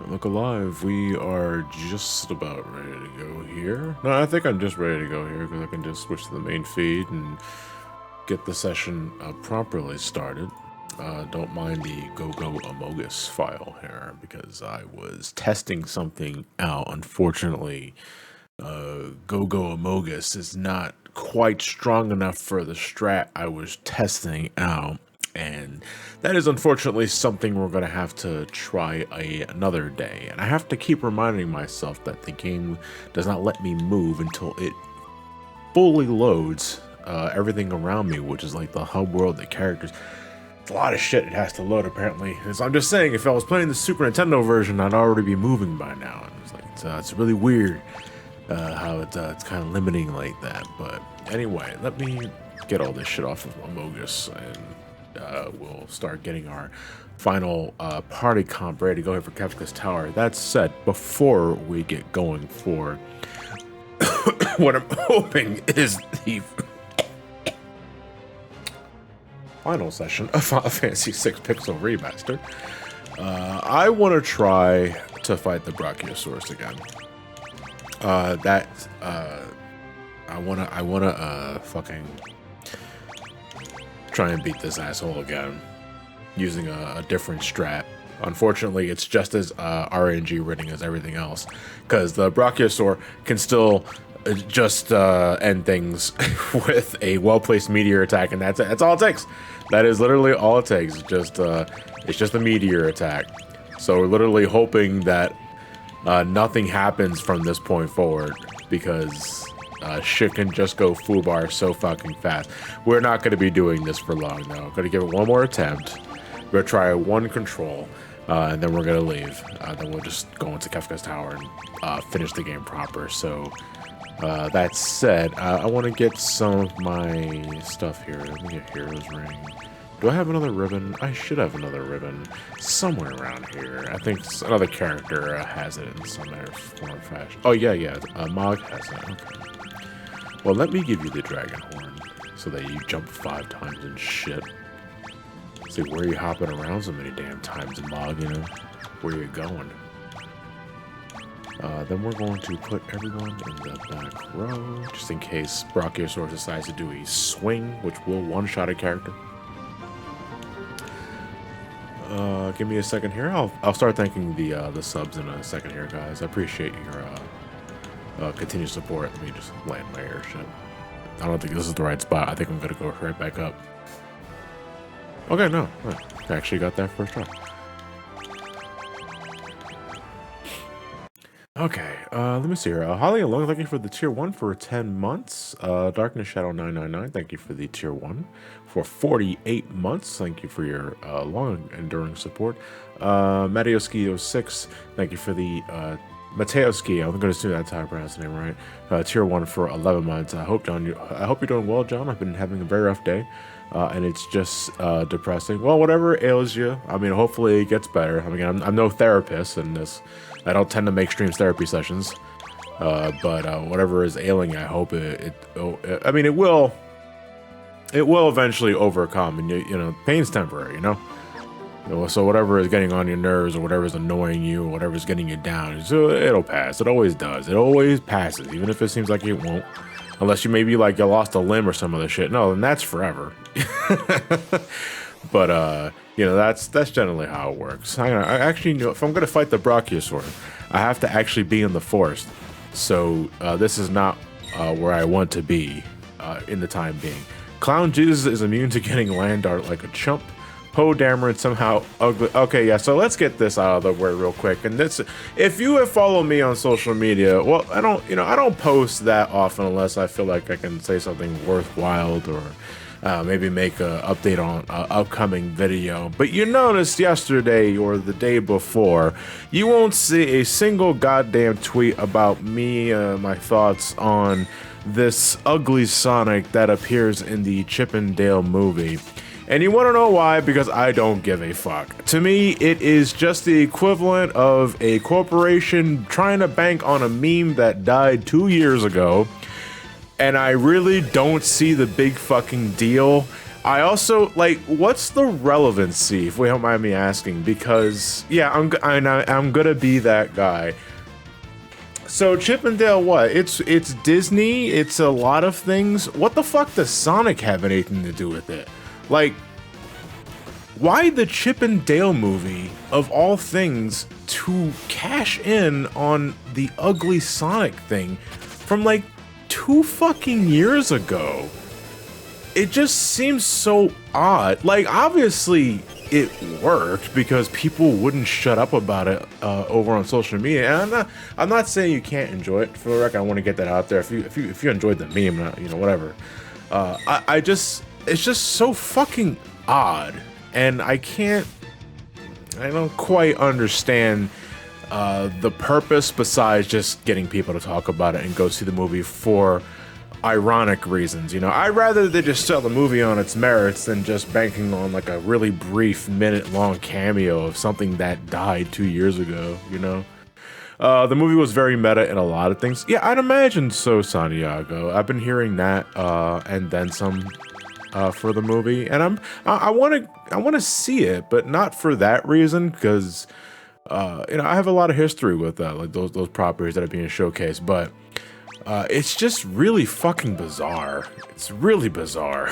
Look alive, we are just about ready to go here. No, I think I'm just ready to go here because I can just switch to the main feed and get the session properly started. Don't mind the Gogo Amogus file here because I was testing something out. Unfortunately, Gogo Amogus is not quite strong enough for the strat I was testing out. And that is unfortunately something we're going to have to try another day. And I have to keep reminding myself that the game does not let me move until it fully loads everything around me, which is like the hub world, the characters. It's a lot of shit it has to load apparently. So I'm just saying, if I was playing the Super Nintendo version, I'd already be moving by now. And it's like it's really weird how it's kind of limiting like that. But anyway, let me get all this shit off of Amogus and we'll start getting our final party comp ready to go here for Kefka's Tower. That said, before we get going for what I'm hoping is the final session of Final Fantasy VI Pixel Remaster, I want to try to fight the Brachiosaurus again. I wanna fucking try and beat this asshole again using a different strat. Unfortunately, it's just as RNG ridden as everything else, because the Brachiosaur can still just end things with a well-placed meteor attack, and that's it. That's all it takes. That is literally all it takes. It's just a meteor attack. So we're literally hoping that nothing happens from this point forward, because shit can just go foobar so fucking fast. We're not going to be doing this for long, though. Going to give it one more attempt. We're going to try one control, and then we're going to leave. Then we'll just go into Kefka's Tower and finish the game proper. So, that said, I want to get some of my stuff here. Let me get Hero's Ring. Do I have another ribbon? I should have another ribbon somewhere around here. I think another character has it in some form or fashion. Oh, yeah. Mog has it. Okay. Well, let me give you the dragon horn so that you jump 5 times and shit. See, where are you hopping around so many damn times, Mog, you know? Where you going? Then we're going to put everyone in the back row, just in case Brachiosaur decides to do a swing, which will one-shot a character. Give me a second here. I'll start thanking the subs in a second here, guys. I appreciate your continued support. Let me just land my air shit. I don't think this is the right spot. I think I'm gonna go right back up. Okay, no. I actually got that first try. Okay, let me see here. Holly Along, thank you for the tier 1 for 10 months. Darkness Shadow 999, thank you for the tier 1 for 48 months. Thank you for your long enduring support. Matioski 06, thank you for the Mateoski, I'm going to assume that's how I pronounce the name right. Tier 1 for 11 months. I hope you're doing well, John. I've been having a very rough day, and it's just depressing. Well, whatever ails you, I mean, hopefully it gets better. I mean, I'm no therapist, and I don't tend to make stream therapy sessions, but whatever is ailing, I hope it will eventually overcome, and you know, pain's temporary, you know. So whatever is getting on your nerves, or whatever is annoying you, or whatever is getting you down, so it'll pass. It always does. It always passes, even if it seems like it won't. Unless you maybe like you lost a limb or some other shit. No, then that's forever. But you know, that's generally how it works. I actually know if I'm gonna fight the Brachiosaur, I have to actually be in the forest. So this is not where I want to be in the time being. Clown Jesus is immune to getting land art like a chump. Poe Dameron somehow ugly. Okay, yeah, so let's get this out of the way real quick. And this, if you have followed me on social media, well, I don't post that often unless I feel like I can say something worthwhile, or maybe make an update on an upcoming video. But you noticed yesterday or the day before, you won't see a single goddamn tweet about me, my thoughts on this ugly Sonic that appears in the Chip and Dale movie. And you want to know why? Because I don't give a fuck. To me, it is just the equivalent of a corporation trying to bank on a meme that died 2 years ago. And I really don't see the big fucking deal I also, like, what's the relevancy, if we don't mind me asking? Because, yeah, I'm gonna be that guy. So Chip and Dale, what? It's Disney, it's a lot of things. What the fuck does Sonic have anything to do with it? Like, why the Chip and Dale movie, of all things, to cash in on the ugly Sonic thing from like 2 fucking years ago? It just seems so odd. Like, obviously it worked because people wouldn't shut up about it over on social media. And I'm not saying you can't enjoy it. For the record, I want to get that out there. If you enjoyed the meme, you know, whatever. It's just so fucking odd, and I don't quite understand the purpose besides just getting people to talk about it and go see the movie for ironic reasons. You know, I'd rather they just sell the movie on its merits than just banking on like a really brief minute-long cameo of something that died 2 years ago, you know? The movie was very meta in a lot of things. Yeah, I'd imagine so, Santiago. I've been hearing that and then some for the movie, and I want to see it, but not for that reason, because you know, I have a lot of history with like those properties that are being showcased, but it's just really fucking bizarre. It's really bizarre.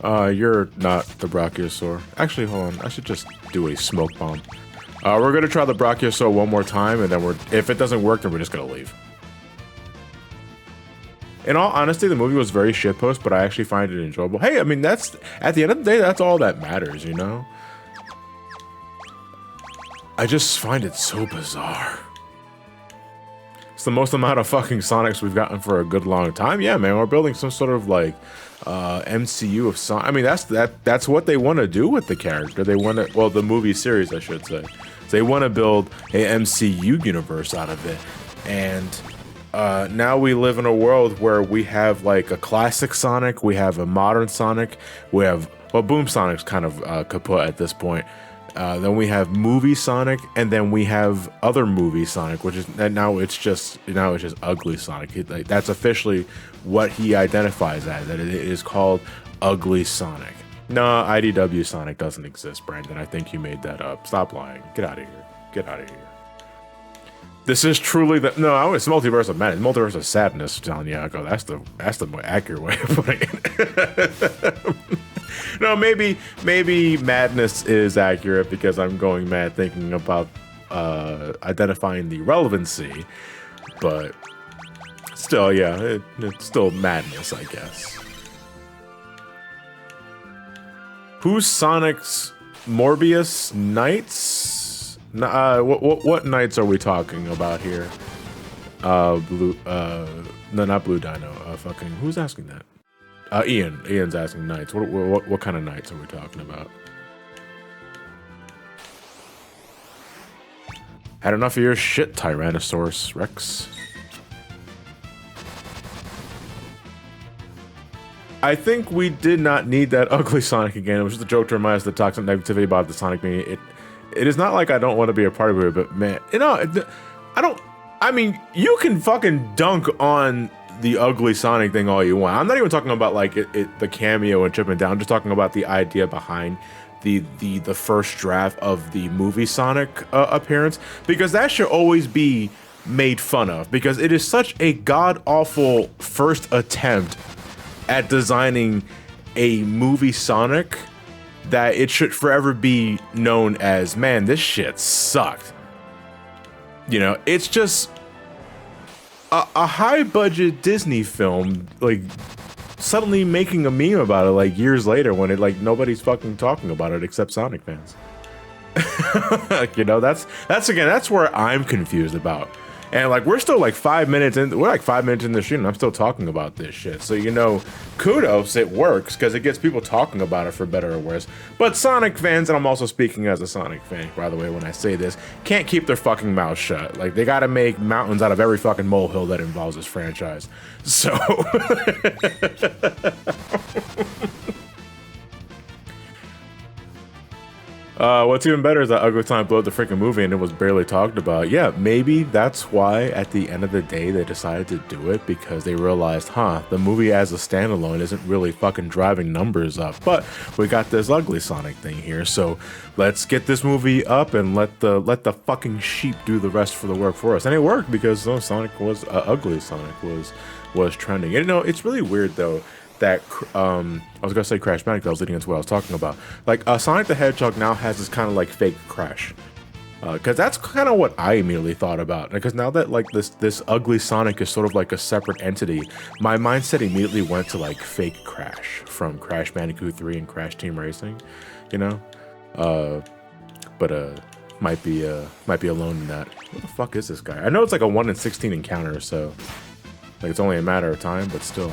You're not the Brachiosaur. Actually, hold on. I should just do a smoke bomb. We're gonna try the Brachiosaur one more time, and then if it doesn't work, then we're just gonna leave. In all honesty, the movie was very shitpost, but I actually find it enjoyable. Hey, I mean, that's, at the end of the day, that's all that matters, you know? I just find it so bizarre. It's the most amount of fucking Sonics we've gotten for a good long time. Yeah, man, we're building some sort of, like, MCU of Sonic. I mean, that's what they want to do with the character. They want to, well, the movie series, I should say. They want to build a MCU universe out of it. And now we live in a world where we have like a classic Sonic, we have a modern Sonic, we have, well, Boom Sonic's kind of kaput at this point. Then we have movie Sonic, and then we have other movie Sonic, which is, and now it's just ugly Sonic. Like, that's officially what he identifies as, that it is called ugly Sonic. No, IDW Sonic doesn't exist, Brandon. I think you made that up. Stop lying. Get out of here. Get out of here. This is truly the, no, it's Multiverse of Madness. Multiverse of Sadness, Santiago. That's the more accurate way of putting it. No, maybe madness is accurate because I'm going mad thinking about identifying the relevancy, but still, yeah, it's still madness, I guess. Who's Sonic's Morbius Knights? What knights are we talking about here? Blue, no, not Blue Dino. Fucking, who's asking that? Ian's asking knights. What kind of knights are we talking about? Had enough of your shit, Tyrannosaurus Rex. I think we did not need that ugly Sonic again. It was just a joke to remind us of the toxic negativity about the Sonic being it is not like I don't want to be a part of it, but man, you know, I mean, you can fucking dunk on the ugly Sonic thing all you want. I'm not even talking about like the cameo and Chip and Dale. I'm just talking about the idea behind the first draft of the movie Sonic appearance, because that should always be made fun of, because it is such a god-awful first attempt at designing a movie Sonic that it should forever be known as, man, this shit sucked. You know, it's just a high-budget Disney film, like, suddenly making a meme about it, like, years later, when it, like, nobody's fucking talking about it except Sonic fans. You know, that's where I'm confused about. And, like, we're still, like, 5 minutes in, we're, like, 5 minutes in the shoot, and I'm still talking about this shit. So, you know, kudos, it works, because it gets people talking about it for better or worse. But Sonic fans, and I'm also speaking as a Sonic fan, by the way, when I say this, can't keep their fucking mouths shut. Like, they gotta make mountains out of every fucking molehill that involves this franchise. So... What's even better is that Ugly Sonic blew up the freaking movie and it was barely talked about. Yeah, maybe that's why at the end of the day they decided to do it, because they realized, the movie as a standalone isn't really fucking driving numbers up. But we got this Ugly Sonic thing here, so let's get this movie up and let the fucking sheep do the rest for the work for us. And it worked because Sonic was Ugly Sonic was trending. And, it's really weird though that I was gonna say Crash Bandicoot, I was leading into what I was talking about. Like Sonic the Hedgehog now has this kind of like fake Crash, because that's kind of what I immediately thought about. Because now that like this Ugly Sonic is sort of like a separate entity, my mindset immediately went to like fake Crash from Crash Bandicoot 3 and Crash Team Racing, but might be alone in that. What the fuck is this guy? I know it's like a 1 in 16 encounter, so like it's only a matter of time, but still.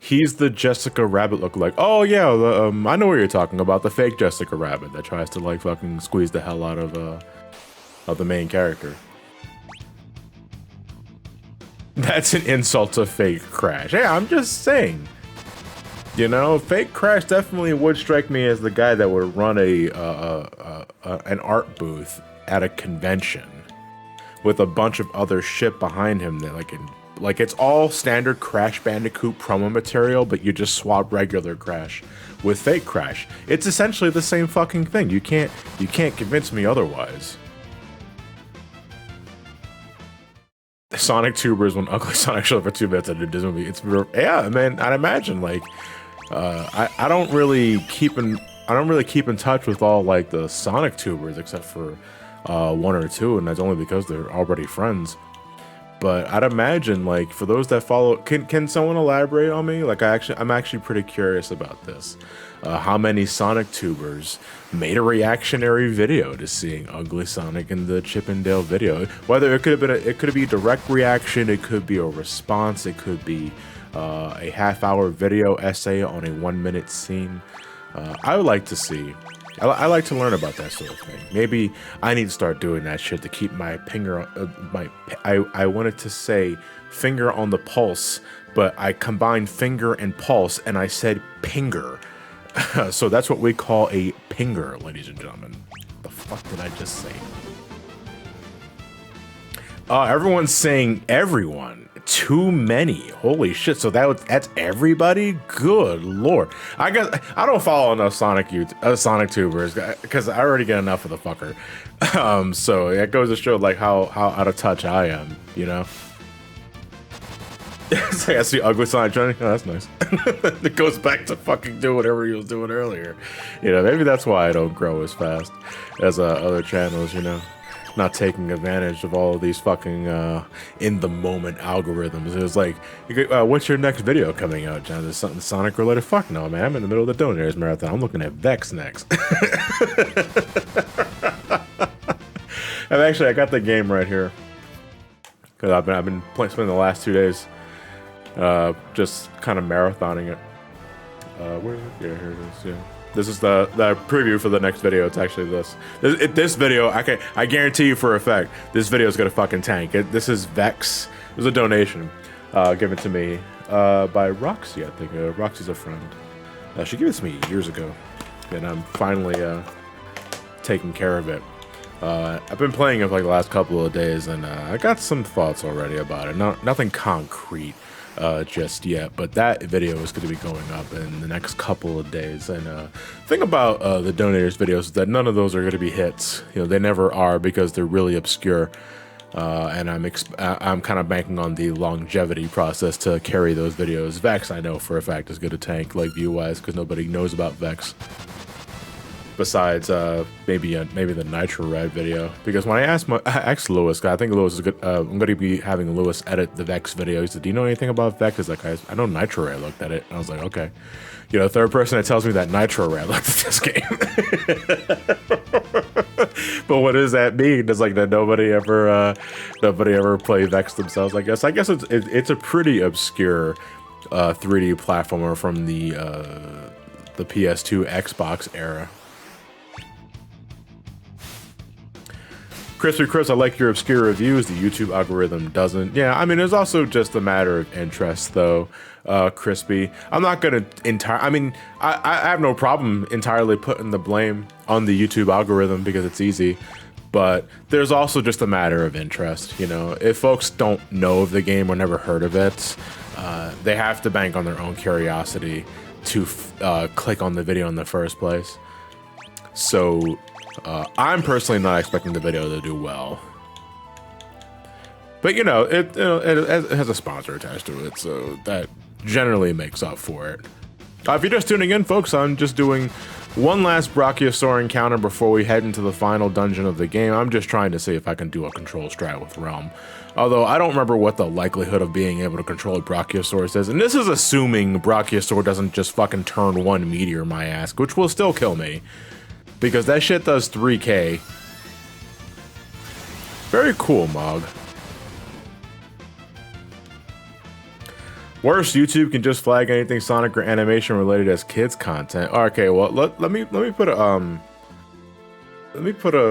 He's the Jessica Rabbit lookalike. Oh yeah, I know what you're talking about. The fake Jessica Rabbit that tries to like fucking squeeze the hell out of the main character. That's an insult to fake Crash. Yeah, I'm just saying. Fake Crash definitely would strike me as the guy that would run an art booth at a convention with a bunch of other shit behind him that like it's all standard Crash Bandicoot promo material, but you just swap regular Crash with fake Crash. It's essentially the same fucking thing. You can't convince me otherwise. Sonic Tubers when Ugly Sonic showed up for 2 minutes at a Disney movie. Yeah, man. I'd imagine like I don't really keep in touch with all like the Sonic Tubers except for 1 or 2, and that's only because they're already friends. But I'd imagine, like, for those that follow, can someone elaborate on me? Like, I'm actually pretty curious about this. How many Sonic Tubers made a reactionary video to seeing Ugly Sonic in the Chip and Dale video? Whether it could be a direct reaction, it could be a response, it could be a half-hour video essay on a 1-minute scene. I would like to see. I like to learn about that sort of thing. Maybe I need to start doing that shit to keep my finger, I wanted to say finger on the pulse, but I combined finger and pulse, and I said pinger. So that's what we call a pinger, ladies and gentlemen. The fuck did I just say? Everyone's saying everyone. Too many. Holy shit. So that's everybody? Good lord. I guess I don't follow enough Sonic Tubers because I already get enough of the fucker. So it goes to show like how out of touch I am, It's like I see Ugly Sonic Johnny. Oh, that's nice. It goes back to fucking doing whatever he was doing earlier. Maybe that's why I don't grow as fast as other channels, Not taking advantage of all of these fucking in the moment algorithms. It was like, what's your next video coming out, John? Is something Sonic related? Fuck no, man. I'm in the middle of the Donators Marathon. I'm looking at Vex next. And actually, I got the game right here because I've been spending the last 2 days just kind of marathoning it. Where is it? Yeah, here it is. Yeah. This is the preview for the next video. It's actually this video. I guarantee you for a fact this video is gonna fucking tank. This is Vex. It was a donation given to me by Roxy. I think Roxy's a friend. She gave it to me years ago, and I'm finally taking care of it. I've been playing it for like the last couple of days, and I got some thoughts already about it. Nothing concrete just yet, but that video is going to be going up in the next couple of days. And thing about the donators videos is that none of those are going to be hits. They never are because they're really obscure. And I'm kind of banking on the longevity process to carry those videos. Vex, I know for a fact, is going to tank like view-wise because nobody knows about Vex. Besides maybe the Nitro Red video, because when I asked Lewis, I think Lewis is good. I'm going to be having Lewis edit the Vex video. He said, "Do you know anything about Vex?" He's like, "I know Nitro Red looked at it," and I was like, "Okay." Third person that tells me that Nitro Red looked at this game. But what does that mean? It's like that nobody ever played Vex themselves. I guess it's a pretty obscure 3D platformer from the PS2 Xbox era. Crispy Chris, I like your obscure reviews. The YouTube algorithm doesn't. Yeah, I mean, it's also just a matter of interest, though. Crispy, I'm not gonna I mean, I have no problem entirely putting the blame on the YouTube algorithm because it's easy. But there's also just a matter of interest, you know. If folks don't know of the game or never heard of it, they have to bank on their own curiosity to click on the video in the first place. So I'm personally not expecting the video to do well. But you know, it has a sponsor attached to it, so that generally makes up for it. If you're just tuning in, folks, I'm just doing one last Brachiosaur encounter before we head into the final dungeon of the game. I'm just trying to see if I can do a control strat with Realm. Although I don't remember what the likelihood of being able to control Brachiosaur is. And this is assuming Brachiosaur doesn't just fucking turn one meteor my ass, which will still kill me. Because that shit does 3k. Very cool, Mog. Worse, YouTube can just flag anything Sonic or animation related as kids content. Okay, well let me put a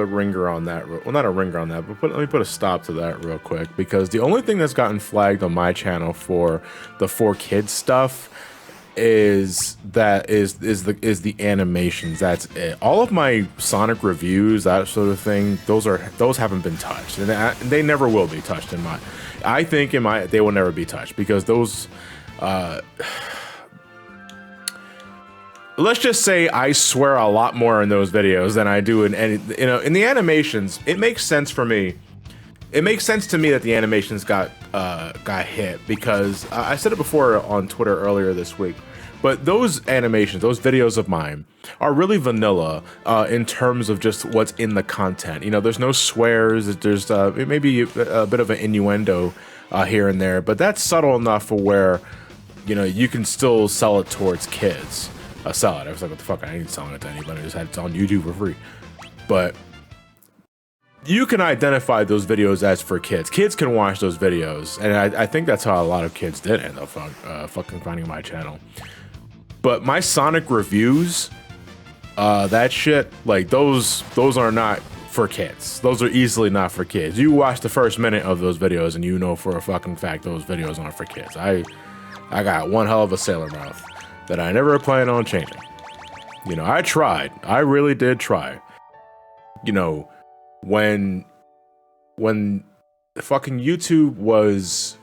ringer on that. Well, not a ringer on that, but let me put a stop to that real quick, because the only thing that's gotten flagged on my channel for the 4Kids stuff is the animations. That's it. All of my Sonic reviews, that sort of thing, those haven't been touched, and they never will be touched in my. I think they will never be touched because those. Let's just say I swear a lot more in those videos than I do in any. You know, in the animations, it makes sense for me. It makes sense to me that the animations got hit because I said it before on Twitter earlier this week. But those animations, those videos of mine, are really vanilla in terms of just what's in the content. You know, there's no swears. There's maybe a bit of an innuendo here and there, but that's subtle enough for where, you know, you can still sell it towards kids. Sell it. I was like, what the fuck? I ain't selling it to anybody. I just had it on YouTube for free. But you can identify those videos as for kids. Kids can watch those videos, and I think that's how a lot of kids did end up fucking finding my channel. But my Sonic reviews, that shit, like those are not for kids. Those are easily not for kids. You watch the first minute of those videos and you know for a fucking fact those videos aren't for kids. I got one hell of a sailor mouth that I never plan on changing. You know, I tried. I really did try. You know, when fucking YouTube was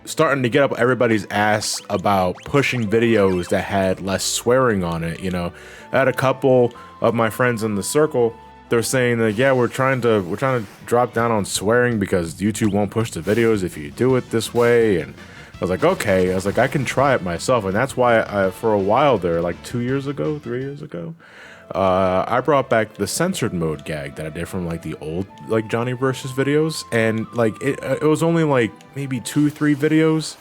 starting to get up everybody's ass about pushing videos that had less swearing on it, you know, I had a couple of my friends in the circle. They're saying that, yeah, we're trying to drop down on swearing because YouTube won't push the videos if you do it this way. And I was like, okay. I was like, I can try it myself. And that's why for a while there, like 3 years ago, I brought back the censored mode gag that I did from like the old like Johnny versus videos, and like it was only like maybe 2-3 videos.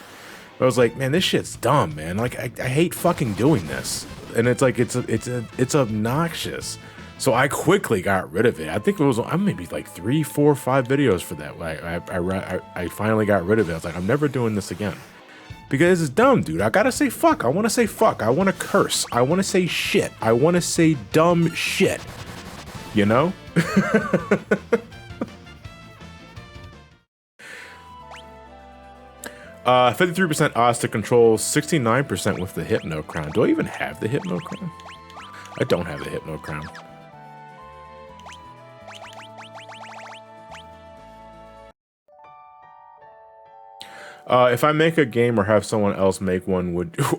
I was like, man, this shit's dumb, man. Like I hate fucking doing this, and it's like it's obnoxious. So I quickly got rid of it. I think it was maybe like 3, 4, 5 videos for that. I finally got rid of it. I was like, I'm never doing this again. Because it's dumb, dude. I gotta say fuck. I wanna say fuck. I wanna curse. I wanna say shit. I wanna say dumb shit. You know? 53% odds to control, 69% with the Hypno Crown. Do I even have the Hypno Crown? I don't have the Hypno Crown. If I make a game or have someone else make one, because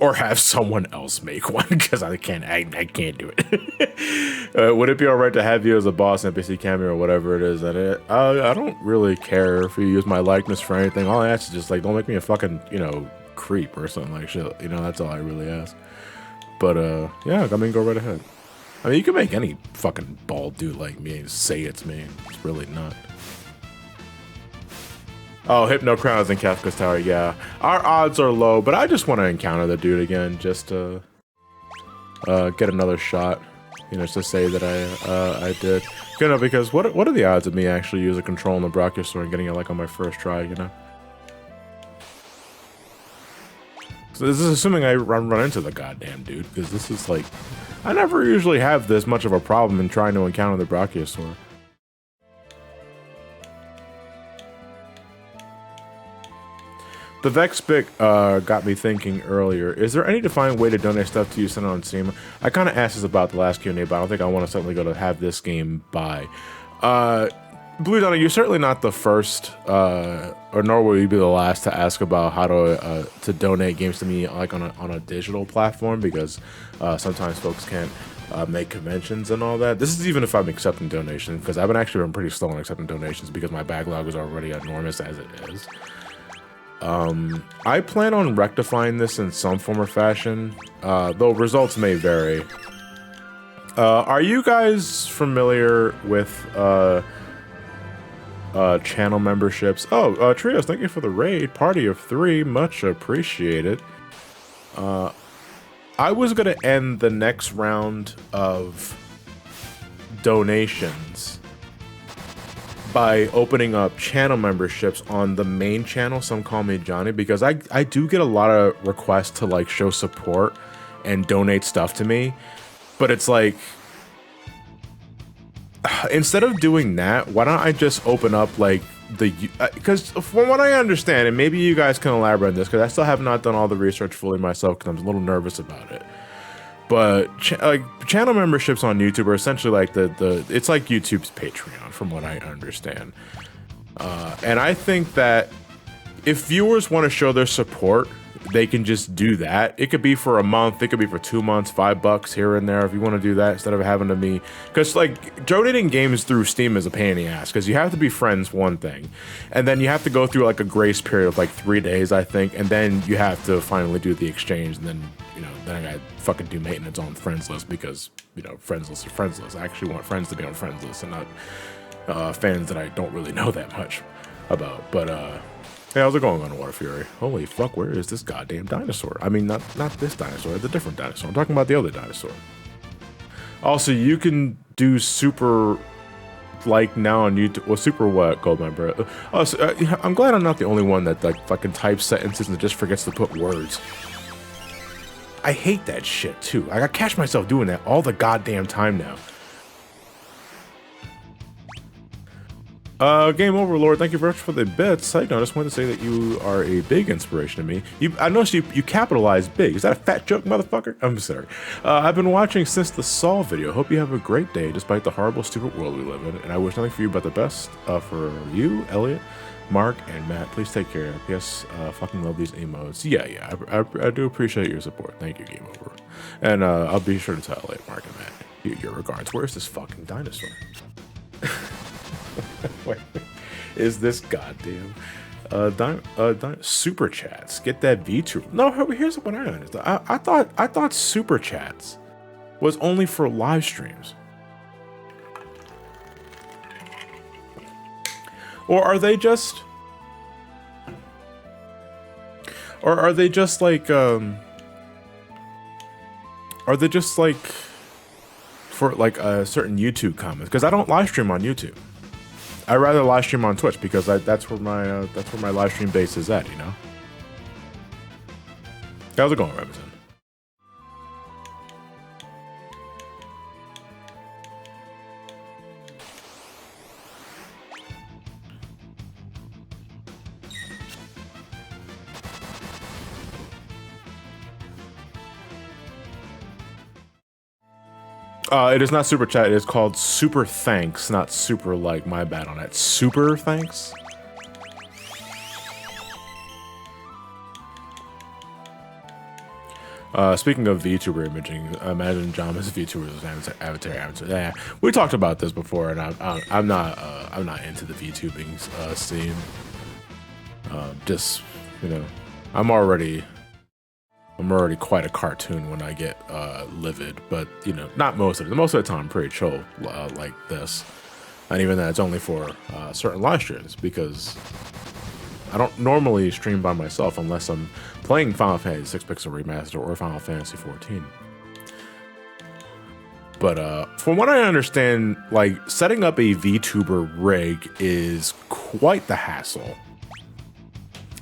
I can't do it. Would it be alright to have you as a boss, NPC cameo, or whatever it is? And I don't really care if you use my likeness for anything. All I ask is just like, don't make me a fucking, you know, creep or something like shit. You know, that's all I really ask. But yeah, I mean, go right ahead. I mean, you can make any fucking bald dude like me and say it's me. It's really not. Oh, Hypno Crown is in Kefka's tower, yeah. Our odds are low, but I just want to encounter the dude again, just to get another shot. You know, just to say that I did. You know, because what are the odds of me actually using control on the Brachiosaur and getting it like on my first try, you know? So this is assuming I run into the goddamn dude, because this is like, I never usually have this much of a problem in trying to encounter the Brachiosaur. The Vex Bic got me thinking earlier. Is there any defined way to donate stuff to you sent on Steam? I kind of asked this about the last Q&A, but I don't think I want to suddenly go to have this game buy. Blue Donna, you're certainly not the first, or nor will you be the last to ask about how to donate games to me, like on a digital platform, because sometimes folks can't make conventions and all that. This is even if I'm accepting donations, because I've been pretty slow on accepting donations because my backlog is already enormous as it is. I plan on rectifying this in some form or fashion, though results may vary. Are you guys familiar with channel memberships? Oh, Trios, thank you for the raid. Party of 3, much appreciated. I was gonna end the next round of donations by opening up channel memberships on the main channel, Some Call Me Johnny, because I do get a lot of requests to like show support and donate stuff to me, but it's like, instead of doing that, why don't I just open up like the, because from what I understand, and maybe you guys can elaborate on this, because I still have not done all the research fully myself because I'm a little nervous about it. But like channel memberships on YouTube are essentially like it's like YouTube's Patreon, from what I understand. And I think that if viewers want to show their support, they can just do that. It could be for a month, it could be for 2 months, $5 here and there if you want to do that, instead of having to be, because like donating games through Steam is a pain in the ass, because you have to be friends, one thing, and then you have to go through like a grace period of like 3 days, I think, and then you have to finally do the exchange, and then, you know, then I gotta fucking do maintenance on friends list, because, you know, friends list are friends list. I actually want friends to be on friends list and not fans that I don't really know that much about. But hey, how's it going on Water Fury? Holy fuck, where is this goddamn dinosaur? I mean, not this dinosaur, the different dinosaur. I'm talking about the other dinosaur. Also, you can do super, like, now on YouTube. Well, super what, Gold Member? Oh, so, I'm glad I'm not the only one that, like, fucking types sentences and just forgets to put words. I hate that shit, too. I catch myself doing that all the goddamn time now. Game Overlord, thank you very much for the bits. I just wanted to say that you are a big inspiration to me. I noticed you capitalized big. Is that a fat joke, motherfucker? I'm sorry. I've been watching since the Saw video. Hope you have a great day despite the horrible, stupid world we live in. And I wish nothing for you but the best for you, Elliot, Mark, and Matt. Please take care. P.S. Fucking love these emotes. Yeah, I do appreciate your support. Thank you, Game Over. And I'll be sure to tell Elliot, Mark, and Matt your regards. Where's this fucking dinosaur? Wait, is this goddamn super chats? Get that VTuber. No, here's what I understand. I thought super chats was only for live streams. Or are they just like for like certain YouTube comments? Because I don't live stream on YouTube. I rather live stream on Twitch because that's where my live stream base is at, you know. How's it going, Remington? It is not super chat. It is called super thanks, not super like. My bad on that. Super thanks. Speaking of VTuber imaging, imagine John as a VTuber avatar. Yeah, we talked about this before, and I'm not into the VTubing scene. Just, you know, I'm already quite a cartoon when I get livid, but you know, not most of it. Most of the time, I'm pretty chill like this, and even that, it's only for certain live streams, because I don't normally stream by myself unless I'm playing Final Fantasy 6 Pixel Remaster or Final Fantasy 14. But from what I understand, like setting up a VTuber rig is quite the hassle.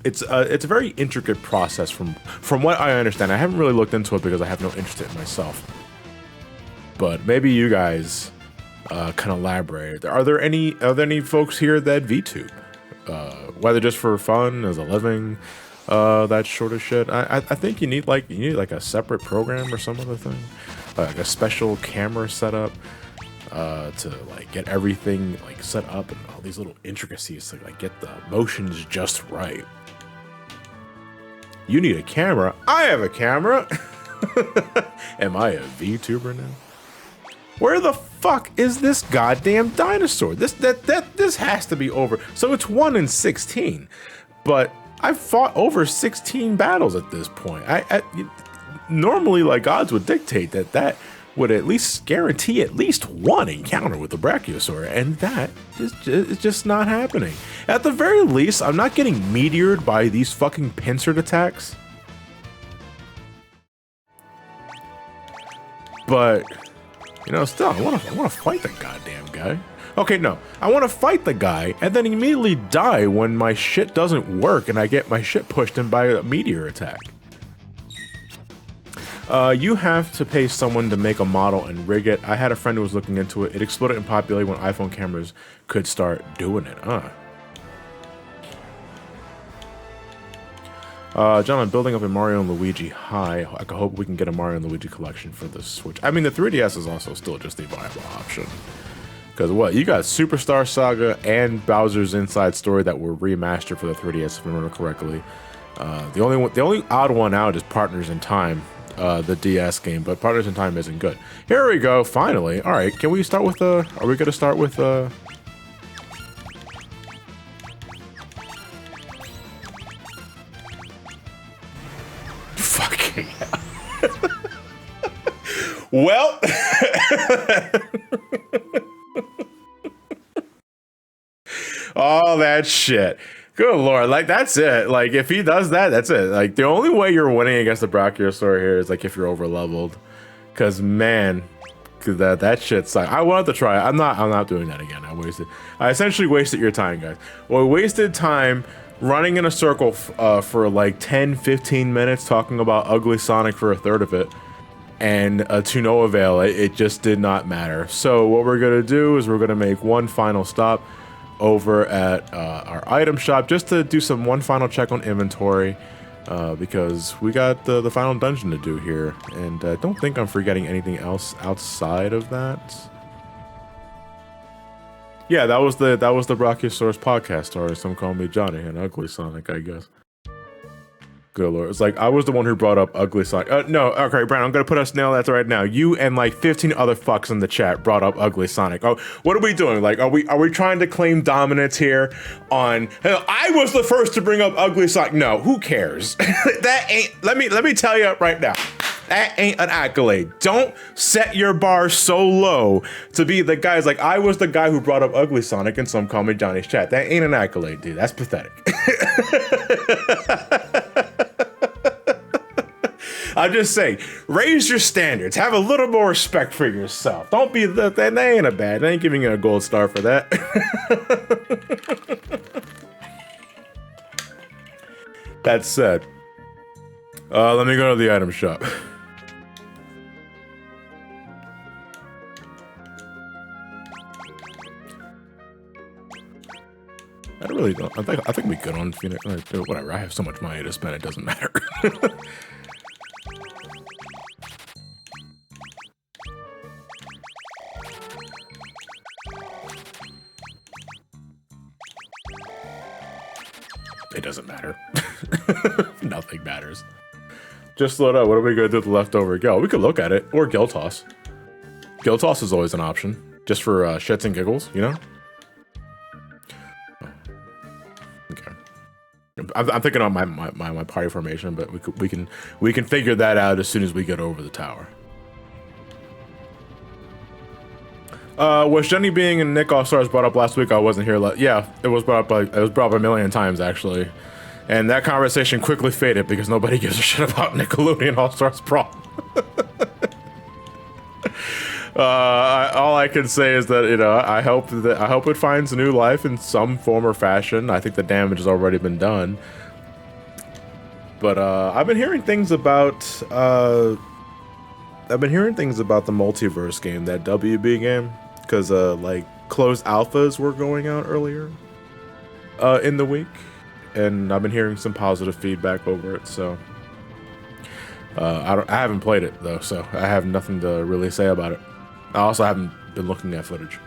It's a very intricate process from what I understand. I haven't really looked into it because I have no interest in it myself. But maybe you guys can elaborate. Are there any folks here that VTube? Whether just for fun, as a living, that sort of shit. I think you need like a separate program or some other thing, like a special camera setup to like get everything like set up and all these little intricacies to like get the motions just right. You need a camera. I have a camera. Am I a VTuber now? Where the fuck is this goddamn dinosaur? This has to be over. So it's 1 in 16, but I've fought over 16 battles at this point. Normally, like, odds would dictate that would at least guarantee at least one encounter with the Brachiosaur, and that is just not happening. At the very least, I'm not getting meteored by these fucking pincered attacks. But, you know, still, I want to fight the goddamn guy. Okay, no, I want to fight the guy and then immediately die when my shit doesn't work and I get my shit pushed in by a meteor attack. You have to pay someone to make a model and rig it. I had a friend who was looking into it. It exploded in popularity when iPhone cameras could start doing it. John, I'm building up a Mario and Luigi high. I hope we can get a Mario and Luigi collection for the Switch. I mean, the 3DS is also still just a viable option. Because what? You got Superstar Saga and Bowser's Inside Story that were remastered for the 3DS, if I remember correctly. The only odd one out is Partners in Time, the DS game, but Partners in Time isn't good. Here we go, finally. All right, can we start with are we going to start with fucking hell. Well, all that shit. Good lord, like that's it. Like if he does that, that's it. Like the only way you're winning against the Brachiosaur here is like if you're over leveled. Cause man, that shit sucks. I wanted to try it. I'm not doing that again. I essentially wasted your time, guys. Well, we wasted time running in a circle for like 10-15 minutes talking about Ugly Sonic for a third of it. And to no avail, it just did not matter. So what we're gonna do is we're gonna make one final stop over at our item shop just to do one final check on inventory because we got the final dungeon to do here, and I don't think I'm forgetting anything else outside of that. Yeah, that was the Brachiosaurus podcast, or some call me Johnny and Ugly Sonic, I guess. Good lord. It's like, I was the one who brought up Ugly Sonic. No, okay, Brandon, I'm gonna put a snail at that right now. You and like 15 other fucks in the chat brought up Ugly Sonic. Oh, what are we doing? Like, are we trying to claim dominance here on, I was the first to bring up Ugly Sonic? No, who cares? That ain't, let me tell you right now. That ain't an accolade. Don't set your bar so low to be the guys like, I was the guy who brought up Ugly Sonic and some call me Johnny's chat. That ain't an accolade, dude. That's pathetic. I'm just saying, raise your standards. Have a little more respect for yourself. Don't be that ain't a bad. I ain't giving you a gold star for that. That said, let me go to the item shop. I really don't. I think we good on Phoenix. Whatever. I have so much money to spend. It doesn't matter. It doesn't matter. Nothing matters. Just load up. What are we gonna do with the leftover gil? We could look at it, or gil toss. Gil toss is always an option, just for shits and giggles, you know. Okay. I'm thinking on my party formation, but we can figure that out as soon as we get over the tower. Was Jenny being and Nick All Stars brought up last week? I wasn't here. Yeah, it was brought up a million times actually, and that conversation quickly faded because nobody gives a shit about Nickelodeon All Stars Brawl. All I can say is that, you know, I hope it finds new life in some form or fashion. I think the damage has already been done, but I've been hearing things about the multiverse game, that WB game, because like closed alphas were going out earlier in the week, and I've been hearing some positive feedback over it. So I haven't played it though, so I have nothing to really say about it. I also haven't been looking at footage.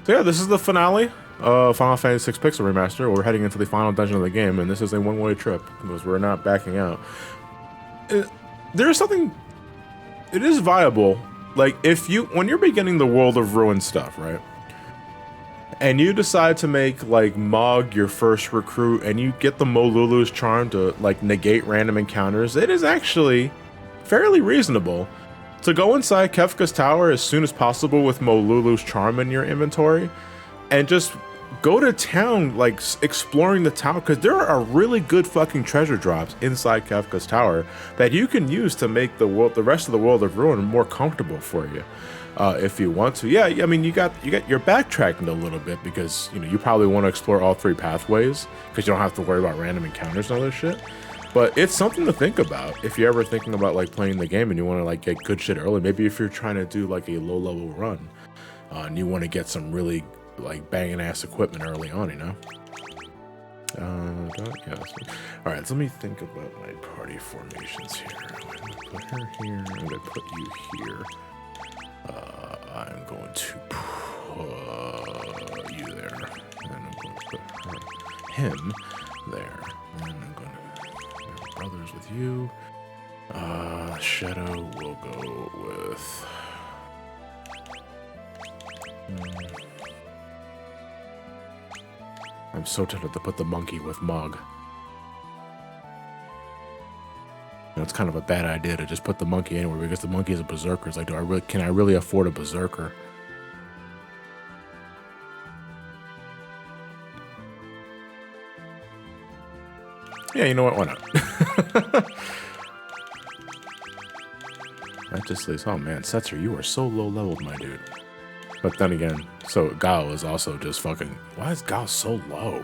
So yeah, this is the finale of Final Fantasy VI Pixel Remaster. We're heading into the final dungeon of the game, and this is a one-way trip because we're not backing out. There's something. It is viable. Like when you're beginning the World of Ruin stuff, right? And you decide to make like Mog your first recruit, and you get the Molulu's charm to like negate random encounters. It is actually fairly reasonable to go inside Kefka's tower as soon as possible with Molulu's charm in your inventory, and just go to town, like exploring the tower, because there are really good fucking treasure drops inside Kefka's tower that you can use to make the rest of the World of Ruin more comfortable for you, if you want to. Yeah, I mean you're backtracking a little bit because you probably want to explore all 3 pathways because you don't have to worry about random encounters and all this shit. But it's something to think about if you're ever thinking about like playing the game and you want to like get good shit early. Maybe if you're trying to do like a low level run, and you want to get some really like banging ass equipment early on, yeah. All right, so let me think about my party formations here. I'm gonna put her here. I'm gonna put you here. I'm going to put you there, and I'm going to put him there, and I'm going to brothers with you. Shadow will go with. I'm so tempted to put the monkey with Mog. It's kind of a bad idea to just put the monkey anywhere because the monkey is a berserker. It's like, can I really afford a berserker? Yeah, you know what? Why not? That just leaves. Oh man, Setzer, you are so low leveled, my dude. But then again, so Gao is also just fucking. Why is Gao so low?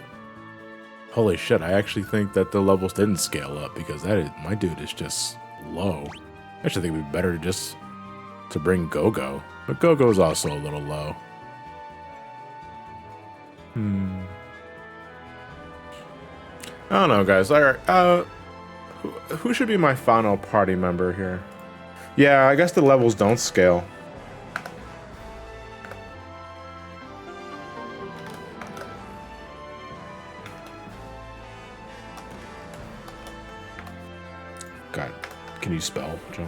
Holy shit! I actually think that the levels didn't scale up because my dude is just low. I actually think it'd be better to bring Gogo, but Gogo is also a little low. I don't know, guys. All right, who should be my final party member here? Yeah, I guess the levels don't scale. God, can you spell, Joe?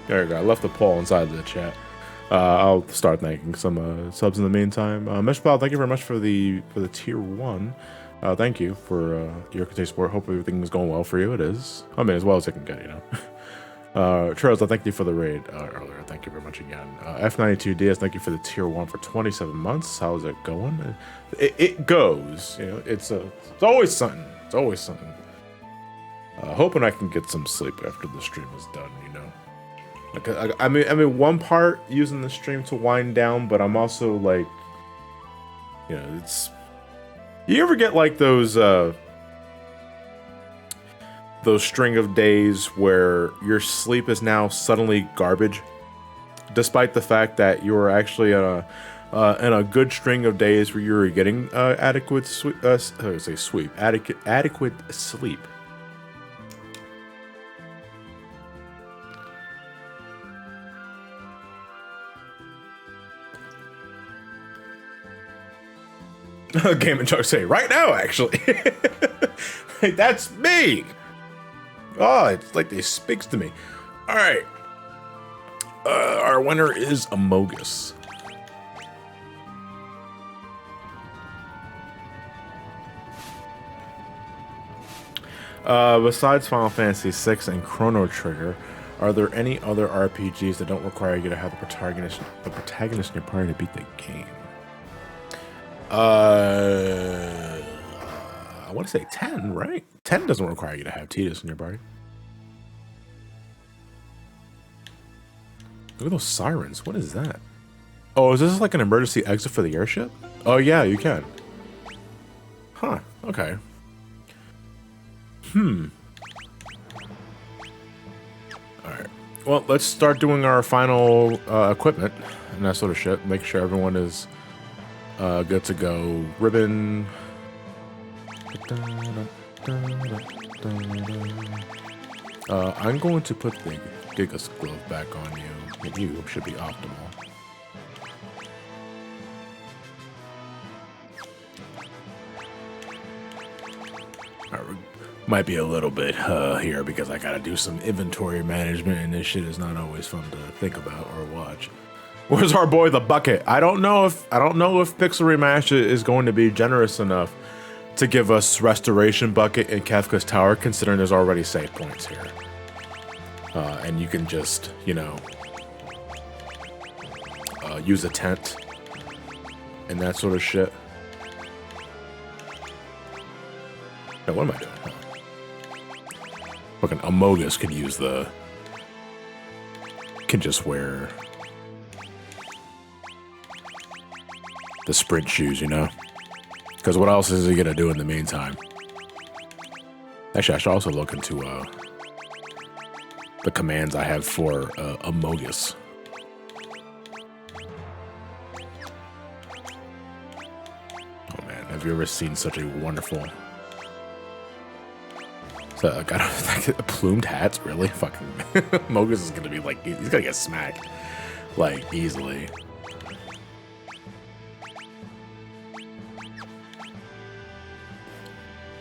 There you go. I left the poll inside the chat. I'll start thanking some subs in the meantime. Meshpal, thank you very much for the tier 1. Thank you for your continued support. Hope everything is going well for you. It is. I mean, as well as it can get, Charles, I thank you for the raid earlier. Thank you very much again. F92DS, thank you for the tier 1 for 27 months. How's it going? It goes. It's always something. It's always something. Hoping I can get some sleep after the stream is done. Like, I mean, one part using the stream to wind down, but I'm also like, it's. You ever get like those string of days where your sleep is now suddenly garbage, despite the fact that you were actually in a good string of days where you were getting adequate sleep. Game and Chuck say right now, actually. Like, that's me. Oh, it's like they speaks to me. All right. Our winner is Amogus. Besides Final Fantasy VI and Chrono Trigger, are there any other RPGs that don't require you to have the protagonist in your party to beat the game? I want to say 10, right? 10 doesn't require you to have Tidus in your party. Look at those sirens. What is that? Oh, is this like an emergency exit for the airship? Oh, yeah, you can. Huh, okay. Alright. Well, let's start doing our final equipment and that sort of shit. Make sure everyone is good to go. Ribbon. I'm going to put the Gigas glove back on you. And you should be optimal. Might be a little bit here because I gotta do some inventory management, and this shit is not always fun to think about or watch. Where's our boy the bucket? I don't know if Pixel Remaster is going to be generous enough to give us restoration bucket in Kefka's tower, considering there's already save points here, and you can just, you know, use a tent and that sort of shit. Now, what am I doing? Fucking Amogus could use the... Can just wear... the sprint shoes, you know? Because what else is he gonna do in the meantime? Actually, I should also look into the commands I have for Amogus. Oh man, have you ever seen such a wonderful... So, like, I don't think plumed hats, really? Fucking Mogus is gonna be like, he's gonna get smacked, like, easily.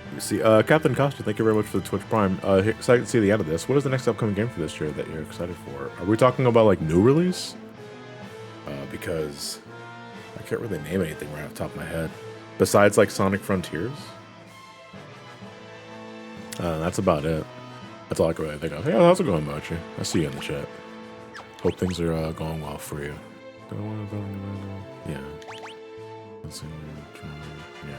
Let me see, Captain Costa, thank you very much for the Twitch Prime. Excited to see the end of this. What is the next upcoming game for this year that you're excited for? Are we talking about, like, new release? Because I can't really name anything right off the top of my head. Besides, like, Sonic Frontiers? That's about it. That's all I can really think of. Hey, how's it going, Mochi? I see you in the chat. Hope things are going well for you. Yeah. Let's see. Yeah.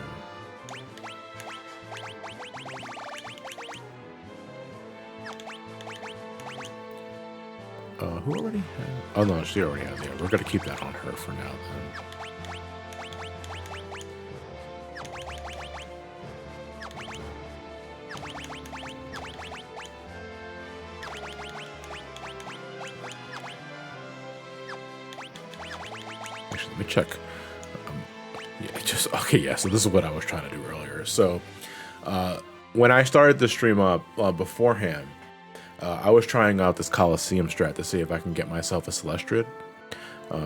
Who already has? Oh no, she already has. Yeah, we're gonna keep that on her for now then. Let me check. Yeah, just okay. Yeah, so this is what I was trying to do earlier. So, when I started the stream up beforehand, I was trying out this Coliseum strat to see if I can get myself a Celestiad.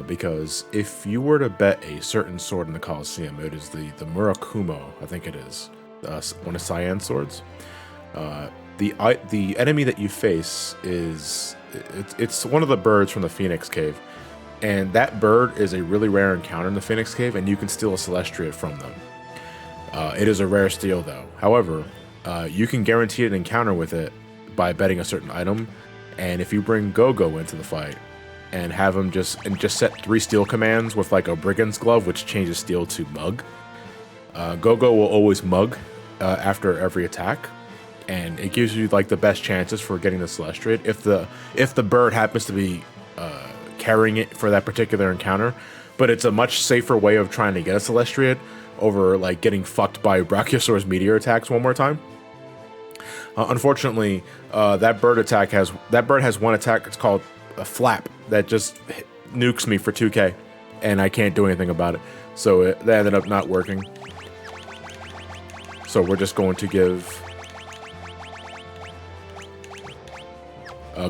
Because if you were to bet a certain sword in the Coliseum, it is the Murakumo, I think it is, one of Cyan's swords. The enemy that you face is it's one of the birds from the Phoenix Cave. And that bird is a really rare encounter in the Phoenix Cave, and you can steal a Celestiad from them. It is a rare steal, though. However, you can guarantee an encounter with it by betting a certain item, and if you bring Gogo into the fight and have him just set 3 steal commands with like a Brigand's Glove, which changes steal to mug, Gogo will always mug after every attack, and it gives you like the best chances for getting the Celestiad if the bird happens to be carrying it for that particular encounter. But it's a much safer way of trying to get a Celestiad over like getting fucked by Brachiosaur's meteor attacks one more time. Unfortunately, that bird has one attack. It's called a flap that just nukes me for 2k, and I can't do anything about it. So that ended up not working. So we're just going to give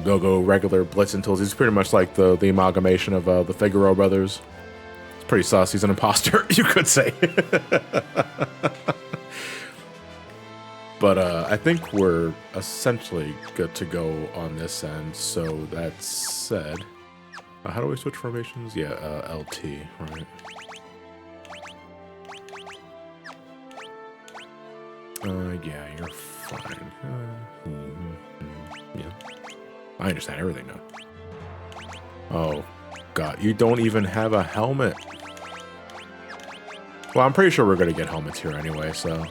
Gogo regular blitzing tools. He's pretty much like the amalgamation of the Figaro brothers. It's pretty sus. He's an imposter, you could say. But I think we're essentially good to go on this end. So that said, how do we switch formations? Yeah, LT, right? Yeah, you're fine. Yeah. I understand everything now. Oh, God, you don't even have a helmet. Well, I'm pretty sure we're going to get helmets here anyway, so...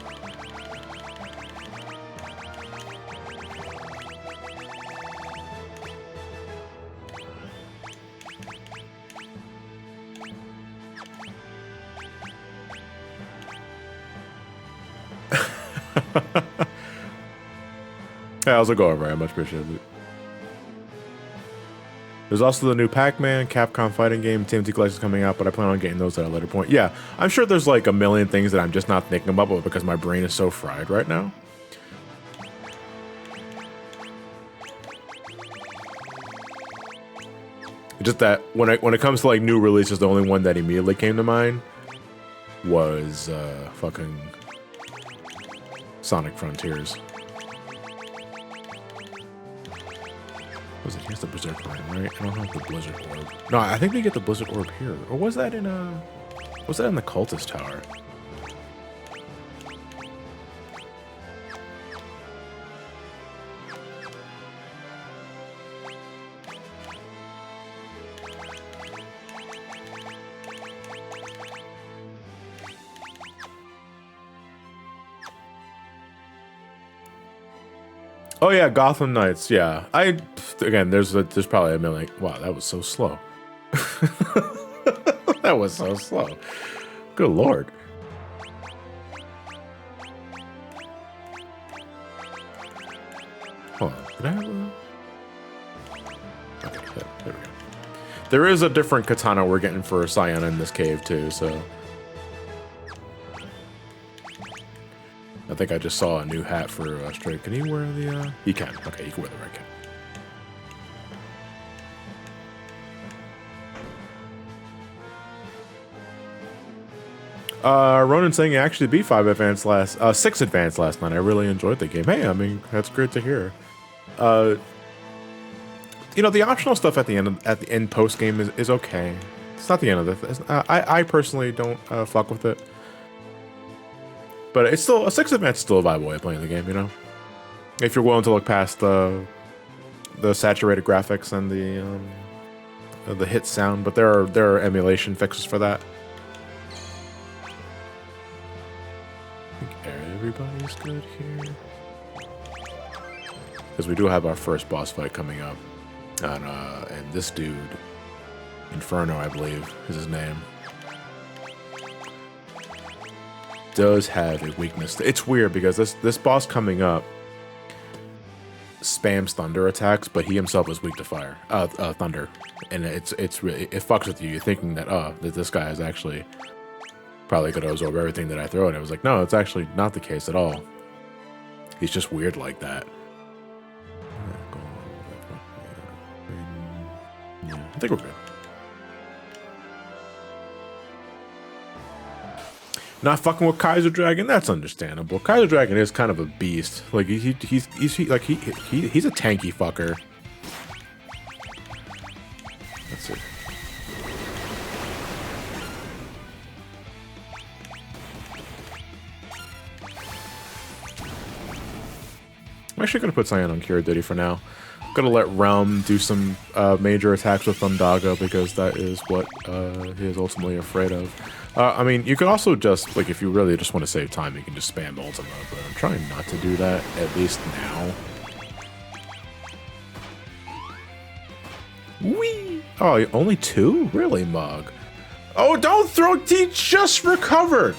how's it going, very much appreciated. There's also the new Pac-Man, Capcom fighting game, TMT Collection coming out, but I plan on getting those at a later point. Yeah, I'm sure there's like a million things that I'm just not thinking about, but because my brain is so fried right now. Just that when it comes to like new releases, the only one that immediately came to mind was fucking Sonic Frontiers. Was it? He has the Berserk Ring, right? I don't have the Blizzard Orb. No, I think they get the Blizzard Orb here. Or was that in was that in the Cultist Tower? Oh yeah, Gotham Knights. Yeah, again, there's probably a million. Wow, that was so slow. That was so slow. Good lord. Hold on, did I have a? Okay, there we go. There is a different katana we're getting for Cyan in this cave too, so. I think I just saw a new hat for Stray. Can he wear the, He can. Okay, he can wear the red cap. Ronan saying he actually beat 6 advanced last night. I really enjoyed the game. Hey, I mean, that's great to hear. You know, the optional stuff at the end post game is okay. It's not the end of it. I personally don't fuck with it. But it's still, a 6 advance is still a viable way of playing the game, you know? If you're willing to look past the saturated graphics and the hit sound, but there are emulation fixes for that. I think everybody's good here. Because we do have our first boss fight coming up. And this dude, Inferno, I believe, is his name. Does have a weakness. It's weird because this boss coming up spams thunder attacks, but he himself is weak to fire, thunder, and it's really, it fucks with you. You're thinking that that this guy is actually probably gonna absorb everything that I throw, and I was like, no, it's actually not the case at all. He's just weird like that. Yeah, I think we're good. Not fucking with Kaiser Dragon, that's understandable. Kaiser Dragon is kind of a beast. Like he's a tanky fucker. Let's see. I'm actually gonna put Cyan on Cure Duty for now. I'm gonna let Realm do some major attacks with Thundaga because that is what he is ultimately afraid of. I mean, you could also just, like, if you really just want to save time, you can just spam Ultima, but I'm trying not to do that, at least now. Whee! Oh, only 2? Really, Mug? Oh, don't throw! He just recovered!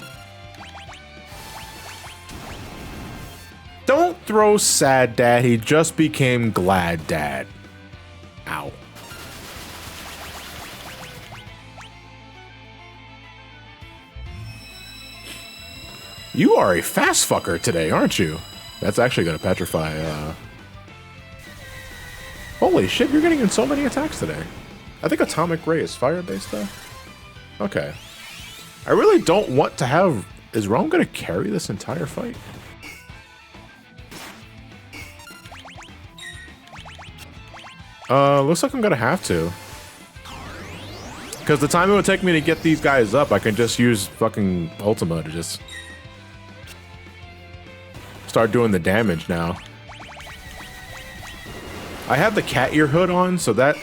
Don't throw sad dad, he just became glad dad. Ow. You are a fast fucker today, aren't you? That's actually gonna petrify, Holy shit, you're getting in so many attacks today. I think Atomic Ray is fire-based, though. Okay. I really don't want to have... Is Rome gonna carry this entire fight? Looks like I'm gonna have to. Because the time it would take me to get these guys up, I can just use fucking Ultima to just... start doing the damage now. I have the cat ear hood on, so that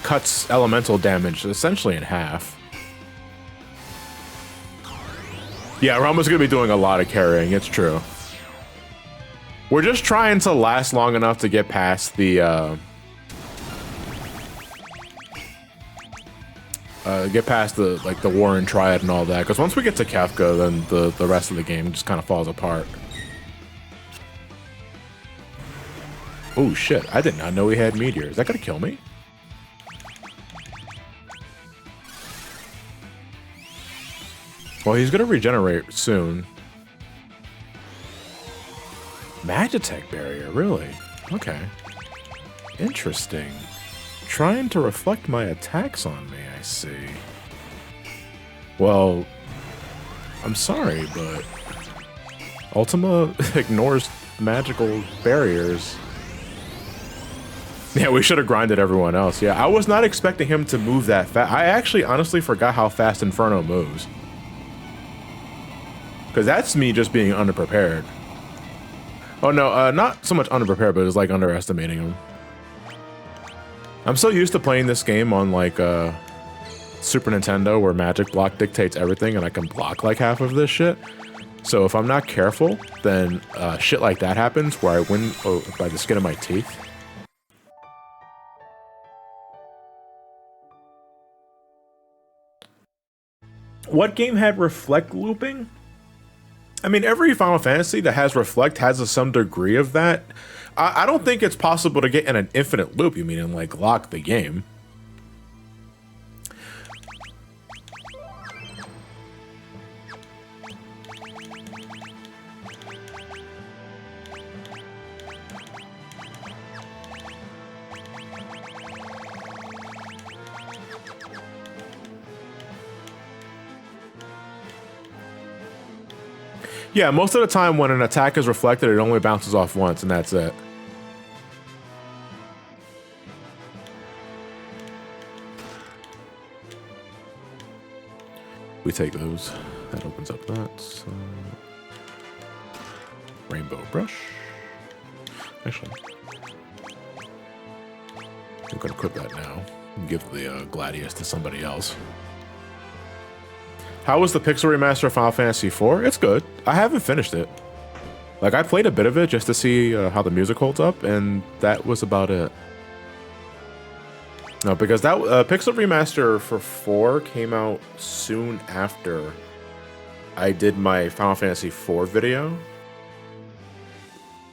cuts elemental damage essentially in half. Yeah, Rama's gonna be doing a lot of carrying, it's true. We're just trying to last long enough to get past the the war in Triad and all that, because once we get to Kefka, then the rest of the game just kind of falls apart. Oh shit, I did not know he had meteor. Is that gonna kill me? Well, he's gonna regenerate soon. Magitech barrier, really? Okay. Interesting. Trying to reflect my attacks on me, I see. Well, I'm sorry, but Ultima ignores magical barriers. Yeah, we should have grinded everyone else. Yeah, I was not expecting him to move that fast. I actually honestly forgot how fast Inferno moves. Because that's me just being underprepared. Oh no, not so much underprepared, but it's like underestimating him. I'm so used to playing this game on like Super Nintendo where magic block dictates everything and I can block like half of this shit. So if I'm not careful, then shit like that happens where I win by the skin of my teeth. What game had reflect looping? I mean, every Final Fantasy that has reflect has some degree of that. I don't think it's possible to get in an infinite loop, you mean, and like lock the game. Yeah, most of the time when an attack is reflected, it only bounces off once, and that's it. We take those. That opens up that. So... Rainbow brush. Actually, I'm gonna equip that now and give the Gladius to somebody else. How was the Pixel Remaster of Final Fantasy IV? It's good. I haven't finished it. Like, I played a bit of it just to see how the music holds up, and that was about it. No, because that Pixel Remaster for 4 came out soon after I did my Final Fantasy IV video,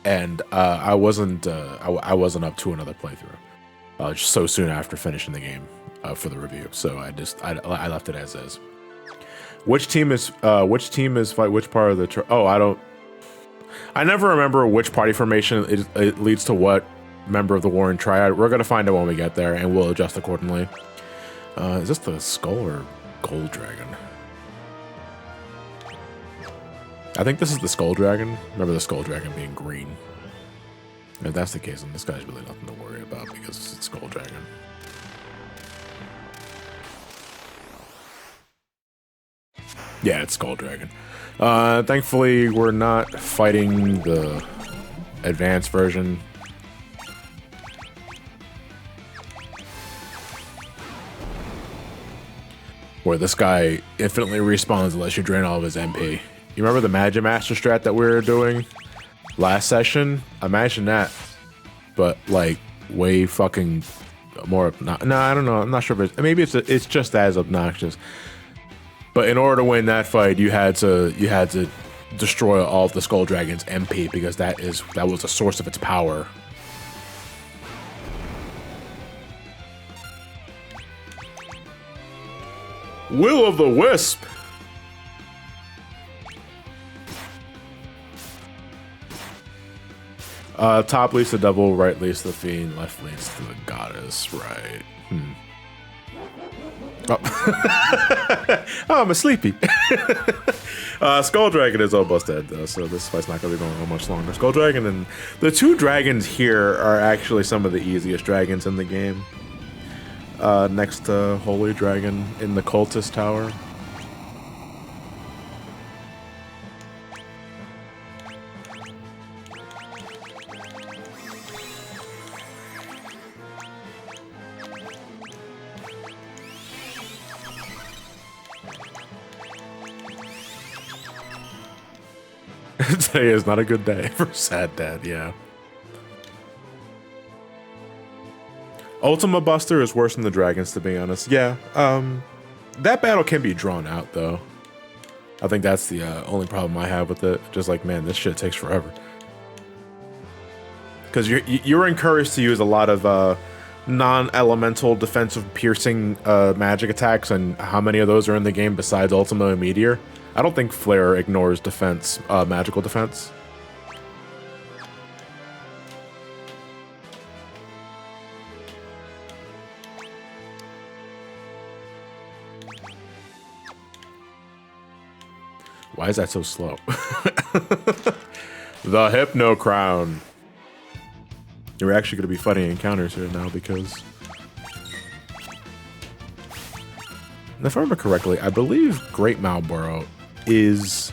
and I wasn't up to another playthrough. Just so soon after finishing the game for the review, so I left it as is. Which team is fight which part of the I never remember which party formation it leads to what member of the Warring Triad. We're gonna find out when we get there, and we'll adjust accordingly. Is this the Skull or Gold Dragon? I think this is the Skull Dragon. Remember the Skull Dragon being green. If that's the case, then this guy's really nothing to worry about because it's Skull Dragon. Yeah, it's Skull Dragon. Thankfully, we're not fighting the advanced version. Where this guy infinitely respawns unless you drain all of his MP. You remember the Master strat that we were doing last session? Imagine that. But, like, way fucking more obnoxious. No, I don't know. I'm not sure if maybe it's just as obnoxious. But in order to win that fight, you had to destroy all of the Skull Dragon's MP because that was the source of its power. Will of the Wisp. Top leads to devil, right leads to the fiend, left leads to the goddess. Right. Oh, oh I'm a sleepy. Skull Dragon is almost dead though, so this fight's not gonna be going on much longer. Skull Dragon and the two dragons here are actually some of the easiest dragons in the game. Next to Holy Dragon in the Cultist Tower. Today is not a good day for Sad Dad, yeah. Ultima Buster is worse than the dragons, to be honest. Yeah, that battle can be drawn out, though. I think that's the only problem I have with it. Just like, man, this shit takes forever. because you're encouraged to use a lot of non-elemental defensive piercing magic attacks, and how many of those are in the game besides Ultima and Meteor? I don't think Flare ignores defense, magical defense. Why is that so slow? The Hypno Crown. There are actually going to be funny encounters here now because... if I remember correctly, I believe Great Malboro is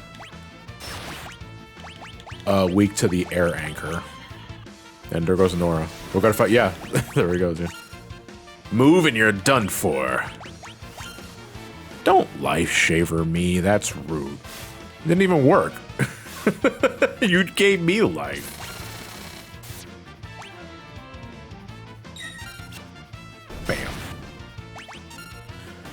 weak to the air anchor. And there goes Nora. We're going to fight. Yeah, there we go, dude. Move and you're done for. Don't life shaver me. That's rude. It didn't even work. You gave me life. Bam.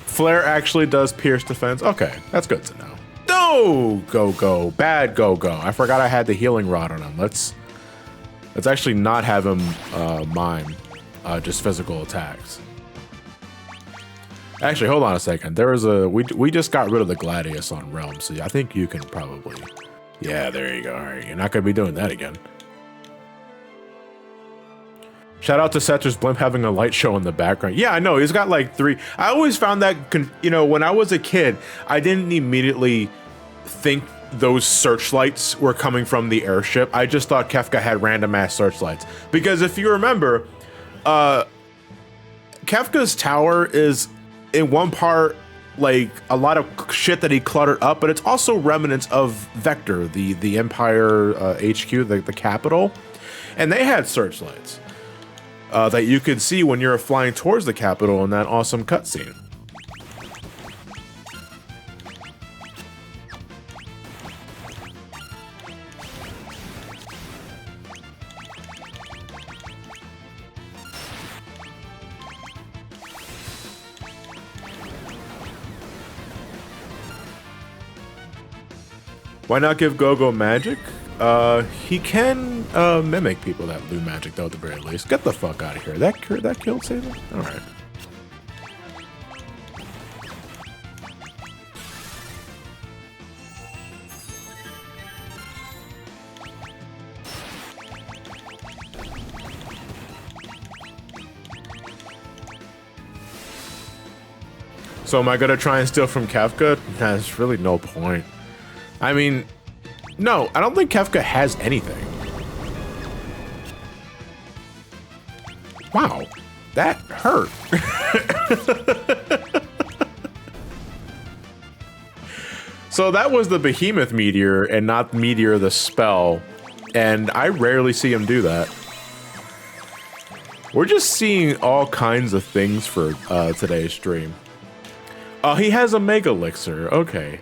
Flare actually does pierce defense. Okay, that's good to know. No, Gogo. Bad Gogo. I forgot I had the healing rod on him. Let's actually not have him mime just physical attacks. Actually, hold on a second. There was we just got rid of the Gladius on Realm, so I think you can probably... yeah, there you go. All right, you're not going to be doing that again. Shout out to Setter's Blimp having a light show in the background. Yeah, I know. He's got like 3. I always found that, you know, when I was a kid, I didn't immediately think those searchlights were coming from the airship. I just thought Kefka had random ass searchlights. Because if you remember, Kefka's tower is... in one part, like a lot of shit that he cluttered up, but it's also remnants of Vector, the Empire HQ, the capital, and they had searchlights that you could see when you're flying towards the capital in that awesome cutscene. Why not give Gogo magic? He can mimic people that do magic, though, at the very least. Get the fuck out of here. That killed Saber? Alright. So am I gonna try and steal from Kefka? Nah, there's really no point. I mean, no, I don't think Kefka has anything. Wow, that hurt. So that was the Behemoth Meteor and not Meteor the spell, and I rarely see him do that. We're just seeing all kinds of things for today's stream. He has a Mega Elixir, okay.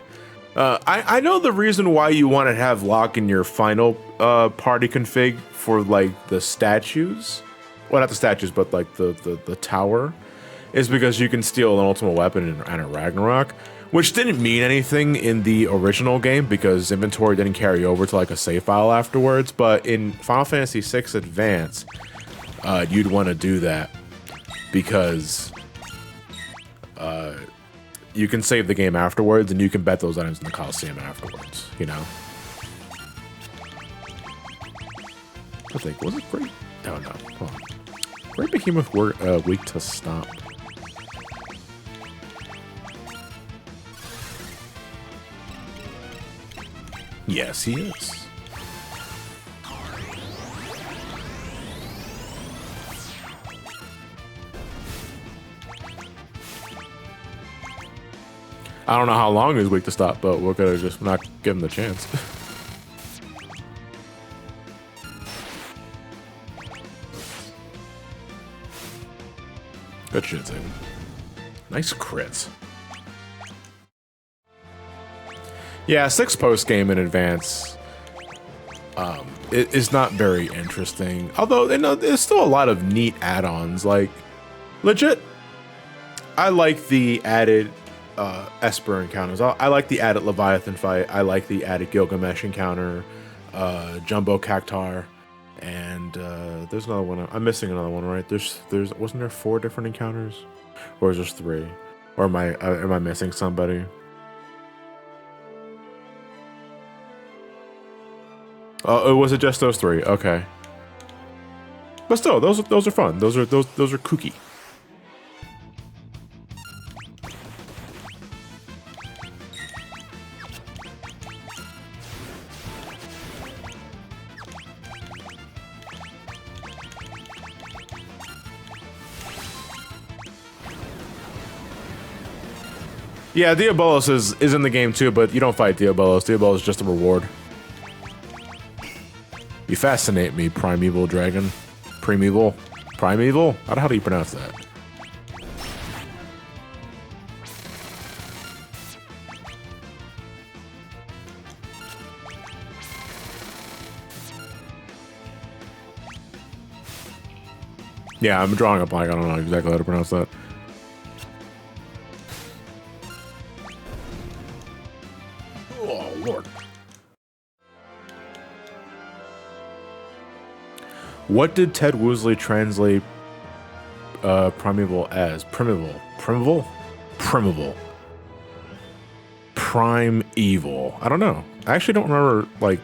I know the reason why you want to have Locke in your final party config for like the statues. Well, not the statues, but like the tower, is because you can steal an ultimate weapon and a Ragnarok, which didn't mean anything in the original game because inventory didn't carry over to like a save file afterwards. But in Final Fantasy VI Advance, you'd want to do that because you can save the game afterwards, and you can bet those items in the Coliseum afterwards, you know? I think, was it Great? Oh, no. Hold on. Great Behemoth were weak to stomp. Yes, he is. I don't know how long he's weak to stop, but we're gonna just not give him the chance. Good shit, Zayden. Nice crits. Yeah, 6 post game in advance it is not very interesting. Although, you know, there's still a lot of neat add-ons. Like, legit, I like the added Esper encounters. I like the added Leviathan fight. I like the added Gilgamesh encounter, Jumbo Cactar, And there's another one. I'm missing another one, right? There's wasn't there 4 different encounters, or is there 3? Or am I missing somebody? Oh, was it just those 3? Okay. But still, those are fun. Those are kooky. Yeah, Diabolos is in the game too, but you don't fight Diabolos. Diabolos is just a reward. You fascinate me, Primeval Dragon. Primeval? Primeval? How do you pronounce that? Yeah, I'm drawing a blank. I don't know exactly how to pronounce that. Oh, Lord. What did Ted Woosley translate Primeval as? Primeval. Primeval? Primeval. Prime Evil. I don't know. I actually don't remember, like,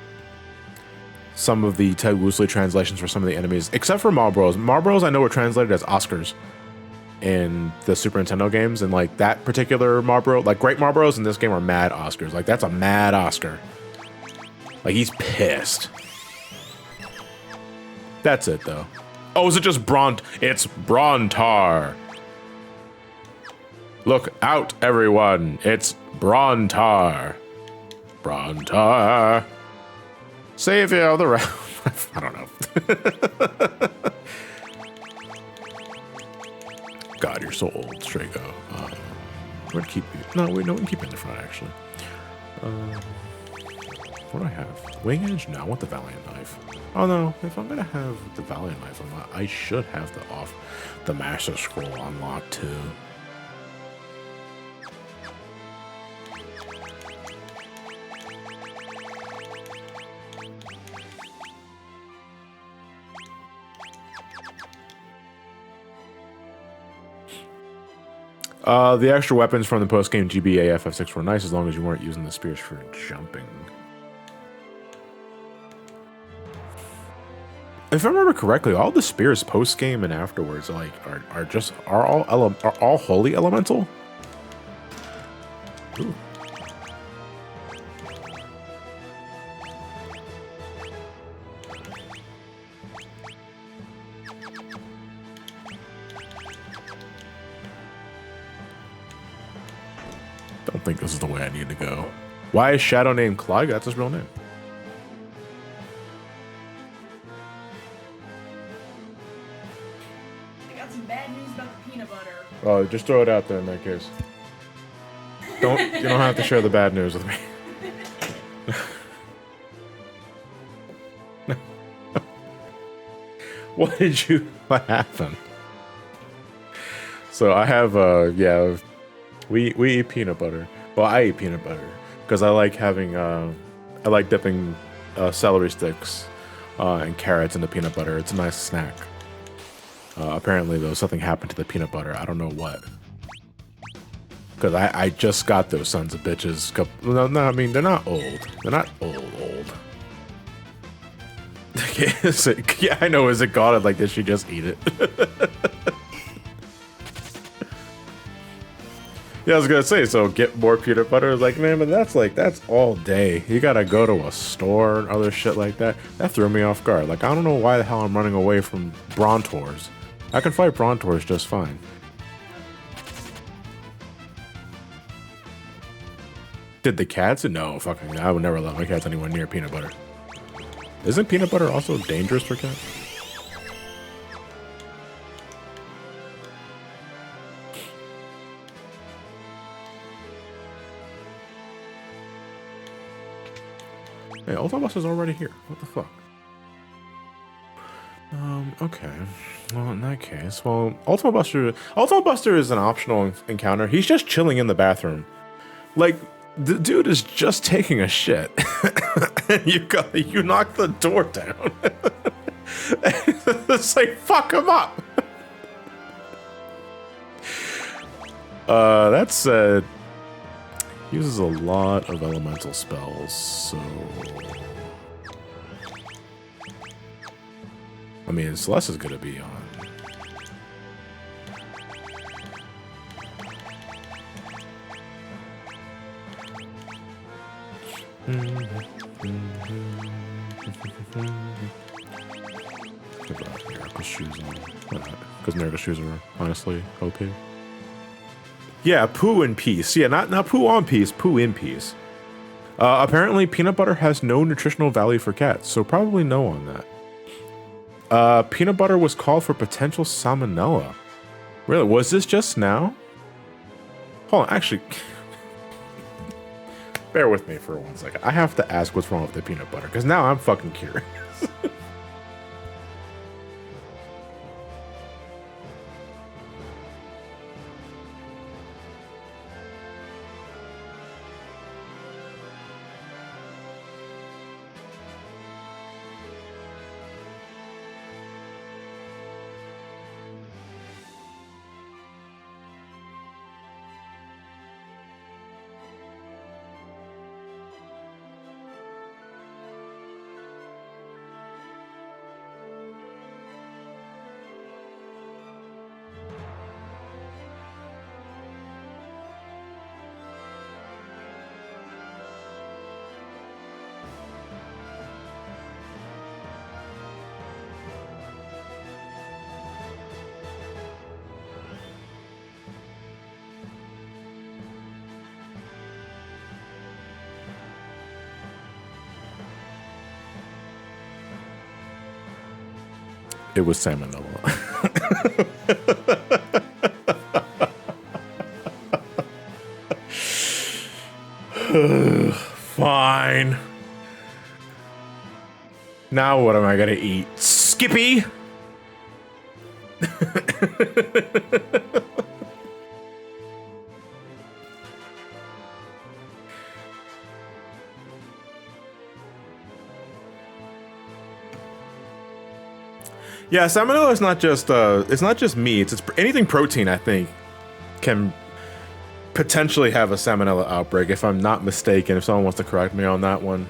some of the Ted Woosley translations for some of the enemies, except for Marlboros. Marlboros I know were translated as Oscars in the Super Nintendo games, and like that particular Marlboro, like Great Marlboros in this game are mad Oscars. Like that's a mad Oscar. Like he's pissed. That's it though. Oh, is it just It's Brontar. Look out, everyone. It's Brontar. Brontar. Savior of the realm. I don't know. God, you're so old, Strago. We're gonna keep you. No, wait, no, we can keep you in the front, actually. What do I have? Wing Edge? No, I want the Valiant Knife. Oh no, if I'm gonna have the Valiant Knife unlocked, I should have the Master Scroll unlocked too. The extra weapons from the post-game GBA FF6 were nice as long as you weren't using the spears for jumping. If I remember correctly, all the spears post-game and afterwards are all holy elemental. Ooh. Don't think this is the way I need to go. Why is Shadow named Clyde? That's his real name. I got some bad news about the peanut butter. Oh, just throw it out there in that case. You don't have to share the bad news with me. What happened? So I have we eat peanut butter. Well, I eat peanut butter because I like having I like dipping celery sticks and carrots into peanut butter. It's a nice snack. Apparently though, something happened to the peanut butter. I don't know what. Because I just got those sons of bitches. No, I mean they're not old. They're not old. Yeah, I know. Is it gone? Like, did she just eat it? Yeah, I was gonna say, so get more peanut butter. I was like, man, but that's all day. You gotta go to a store and other shit like that. That threw me off guard. Like, I don't know why the hell I'm running away from Brontours. I can fight Brontours just fine. Did the cats? No, fucking, I would never let my cats anywhere near peanut butter. Isn't peanut butter also dangerous for cats? Hey, Ultima Buster's already here. What the fuck? Okay. Well, in that case, well, Ultima Buster is an optional encounter. He's just chilling in the bathroom. Like, the dude is just taking a shit. And you knock the door down. It's like, fuck him up. That said, uses a lot of elemental spells, so... I mean, Celeste is gonna be on. Miracle shoes on. Because miracle shoes are honestly OP. Yeah, poo in peace. Yeah, not poo on peace, poo in peace. Apparently, peanut butter has no nutritional value for cats, so probably no on that. Peanut butter was called for potential salmonella. Really? Was this just now? Hold on, actually... Bear with me for 1 second. I have to ask what's wrong with the peanut butter, because now I'm fucking curious. It was salmonella. Fine. Now what am I gonna eat? Skippy? Yeah, salmonella is not just it's not just meat. It's anything protein, I think, can potentially have a salmonella outbreak, if I'm not mistaken. If someone wants to correct me on that one.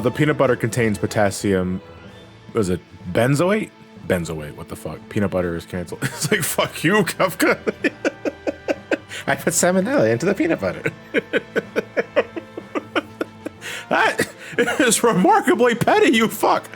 The peanut butter contains potassium. Was it benzoate? Benzoate, what the fuck? Peanut butter is canceled. It's like, fuck you, Kefka. I put salmonella into the peanut butter. That is remarkably petty, you fuck.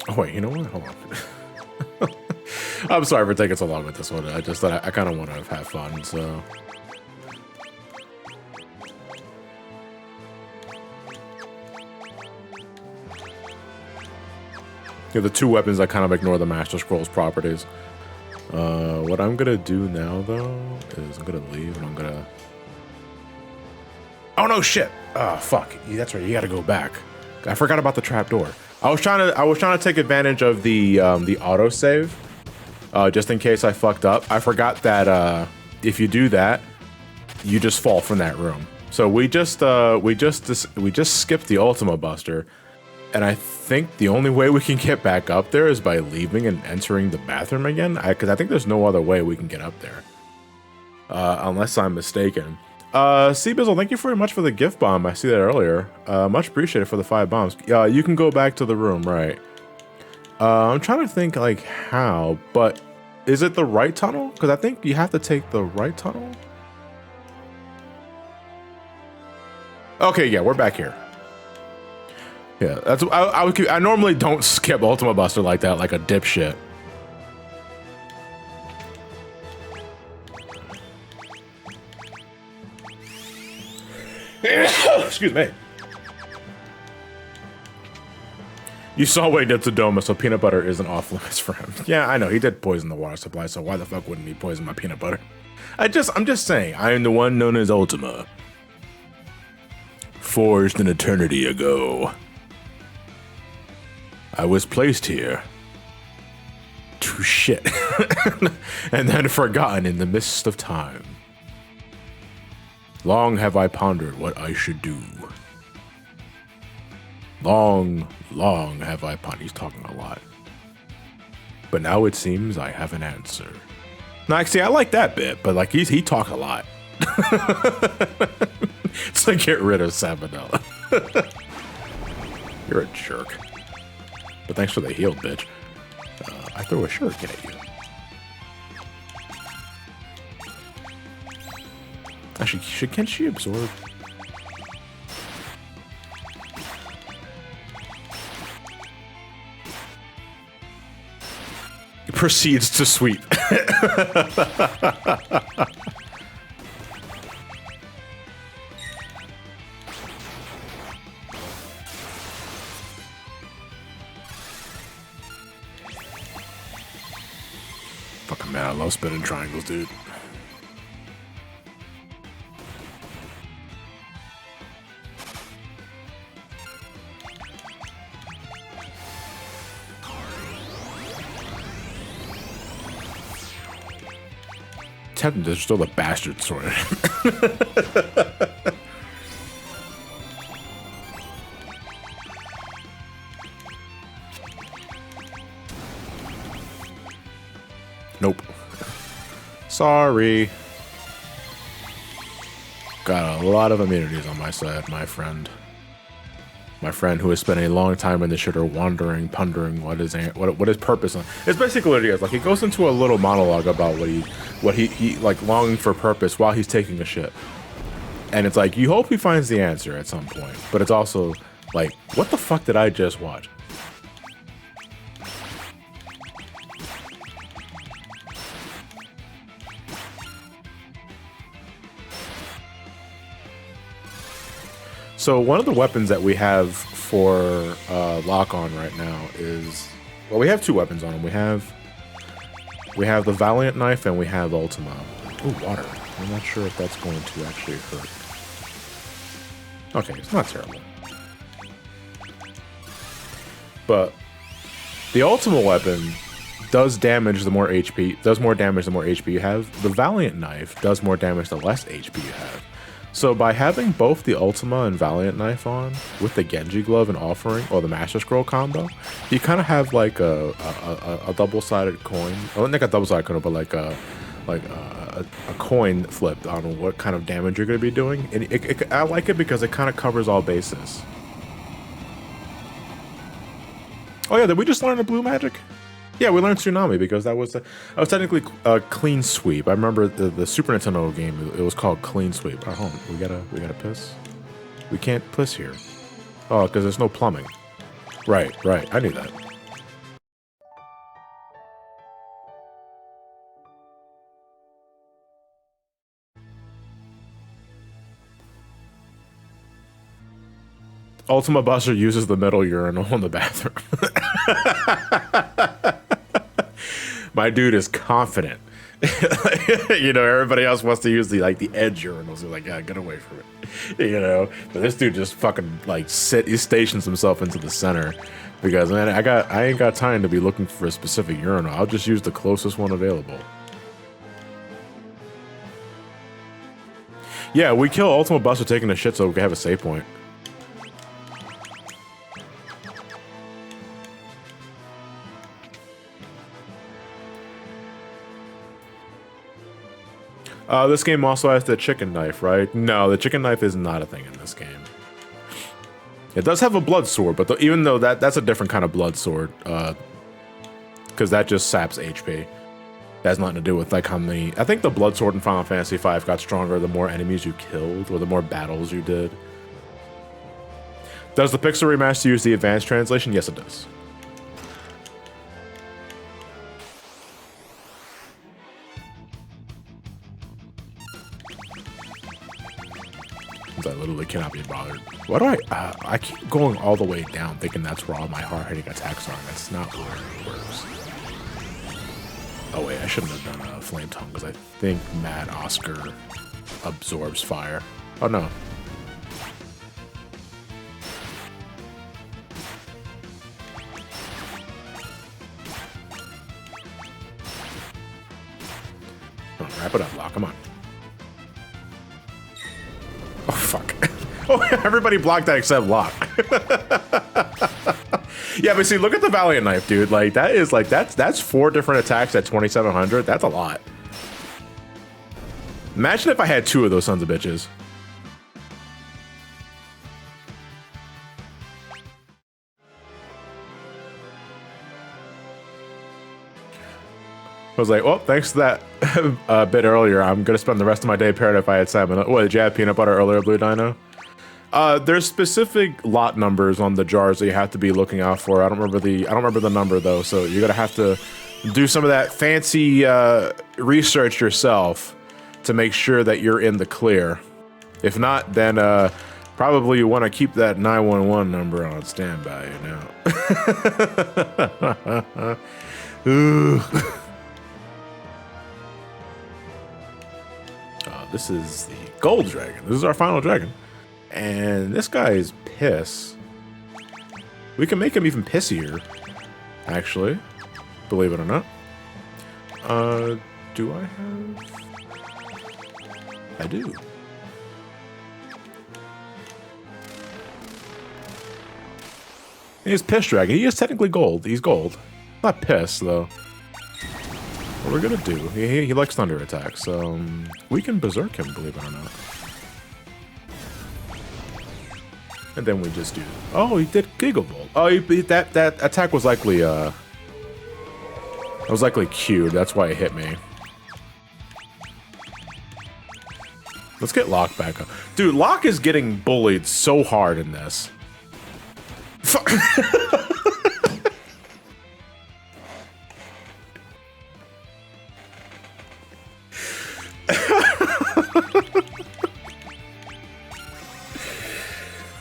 Oh, wait, you know what? Hold on. I'm sorry for taking so long with this one. I just thought I kind of want to have fun, so. Yeah, the two weapons that kind of ignore the Master Scrolls properties. What I'm gonna do now, though, is I'm gonna leave and I'm gonna. Oh no, shit! Oh fuck! That's right. You gotta go back. I forgot about the trapdoor. I was trying to take advantage of the autosave, just in case I fucked up. I forgot that if you do that, you just fall from that room. So we just skipped the Ultima Buster, and I think the only way we can get back up there is by leaving and entering the bathroom again. Because I think there's no other way we can get up there, unless I'm mistaken. Seabizzle, thank you very much for the gift bomb. I see that earlier. Much appreciated for the 5 bombs. You can go back to the room, right? I'm trying to think, like, how, but Is it the right tunnel? Because I think you have to take the right tunnel. Okay, yeah, we're back here. Yeah, that's I normally don't skip Ultima Buster like that, like a dipshit. Excuse me. You saw what he did to Doma, so peanut butter isn't off limits for him. Yeah, I know, he did poison the water supply, so why the fuck wouldn't he poison my peanut butter? I'm just saying, I am the one known as Ultima. Forged an eternity ago. I was placed here to shit, and then forgotten in the mist of time. Long have I pondered what I should do. Long have I pondered. He's talking a lot. But now it seems I have an answer. Now, see, I like that bit, but like he talk a lot. It's like get rid of salmonella. You're a jerk. But thanks for the heal, bitch. I throw a shuriken at you. Actually, can she absorb? He proceeds to sweep. Fucking man, I love spinning triangles, dude. Tempting to throw the bastard sword at him. Nope. Sorry. Got a lot of immunities on my side, my friend. My friend who has spent a long time in the shitter wandering, pondering what his purpose. It's basically what it is. Like he goes into a little monologue about what he like longing for purpose while he's taking a shit. And it's like you hope he finds the answer at some point, but it's also like, what the fuck did I just watch? So one of the weapons that we have for lock on right now is, well, we have two weapons on him. We have the Valiant Knife and we have Ultima. Ooh, water. I'm not sure if that's going to actually hurt. Okay, it's not terrible. But the Ultima weapon does damage the more HP, does more damage the more HP you have. The Valiant Knife does more damage the less HP you have. So by having both the Ultima and Valiant Knife on, with the Genji Glove and Offering, or the Master Scroll combo, you kind of have like a double-sided coin. Well, not like a double-sided coin, but like a coin flipped on what kind of damage you're going to be doing. And I like it because it kind of covers all bases. Oh yeah, did we just learn a blue magic? Yeah, we learned Tsunami because that was technically a clean sweep. I remember the Super Nintendo game. It was called Clean Sweep. Oh, we gotta piss. We can't piss here. Oh, because there's no plumbing. Right. I knew that. Ultima Buster uses the middle urinal in the bathroom. My dude is confident. You know, everybody else wants to use the edge urinals. They're like, yeah, get away from it. You know, but this dude just fucking he stations himself into the center because, man, I ain't got time to be looking for a specific urinal. I'll just use the closest one available. Yeah, we kill Ultima Buster taking a shit so we can have a save point. This game also has the chicken knife, right? No, the chicken knife is not a thing in this game. It does have a blood sword, but even though that's a different kind of blood sword, because that just saps HP. That has nothing to do with like how many. I think the blood sword in Final Fantasy V got stronger the more enemies you killed or the more battles you did. Does the Pixel Remaster use the advanced translation? Yes, it does. I literally cannot be bothered. Why do I keep going all the way down thinking that's where all my hard-hitting attacks are. That's not where it works. Oh wait, I shouldn't have done a Flame Tongue because I think Mad Oscar absorbs fire. Oh no. Oh, wrap it up, Locke, come on. Oh fuck. Oh, everybody blocked that except Locke. Yeah, but see, look at the Valiant Knife, dude. Like that is like that's 4 different attacks at 2700. That's a lot. Imagine if I had 2 of those sons of bitches. I was like, well, thanks to that a bit earlier. I'm gonna spend the rest of my day paired if I had salmon. What, did you have peanut butter earlier, Blue Dino? There's specific lot numbers on the jars that you have to be looking out for. I don't remember the number though, so you're gonna have to do some of that fancy research yourself to make sure that you're in the clear. If not, then probably you want to keep that 911 number on standby, you know. Ooh. This is the gold dragon. This is our final dragon. And this guy is piss. We can make him even pissier, actually. Believe it or not. Do I have... I do. He's piss dragon. He is technically gold. He's gold. Not piss, though. What we're gonna do, he likes thunder attacks, so we can berserk him, believe it or not. And then we just do, oh, he did Giggle Bolt. Oh, that attack was likely queued, that's why it hit me. Let's get Locke back up. Dude, Locke is getting bullied so hard in this.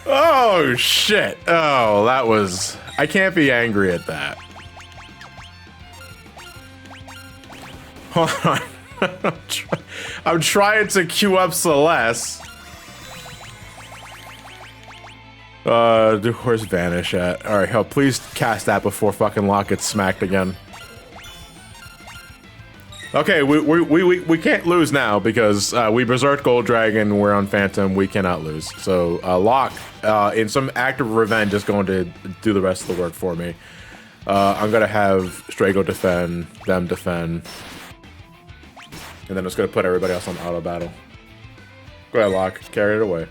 Oh shit. Oh, that was... I can't be angry at that. Hold on. I'm trying to queue up Celeste. Where's Vanish at? Alright, hell, please cast that before fucking Locke gets smacked again. Okay, we can't lose now because we berserked Gold Dragon, we're on Phantom, we cannot lose. So Locke, in some act of revenge, is going to do the rest of the work for me. I'm gonna have Strago defend, them defend, and then it's gonna put everybody else on auto battle. Go ahead, Locke, carry it away.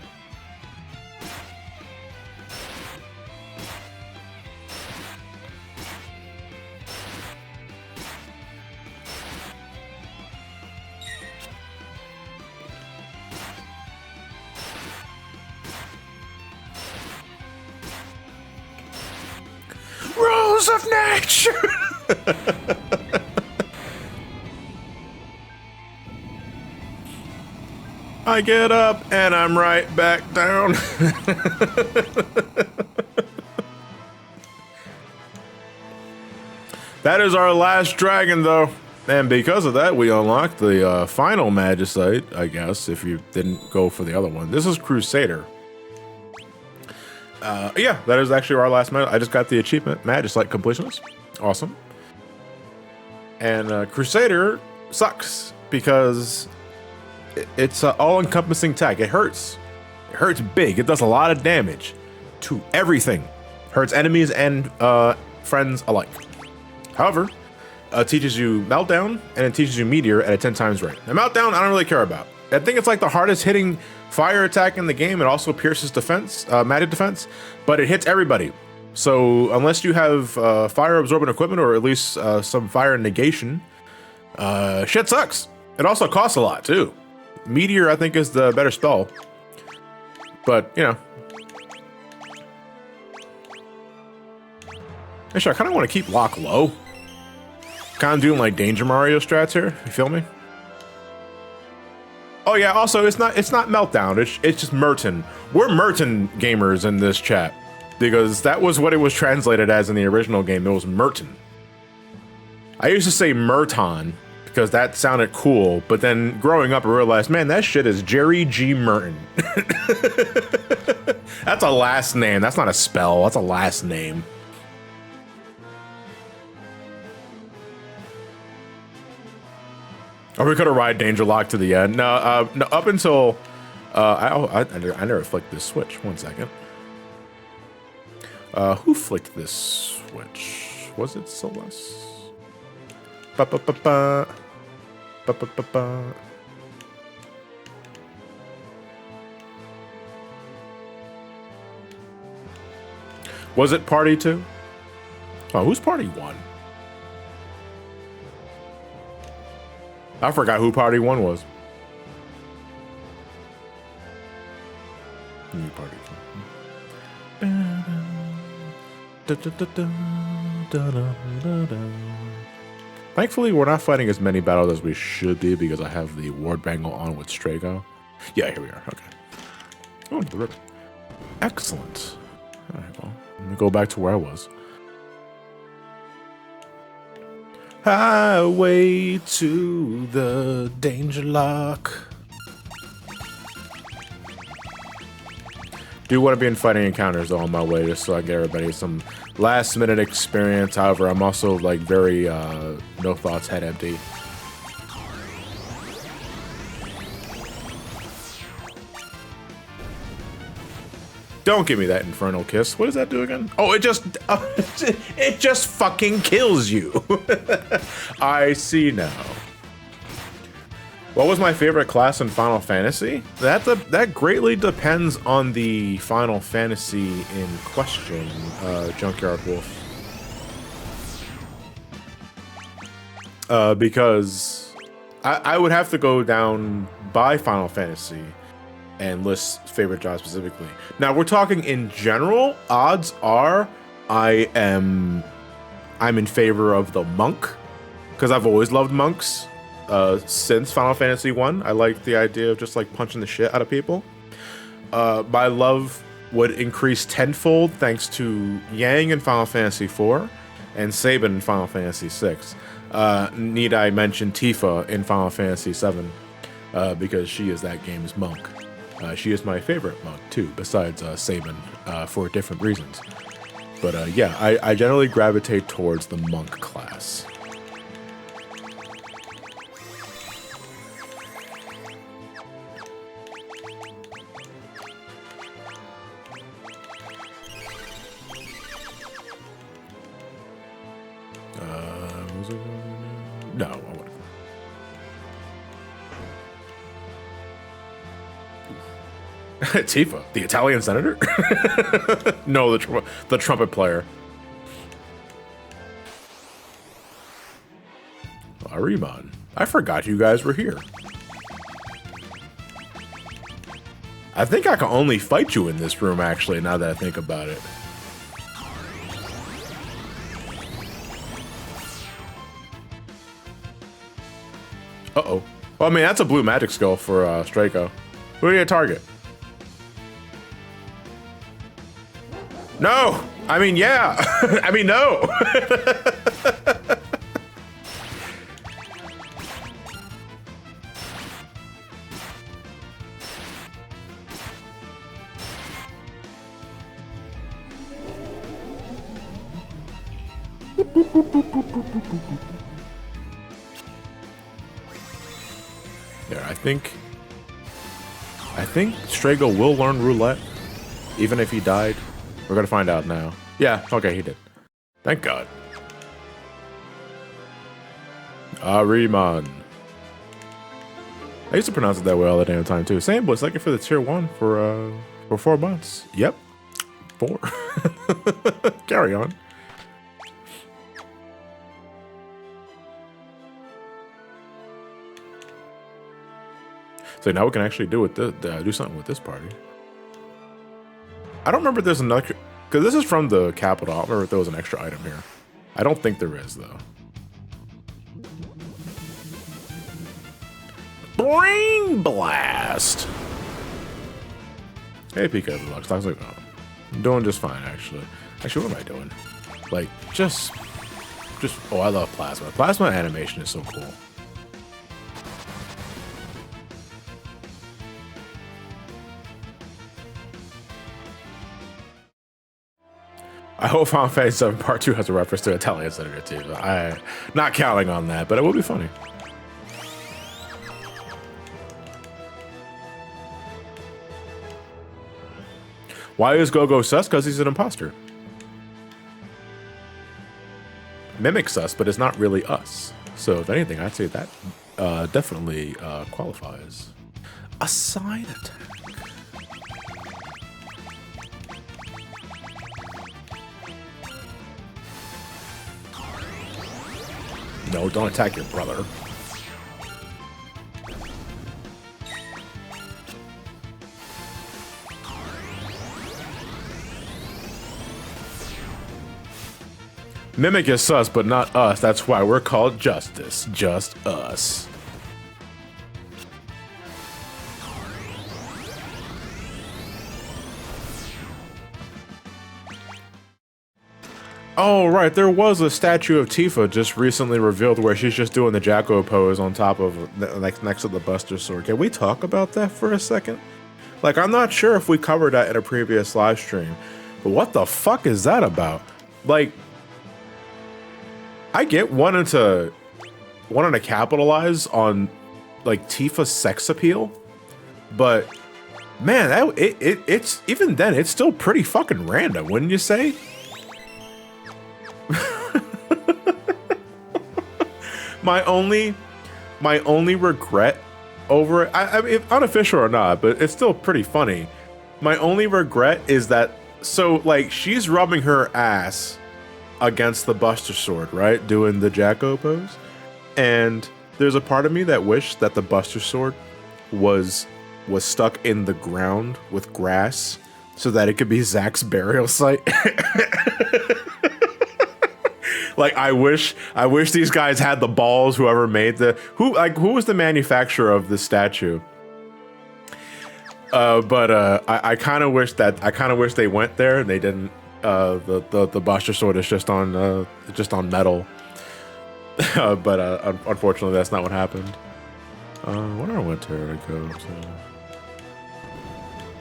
Rules of nature! I get up and I'm right back down. That is our last dragon though. And because of that, we unlocked the final Magicite, I guess, if you didn't go for the other one. This is Crusader. Yeah, that is actually our last medal. I just got the achievement, Magicite Completionist. Awesome. And Crusader sucks because it's an all-encompassing tag. It hurts. It hurts big. It does a lot of damage to everything. Hurts enemies and friends alike. However, it teaches you Meltdown and it teaches you Meteor at a 10 times rate. Now, Meltdown, I don't really care about. I think it's like the hardest hitting fire attack in the game. It also pierces defense, magic defense, but it hits everybody. So unless you have fire absorbent equipment or at least some fire negation, Shit sucks. It also costs a lot too. Meteor, I think, is the better spell. But, you know. Actually, I kind of want to keep lock low. Kind of doing like Danger Mario strats here. You feel me? Oh yeah, also, it's not Meltdown. It's just Merton. We're Merton gamers in this chat. Because that was what it was translated as in the original game. It was Merton. I used to say Merton because that sounded cool, but then growing up I realized, man, that shit is Jerry G. Merton. That's a last name. That's not a spell. That's a last name. Are we gonna ride Danger Lock to the end? No, no, up until I never flicked this switch. 1 second. Who flicked this switch? Was it Celeste? Ba ba ba ba. Ba ba ba ba. Was it Party 2? Oh, who's Party 1? I forgot who Party 1 was. New Party 2. Thankfully, we're not fighting as many battles as we should be because I have the Ward Bangle on with Strago. Yeah, here we are. Okay. Oh, the river. Excellent. All right, well, let me go back to where I was. Highway to the Danger Lock. Do want to be in fighting encounters though on my way, just so I get everybody some last minute experience. However, I'm also like very no thoughts, head empty. Don't give me that infernal kiss. What does that do again? Oh, it just fucking kills you. I see now. What was my favorite class in Final Fantasy? That greatly depends on the Final Fantasy in question, Junkyard Wolf. Because I would have to go down by Final Fantasy and list favorite jobs specifically. Now we're talking in general. Odds are I'm in favor of the monk because I've always loved monks since Final Fantasy 1. I like the idea of just like punching the shit out of people. My love would increase tenfold thanks to Yang in Final Fantasy 4 and Sabin in Final Fantasy 6. Need I mention Tifa in Final Fantasy 7 because she is that game's monk. She is my favorite monk too, besides Sabin, for different reasons. But yeah, I generally gravitate towards the monk class. No, I wouldn't. Tifa, the Italian senator? No, the trumpet player. Ariman, I forgot you guys were here. I think I can only fight you in this room, actually, now that I think about it. Uh-oh. Well, I mean, that's a blue magic skull for Strago. Who do you target? No! I mean, yeah! I mean, no! There, I think Strago will learn roulette, even if he died. We're gonna find out now. Yeah, okay, he did. Thank God. Ariman. I used to pronounce it that way all the damn time too. Same, but it's like it for the tier 1 for 4 months. Yep, 4. Carry on. So now we can actually do something with this party. I don't remember if there's another, because this is from the capital. I don't remember if there was an extra item here. I don't think there is, though. Brain Blast! Hey, Pika Deluxe. How's it going? I'm doing just fine, actually. Actually, what am I doing? Like, just, oh, I love Plasma. Plasma animation is so cool. I hope Final Fantasy VII Part 2 has a reference to Italian Senator too. I'm not counting on that, but it will be funny. Why is Gogo sus? Because he's an imposter. Mimic sus, but it's not really us. So if anything, I'd say that definitely qualifies. A side attack. No, don't attack your brother. Mimic is sus, but not us. That's why we're called Justice. Just us. Oh, right. There was a statue of Tifa just recently revealed where she's just doing the Jacko pose on top of, like, next to the Buster Sword. Can we talk about that for a second? Like, I'm not sure if we covered that in a previous live stream, but what the fuck is that about? Like, I get wanting to capitalize on, like, Tifa's sex appeal, but man, it's even then, it's still pretty fucking random, wouldn't you say? My only regret over it, I mean, unofficial or not, but it's still pretty funny. My only regret is that, so, like, she's rubbing her ass against the Buster Sword, right? Doing the Jacko pose. And there's a part of me that wished that the Buster Sword was stuck in the ground with grass so that it could be Zack's burial site. Like, I wish these guys had the balls, whoever made who was the manufacturer of the statue? I kind of wish they went there and they didn't. The Buster Sword is just on metal. But unfortunately that's not what happened. Where I went to go to?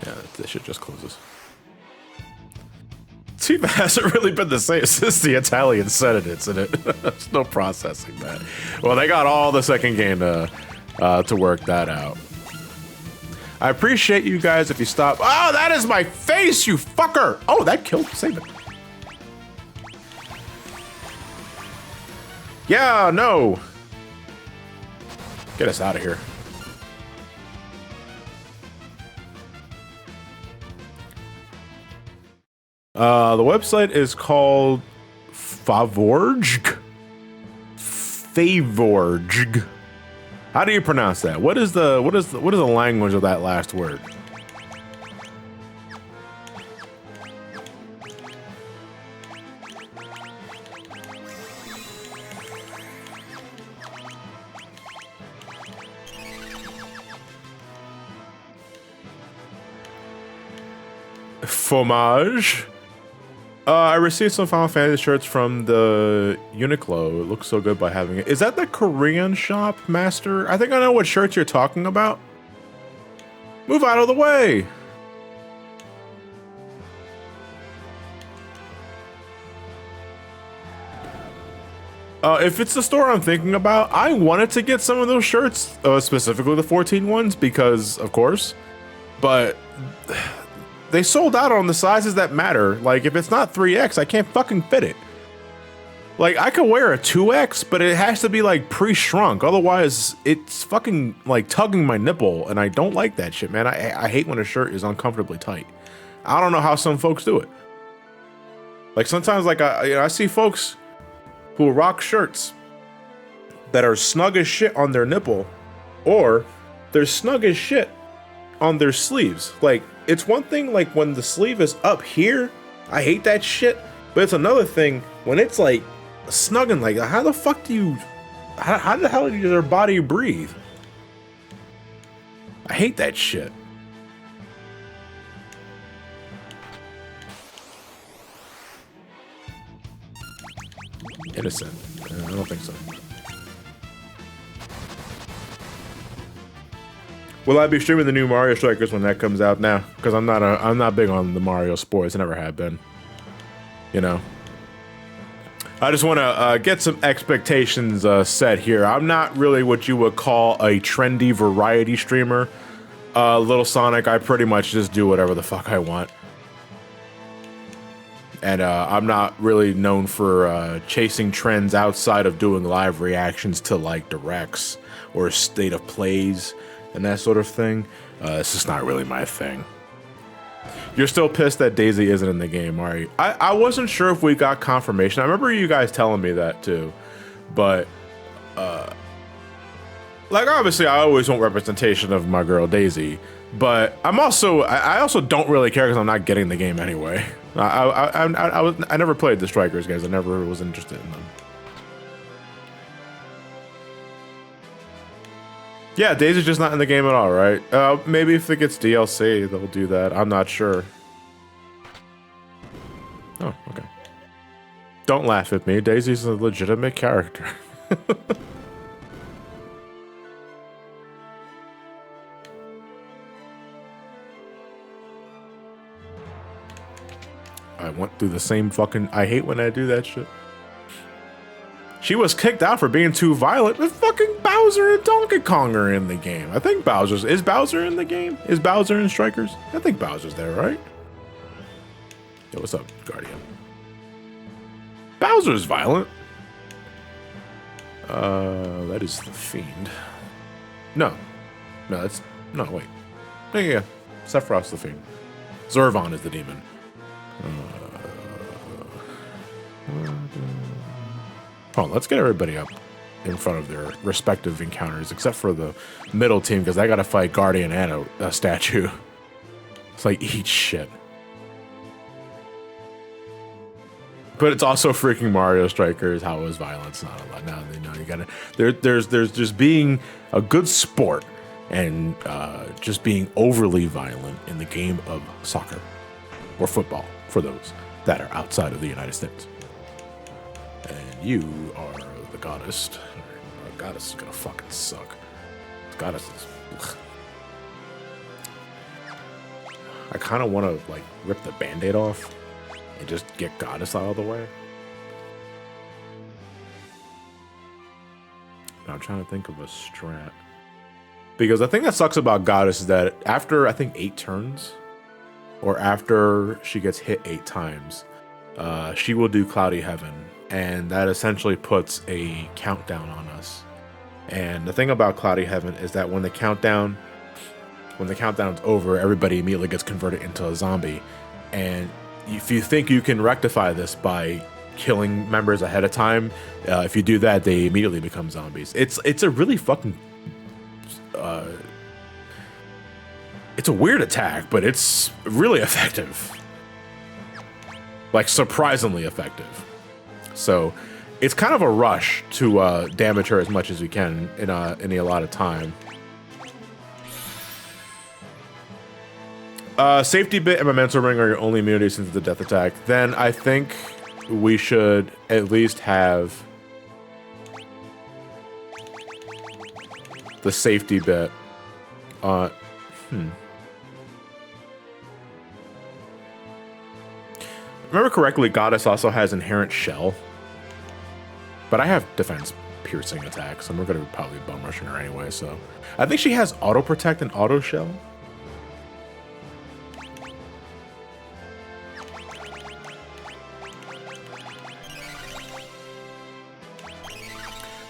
Yeah, this shit just closes. Tifa hasn't really been the same since the Italian Senate incident. There's no processing that. Well, they got all the second game to work that out. I appreciate you guys if you stop. Oh, that is my face, you fucker! Oh, that killed. Save it. Yeah, no. Get us out of here. The website is called Favorg. Favorg. How do you pronounce that? What is the language of that last word? Fromage. I received some Final Fantasy shirts from the Uniqlo. It looks so good by having it. Is that the Korean shop, Master? I think I know what shirts you're talking about. Move out of the way. If it's the store I'm thinking about, I wanted to get some of those shirts, specifically the 14 ones, because, of course, but they sold out on the sizes that matter. Like, if it's not 3X, I can't fucking fit it. Like, I could wear a 2X, but it has to be, like, pre-shrunk. Otherwise, it's fucking, like, tugging my nipple, and I don't like that shit, man. I hate when a shirt is uncomfortably tight. I don't know how some folks do it. Like, sometimes, like, I see folks who rock shirts that are snug as shit on their nipple, or they're snug as shit on their sleeves. Like, it's one thing like when the sleeve is up here, I hate that shit, but it's another thing when it's like snug and like, how the fuck do you, how the hell does your body breathe? I hate that shit. Innocent. I don't think so. Will I be streaming the new Mario Strikers when that comes out now? Because I'm not big on the Mario sports. I never have been. You know. I just want to get some expectations set here. I'm not really what you would call a trendy variety streamer. Little Sonic, I pretty much just do whatever the fuck I want. And I'm not really known for chasing trends outside of doing live reactions to like directs or state of plays and that sort of thing. It's just not really my thing. You're still pissed that Daisy isn't in the game, are you? I wasn't sure if we got confirmation. I remember you guys telling me that too. But, like, obviously I always want representation of my girl Daisy. But I also don't really care because I'm not getting the game anyway. I never played the Strikers games. I never was interested in them. Yeah, Daisy's just not in the game at all, right? Maybe if it gets DLC, they'll do that. I'm not sure. Oh, okay. Don't laugh at me. Daisy's a legitimate character. I went through the same fucking... I hate when I do that shit. She was kicked out for being too violent, but fucking Bowser and Donkey Kong are in the game. I think Bowser's... Is Bowser in the game? Is Bowser in Strikers? I think Bowser's there, right? Yo, what's up, Guardian? Bowser's violent. That is the Fiend. No. No, that's... No, wait. Yeah. Sephiroth's the Fiend. Zervon is the demon. Hold on, let's get everybody up in front of their respective encounters, except for the middle team, because I gotta fight Guardian and a statue. It's like, eat shit. But it's also freaking Mario Strikers. How is violence not allowed? Now they know you gotta. There's just being a good sport and just being overly violent in the game of soccer or football for those that are outside of the United States. And you are the goddess. The goddess is gonna fucking suck. The goddess is. Ugh. I kind of want to like rip the band-aid off and just get goddess out of the way. I'm trying to think of a strat. Because the thing that sucks about goddess is that after I think 8 turns, or after she gets hit 8 times, she will do Cloudy Heaven. And that essentially puts a countdown on us. And the thing about Cloudy Heaven is that when the countdown's over, everybody immediately gets converted into a zombie. And if you think you can rectify this by killing members ahead of time, if you do that, they immediately become zombies. It's a really fucking... it's a weird attack, but it's really effective. Like, surprisingly effective. So it's kind of a rush to damage her as much as we can in a lot of time. Safety bit and memento ring are your only immunity since the death attack. Then I think we should at least have the safety bit. Remember correctly, Goddess also has inherent shell. But I have defense piercing attacks, and we're going to probably bum rushing her anyway, so. I think she has auto protect and auto shell.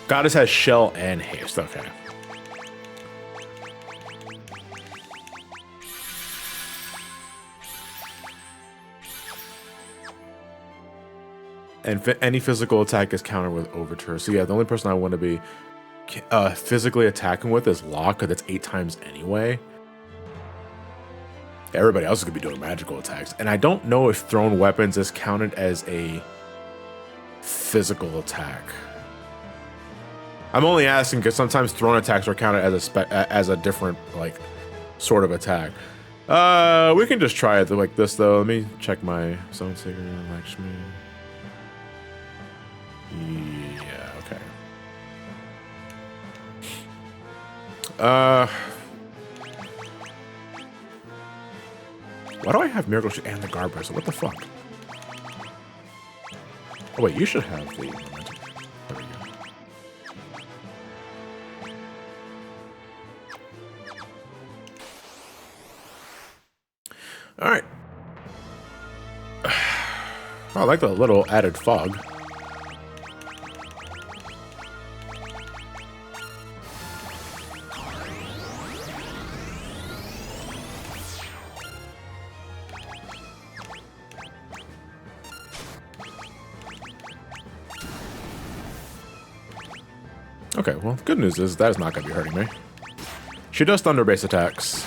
Goddess has shell and haste, okay. And any physical attack is countered with overture. So yeah, the only person I want to be physically attacking with is lock, because it's 8 times anyway. Everybody else is going to be doing magical attacks. And I don't know if thrown weapons is counted as a physical attack. I'm only asking because sometimes thrown attacks are counted as a different, like, sort of attack. We can just try it like this, though. Let me check my Zone Seeker. Lakshmi. Yeah, okay. Why do I have Miracle Shoot and the Guard Bracelet? What the fuck? Oh wait, you should have the momentum. There we go. Alright. I like the little added fog. Okay, well, the good news is that is not going to be hurting me. She does thunder base attacks.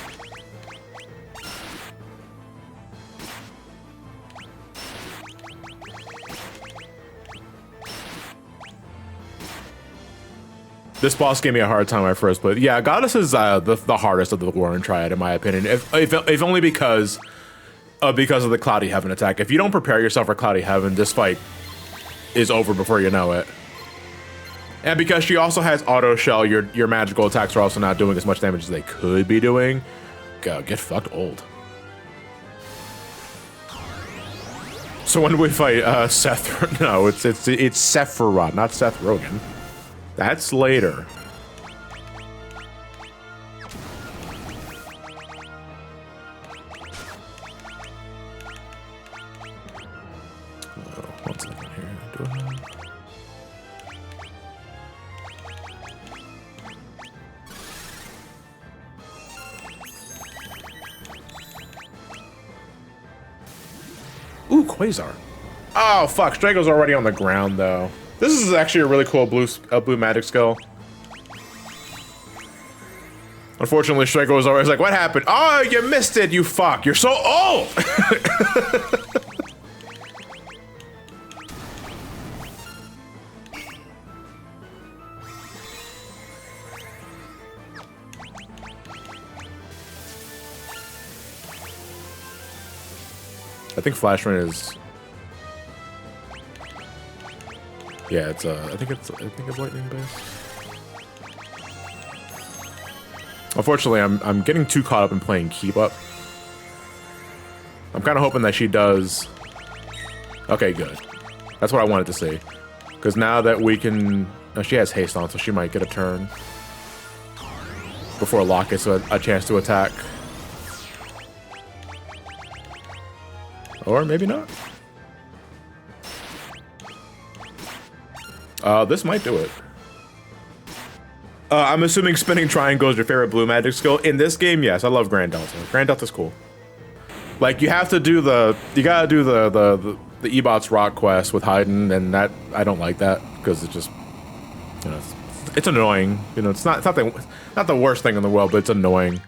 This boss gave me a hard time when I first played. Yeah, Goddess is the hardest of the Warren Triad, in my opinion. If only because of the Cloudy Heaven attack. If you don't prepare yourself for Cloudy Heaven, this fight is over before you know it. And because she also has auto shell, your magical attacks are also not doing as much damage as they could be doing. Go get fucked old. So when we fight Seth, no, it's Sephiroth, not Seth Rogen. That's later. One second here. Do it. Ooh, Quasar. Oh, fuck. Strago's already on the ground, though. This is actually a really cool blue magic skill. Unfortunately, Strago was always like, what happened? Oh, you missed it, you fuck. You're so old! I think Flash Rain is... Yeah, it's I think it's lightning based. Unfortunately, I'm getting too caught up in playing keep up. I'm kind of hoping that she does. Okay, good. That's what I wanted to see. Because now that we can, she has haste on, so she might get a turn before Locke gets a chance to attack. Or maybe not. This might do it. I'm assuming spinning triangle is your favorite blue magic skill. In this game, yes, I love Grand Delta. Grand Delta's cool. Like, you have to do you gotta do the Ebot's Rock quest with Haydn, and that, I don't like that, because it just, you know, it's annoying. You know, it's not the worst thing in the world, but it's annoying.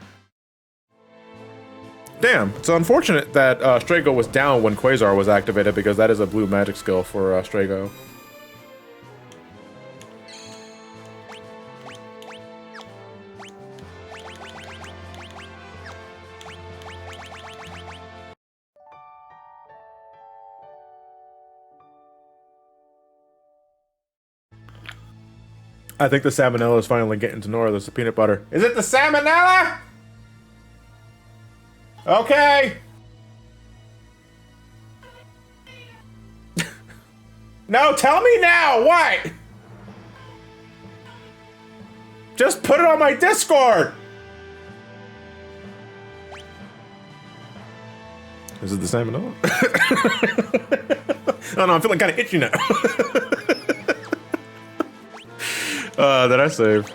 Damn, it's unfortunate that Strago was down when Quasar was activated, because that is a blue magic skill for Strago. I think the salmonella is finally getting to Nora. There's the peanut butter. Is it the salmonella? Okay. No, tell me now. What? Just put it on my Discord. Is it the salmonella? Oh no, I'm feeling kind of itchy now. Did I save?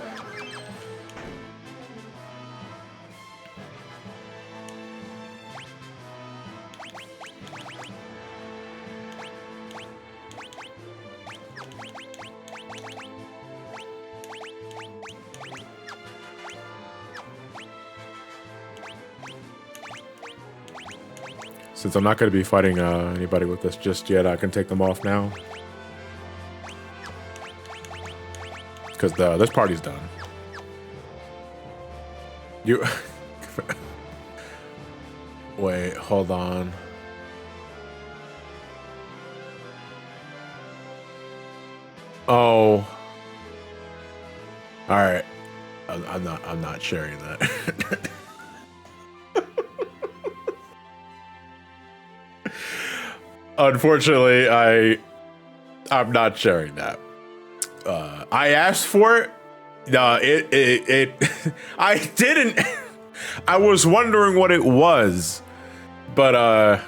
since I'm not going to be fighting anybody with this just yet, I can take them off now. Because this party's done. You... Wait, hold on. Oh. All right. I'm not sharing that. Unfortunately, I'm not sharing that. I asked for it. No, I didn't. I was wondering what it was. But,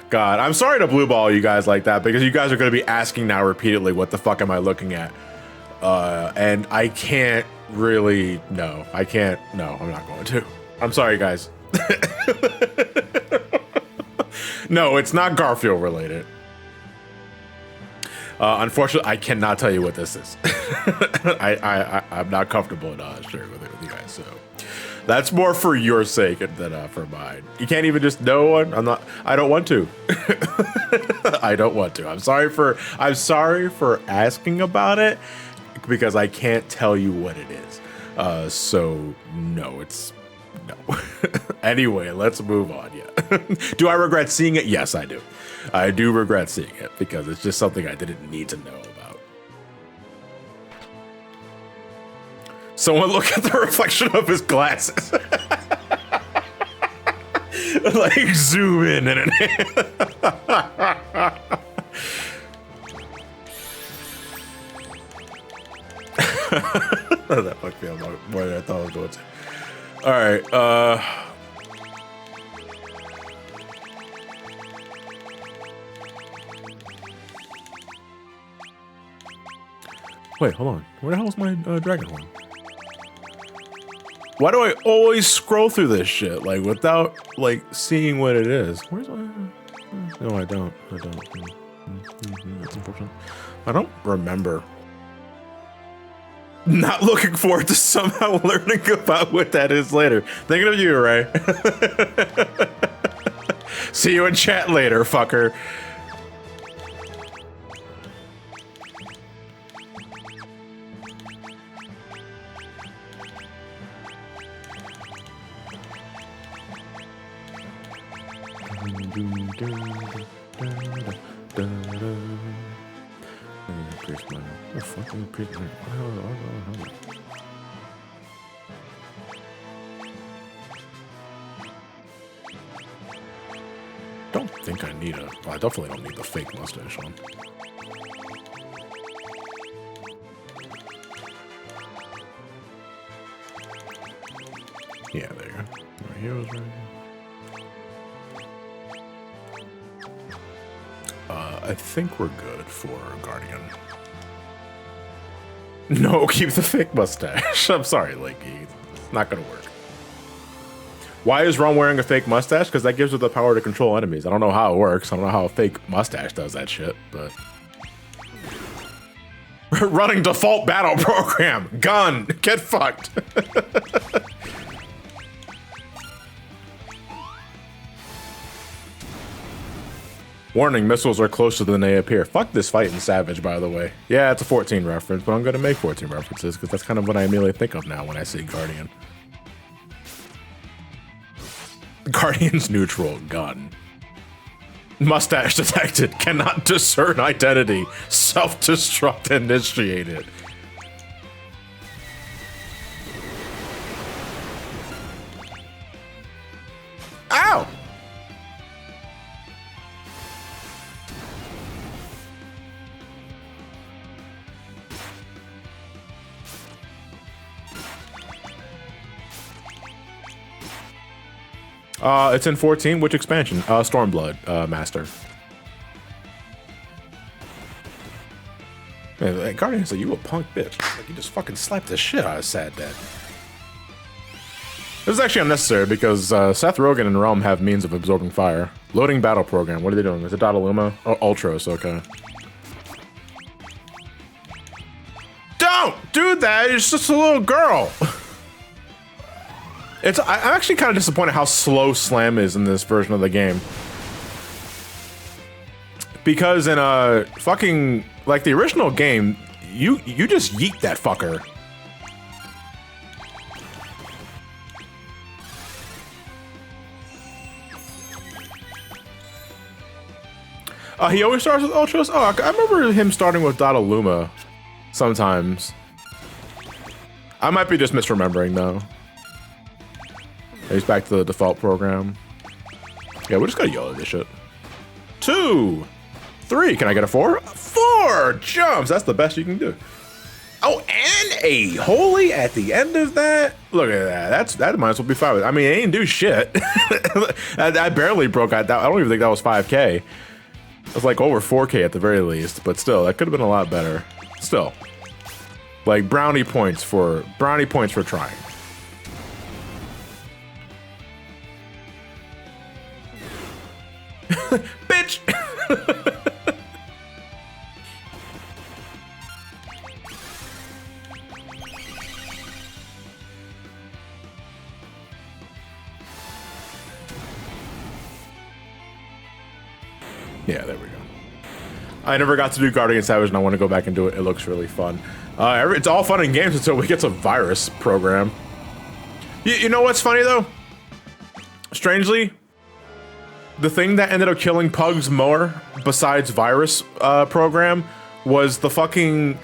God, I'm sorry to blue ball you guys like that, because you guys are going to be asking now repeatedly, what the fuck am I looking at? And I can't really, no, I'm not going to. I'm sorry, guys. No, it's not Garfield related. Unfortunately, I cannot tell you what this is. I'm not comfortable sharing with you guys, so. That's more for your sake than for mine. You can't even just know one. I don't want to. I don't want to. I'm sorry for asking about it, because I can't tell you what it is. So no, no. Anyway, let's move on. Yeah. Do I regret seeing it? Yes, I do. I do regret seeing it, because it's just something I didn't need to know about. Someone look at the reflection of his glasses. Like zoom in and that fucked me up more than I thought I was going to. All right. Wait, hold on. Where the hell is my dragon horn? Why do I always scroll through this shit, like, without, like, seeing what it is? Where's my... No, I don't. That's unfortunate. I don't remember. Not looking forward to somehow learning about what that is later. Thinking of you, Ray. See you in chat later, fucker. Don't think I need well, I definitely don't need the fake mustache on. Yeah, there you go. My heroes right here. I think we're good for Guardian. No, keep the fake mustache. I'm sorry, Lakey. It's not gonna work. Why is Ron wearing a fake mustache? Because that gives her the power to control enemies. I don't know how it works. I don't know how a fake mustache does that shit, but... Running default battle program. Gun. Get fucked. Warning, missiles are closer than they appear. Fuck this fight in Savage, by the way. Yeah, it's a 14 reference, but I'm going to make 14 references because that's kind of what I immediately think of now when I see Guardian. Guardian's neutral. Gun. Mustache detected. Cannot discern identity. Self-destruct initiated. Ow! It's in 14. Which expansion? Stormblood, Master. Man, like, Guardian's like, you a punk bitch. Like, you just fucking slapped the shit out of Sad Dad. This is actually unnecessary because Seth Rogen and Realm have means of absorbing fire. Loading battle program. What are they doing? Is it Dataluma? Oh, Ultros, okay. Don't do that! It's just a little girl! I'm actually kind of disappointed how slow Slam is in this version of the game. Because in a fucking, like the original game, you just yeet that fucker. He always starts with Ultras? Oh, I remember him starting with Luma sometimes. I might be just misremembering though. He's back to the default program. Yeah, we just gotta yell at this shit. 2, 3, can I get a 4? 4 jumps, that's the best you can do. Oh, and a holy at the end of that? Look at that, that might as well be 5. I mean, it ain't do shit. I barely broke out that. I don't even think that was 5K. It was like over 4K at the very least, but still, that could have been a lot better. Still. Like brownie points for trying. Bitch! Yeah, there we go. I never got to do Guardian Savage, and I want to go back and do it. It looks really fun. It's all fun in games until we get some virus program. You know what's funny, though? Strangely, the thing that ended up killing pugs more, besides virus program, was the fucking...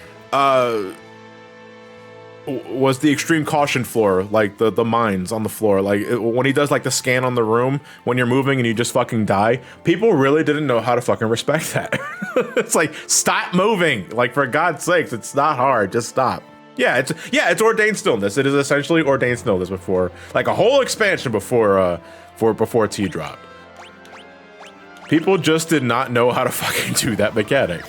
was the extreme caution floor, like the mines on the floor. Like when he does like the scan on the room when you're moving and you just fucking die, people really didn't know how to fucking respect that. It's like, stop moving, like for God's sakes, it's not hard, just stop. Yeah, it's ordained stillness. It is essentially ordained stillness before, like a whole expansion before before T dropped. People just did not know how to fucking do that mechanic.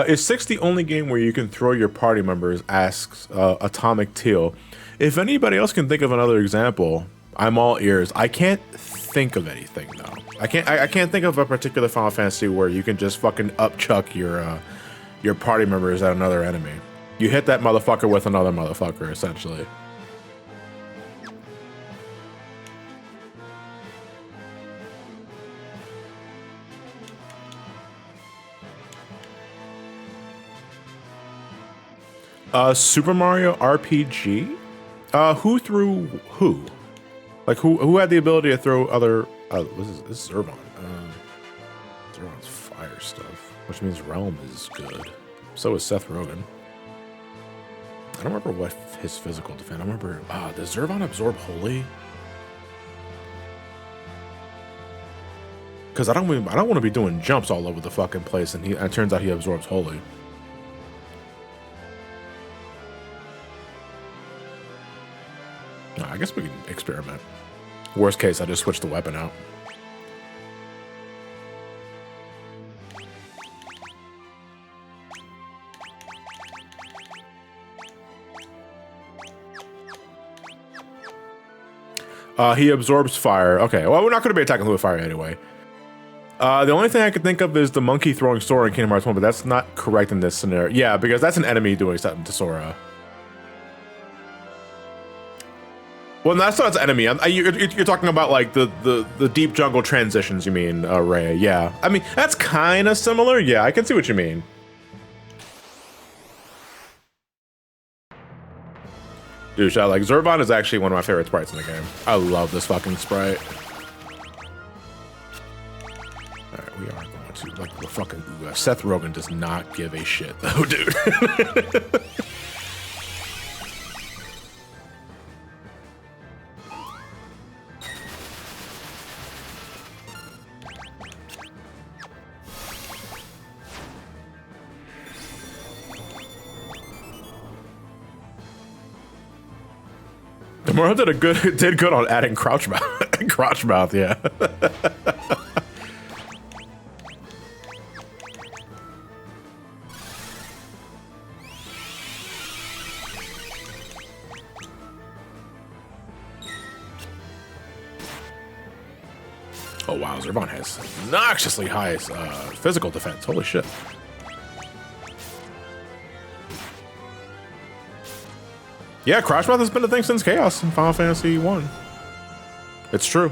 Is 6 the only game where you can throw your party members? Asks Atomic Teal. If anybody else can think of another example, I'm all ears. I can't think of anything though. I can't think of a particular Final Fantasy where you can just fucking upchuck your party members at another enemy. You hit that motherfucker with another motherfucker, essentially. Super Mario RPG? Who threw who? Like who had the ability to throw other? This is Zervan. Zervan's fire stuff, which means Realm is good. So is Seth Rogen. I don't remember what his physical defense. I remember. Does Zervan absorb Holy? Because I don't want to be doing jumps all over the fucking place, and it turns out he absorbs Holy. I guess we can experiment. Worst case, I just switch the weapon out. He absorbs fire. Okay, well, we're not going to be attacking with fire anyway. The only thing I can think of is the monkey throwing Sora in Kingdom Hearts 1, but that's not correct in this scenario. Yeah, because that's an enemy doing something to Sora. Well, that's not an enemy. You're talking about like the deep jungle transitions. You mean, Ray? Yeah. I mean, that's kind of similar. Yeah, I can see what you mean. Dude, like Zervan is actually one of my favorite sprites in the game. I love this fucking sprite. All right, we are going to like the fucking. Seth Rogen does not give a shit though, dude. Demora did good on adding crouch mouth. Crouch mouth, yeah. Oh wow, Zervan has obnoxiously high physical defense. Holy shit. Yeah, Crashmouth has been a thing since Chaos in Final Fantasy 1. It's true.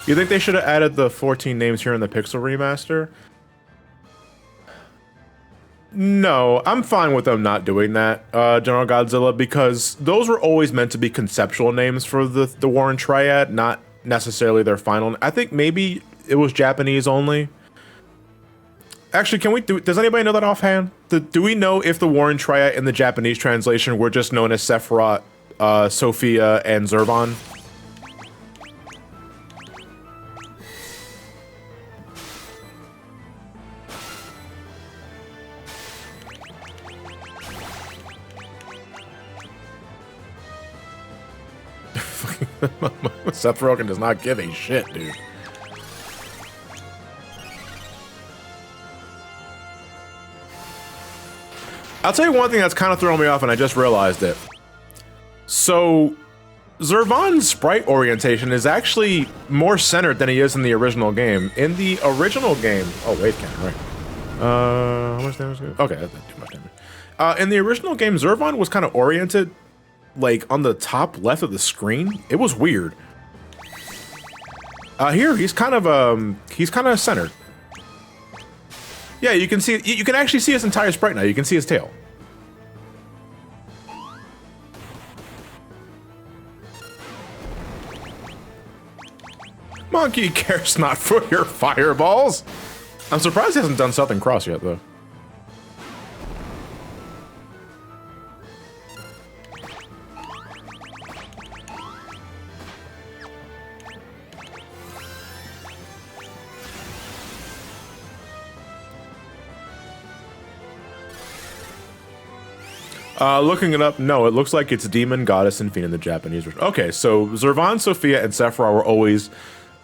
You think they should have added the 14 names here in the Pixel remaster? No, I'm fine with them not doing that, General Godzilla, because those were always meant to be conceptual names for the Warren Triad, not necessarily their final. I think maybe it was Japanese only. Actually, can we does anybody know that offhand? Do we know if the Warren Triad in the Japanese translation were just known as Sephiroth, Sophia, and Zervan? Seth Rogen does not give a shit, dude. I'll tell you one thing that's kind of throwing me off, and I just realized it. So, Zervan's sprite orientation is actually more centered than he is in the original game. In the original game... Oh, wave cannon, right. How much damage? Okay, that's not too much damage. In the original game, Zervan was kind of oriented like on the top left of the screen. It was weird. Here he's kind of centered. Yeah, you can see, you can actually see his entire sprite now. You can see his tail. Monkey cares not for your fireballs. I'm surprised he hasn't done Southern Cross yet, though. Looking it up, no, it looks like it's Demon, Goddess, and Fiend in the Japanese version. Okay, so Zervan, Sophia, and Sephiroth were always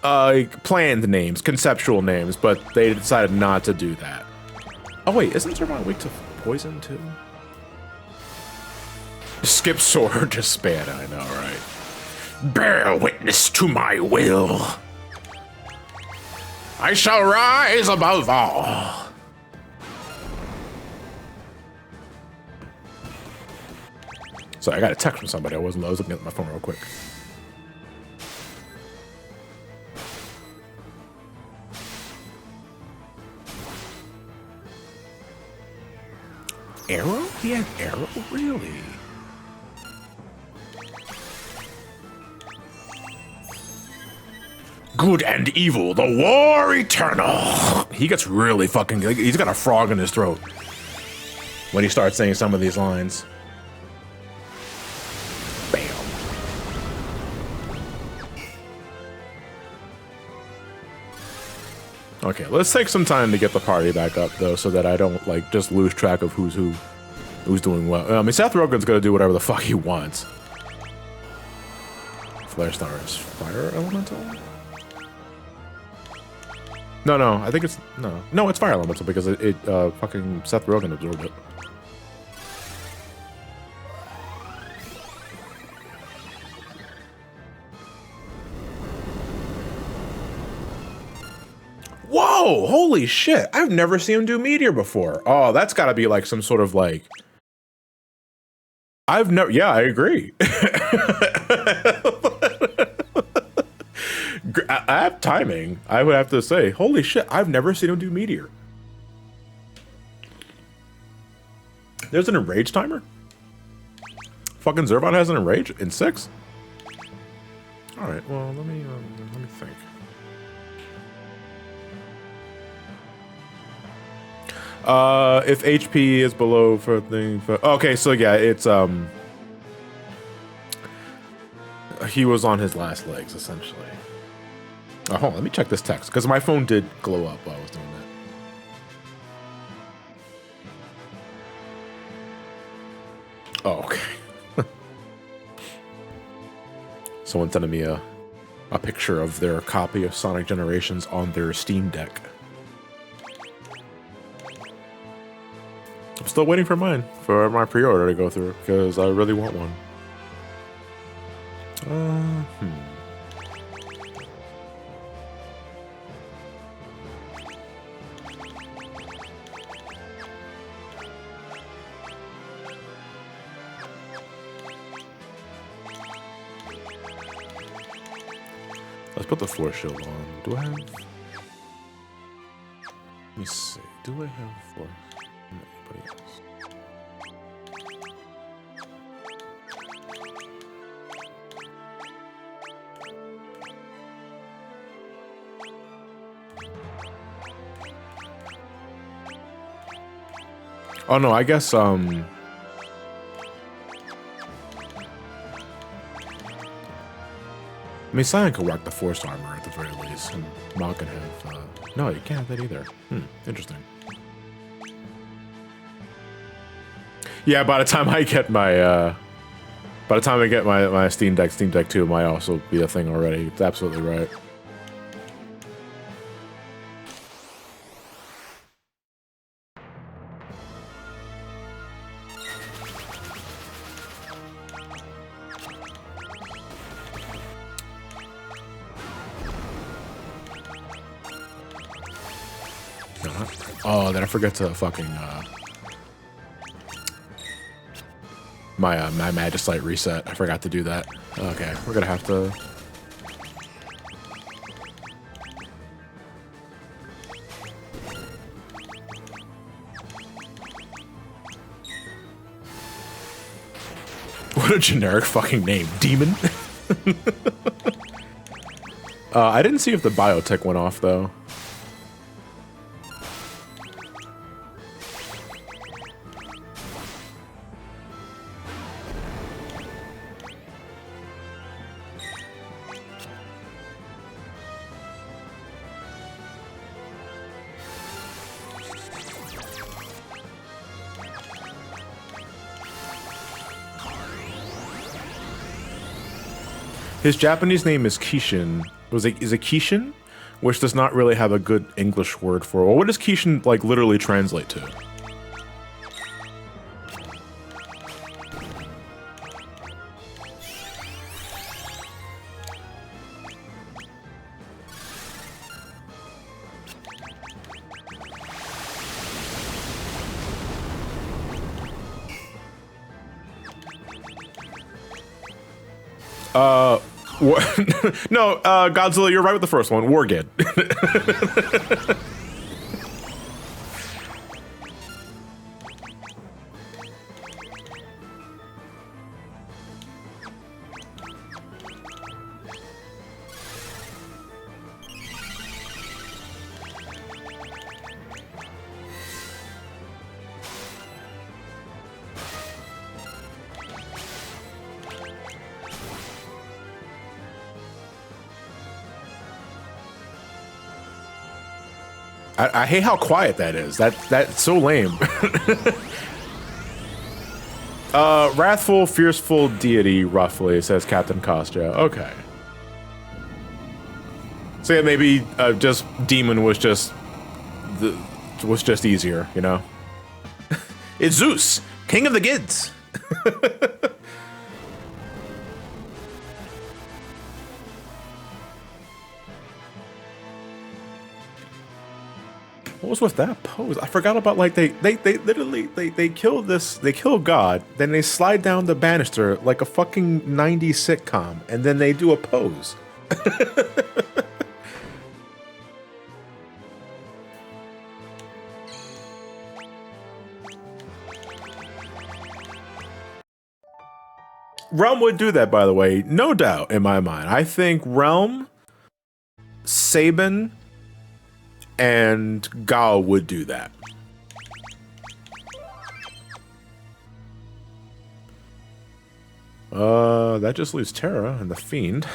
planned names, conceptual names, but they decided not to do that. Oh wait, isn't Zervan weak to poison too? Skip sword, just spam, I know, right? Bear witness to my will. I shall rise above all. Sorry, I got a text from somebody. I was looking at my phone real quick. Arrow? He had arrow? Really? Good and evil, the war eternal. He gets really fucking good. He's got a frog in his throat when he starts saying some of these lines. Okay, let's take some time to get the party back up, though, so that I don't, like, just lose track of who's doing well. I mean, Seth Rogen's gonna do whatever the fuck he wants. Flare Star is fire elemental? No, I think it's... No, it's fire elemental, because it fucking Seth Rogen absorbed it. Whoa, holy shit. I've never seen him do Meteor before. Oh, that's gotta be like some sort of like... Yeah, I agree. I have timing, I would have to say. Holy shit, I've never seen him do Meteor. There's an enrage timer? Fucking Zervan has an enrage in 6? Alright, well, let me think. If HP is below for thing, okay, so yeah, it's he was on his last legs essentially. Oh, hold on, let me check this text because my phone did glow up while I was doing that. Oh, okay. Someone sending me a a picture of their copy of Sonic Generations on their Steam Deck. I'm still waiting for mine, for my pre-order to go through, because I really want one. Let's put the force shield on. Do I have... Let me see. Do I have force? Anybody else? Oh no, I guess I mean, Cyan could rock the Force armor at the very least, and Mal can have, no, you can't have that either. Interesting. Yeah, by the time I get my, my Steam Deck 2 might also be a thing already. It's absolutely right. Oh, did I forget to fucking, my Magicite reset. I forgot to do that. Okay, we're gonna have to... What a generic fucking name. Demon? I didn't see if the biotech went off, though. His Japanese name is Kishin. Is it Kishin? Which does not really have a good English word for it. Well, what does Kishin, like, literally translate to? No, Godzilla, you're right with the first one. Wargid. I hate how quiet that is. That's so lame. Wrathful, fearful deity, roughly, says Captain Kostya. Okay. So yeah, maybe just demon was just easier, you know? It's Zeus, king of the Gids. What was with that pose? I forgot about, like, they literally kill this, they kill God, then they slide down the banister like a fucking 90s sitcom, and then they do a pose. Realm would do that, by the way, no doubt, in my mind. I think Realm, Sabin, and Gao would do that. That just leaves Terra and the Fiend.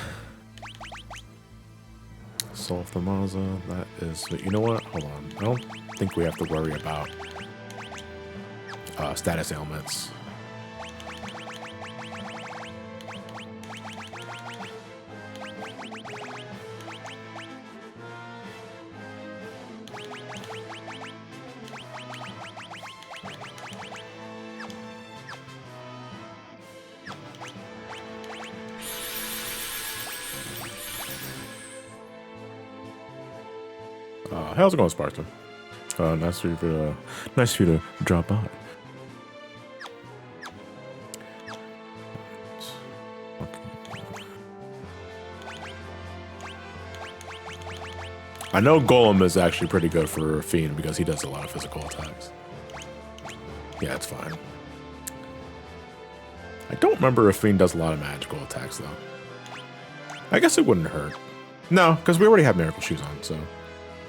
Solve the Maza, that is... You know what? Hold on. I don't think we have to worry about status ailments. How's it going, Spartan? Nice for you to drop by. I know Golem is actually pretty good for Fiend because he does a lot of physical attacks. Yeah, it's fine. I don't remember if Fiend does a lot of magical attacks, though. I guess it wouldn't hurt. No, because we already have Miracle Shoes on, so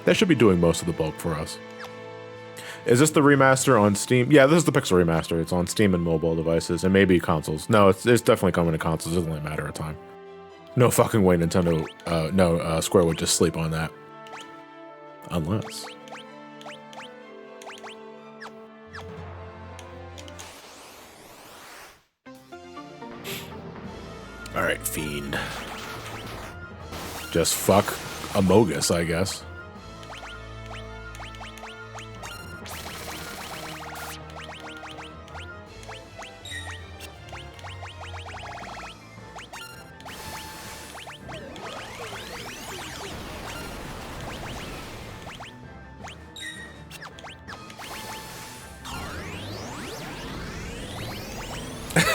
that should be doing most of the bulk for us. Is this the remaster on Steam? Yeah, this is the Pixel remaster. It's on Steam and mobile devices, and maybe consoles. No, it's definitely coming to consoles. It's only a matter of time. No fucking way Nintendo, Square would just sleep on that. Unless. Alright, Fiend. Just fuck Amogus, I guess.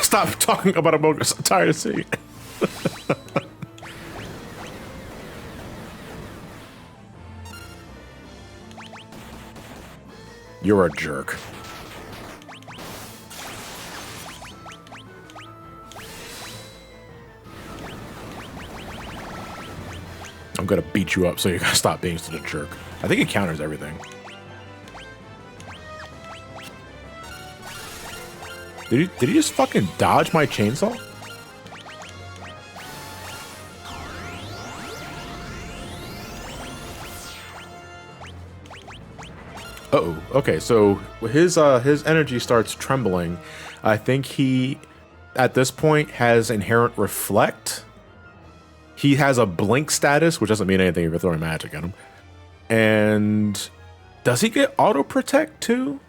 Stop talking about Amogus. I'm tired of seeing it. You're a jerk. I'm gonna beat you up so you gotta stop being such a jerk. I think it counters everything. Did he just fucking dodge my chainsaw? Uh-oh. Okay, so his energy starts trembling. I think he, at this point, has inherent reflect. He has a blink status, which doesn't mean anything if you're throwing magic at him. And does he get auto protect too?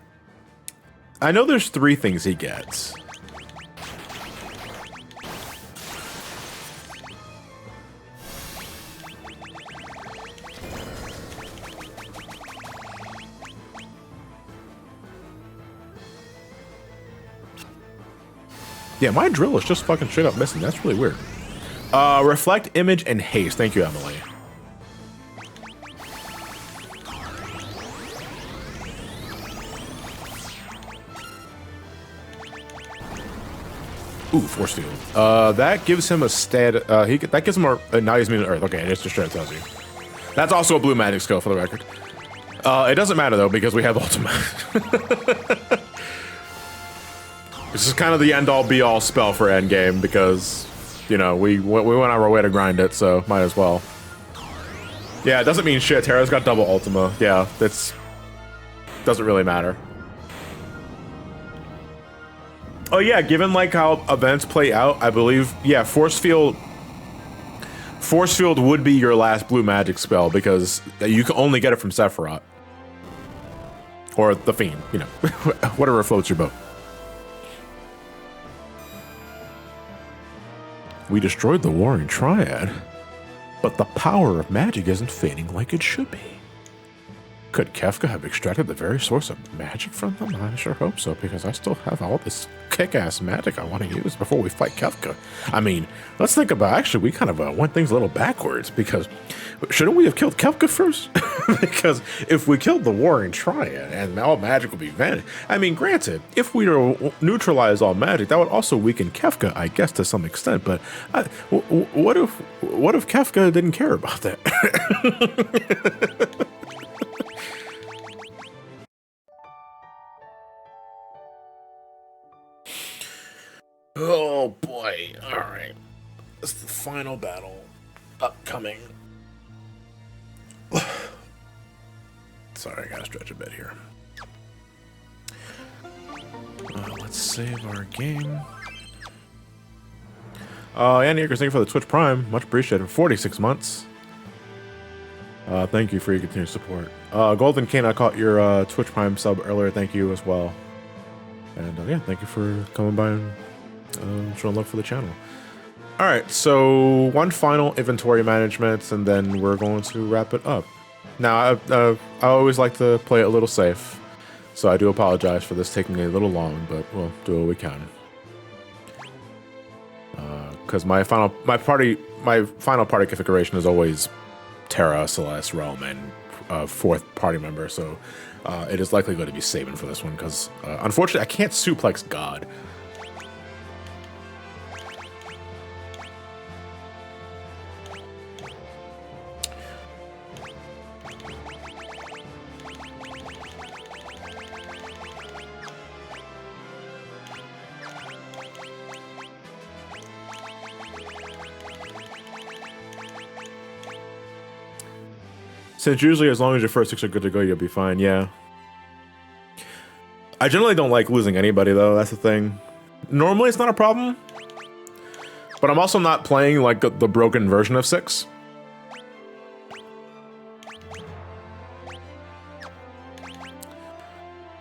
I know there's 3 things he gets. Yeah, my drill is just fucking straight up missing. That's really weird. Reflect, image, and haste. Thank you, Emily. Ooh, force field. That gives him a stat. That gives him a. Now he's mutant Earth. Okay, it's just straight tells you. That's also a blue magic skill for the record. It doesn't matter though because we have Ultima. This is kind of the end all be all spell for endgame because, you know, we went out of our way to grind it, so might as well. Yeah, it doesn't mean shit. Terra's got double Ultima. Yeah, that's doesn't really matter. Oh yeah, given like how events play out, I believe, yeah, Force Field would be your last blue magic spell because you can only get it from Sephiroth. Or the Fiend, you know, whatever floats your boat. We destroyed the Warring Triad, but the power of magic isn't fading like it should be. Could Kefka have extracted the very source of magic from them? I sure hope so, because I still have all this kick-ass magic I want to use before we fight Kefka. I mean, let's think about, actually, we kind of went things a little backwards, because shouldn't we have killed Kefka first? Because if we killed the Warring Triad, and all magic would be vanished. I mean, granted, if we neutralize all magic, that would also weaken Kefka, I guess, to some extent, but what if Kefka didn't care about that? Oh boy, alright. This is the final battle upcoming. Sorry, I gotta stretch a bit here. Let's save our game. Andy Akers, thank you for the Twitch Prime. Much appreciated. 46 months. Thank you for your continued support. Golden Kane, I caught your Twitch Prime sub earlier. Thank you as well. And yeah, thank you for coming by and showing love for the channel. All right, so one final inventory management, and then we're going to wrap it up. Now, I always like to play it a little safe, so I do apologize for this taking a little long, but we'll do what we can. Because my final party configuration is always Terra, Celeste, Realm, and fourth party member, so it is likely going to be Sabin for this one, because unfortunately I can't suplex God. Since usually as long as your first 6 are good to go, you'll be fine, yeah. I generally don't like losing anybody, though, that's the thing. Normally it's not a problem, but I'm also not playing like the broken version of 6.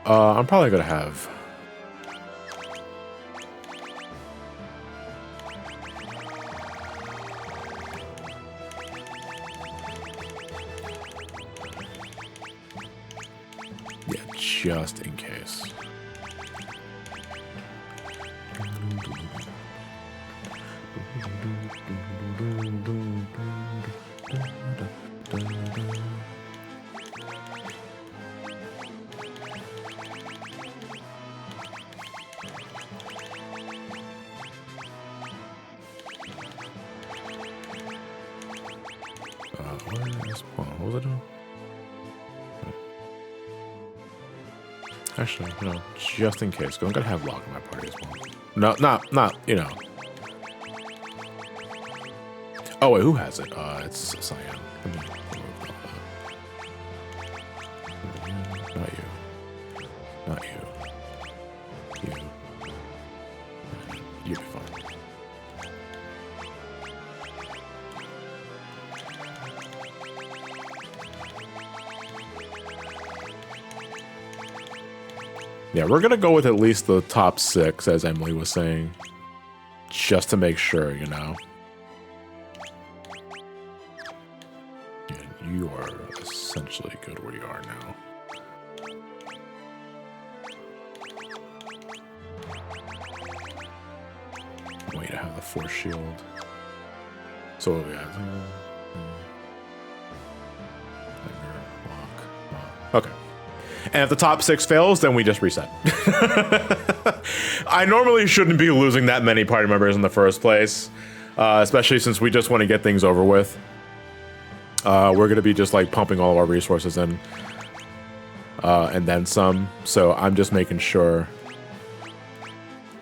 I'm probably gonna have... yeah, just in case. What was I doing? Actually, no, just in case. I'm gonna have Log in my party as well. No, not, you know. Oh wait, who has it? It's Cyan. Not you. Not you. You. You'll be fine. Yeah, we're gonna go with at least the top 6, as Emily was saying. Just to make sure, you know. And you are essentially good where you are now. I want you to have the force shield. So, yeah. Okay. And if the top 6 fails, then we just reset. I normally shouldn't be losing that many party members in the first place, especially since we just want to get things over with. We're going to be just like pumping all of our resources in, and then some. So I'm just making sure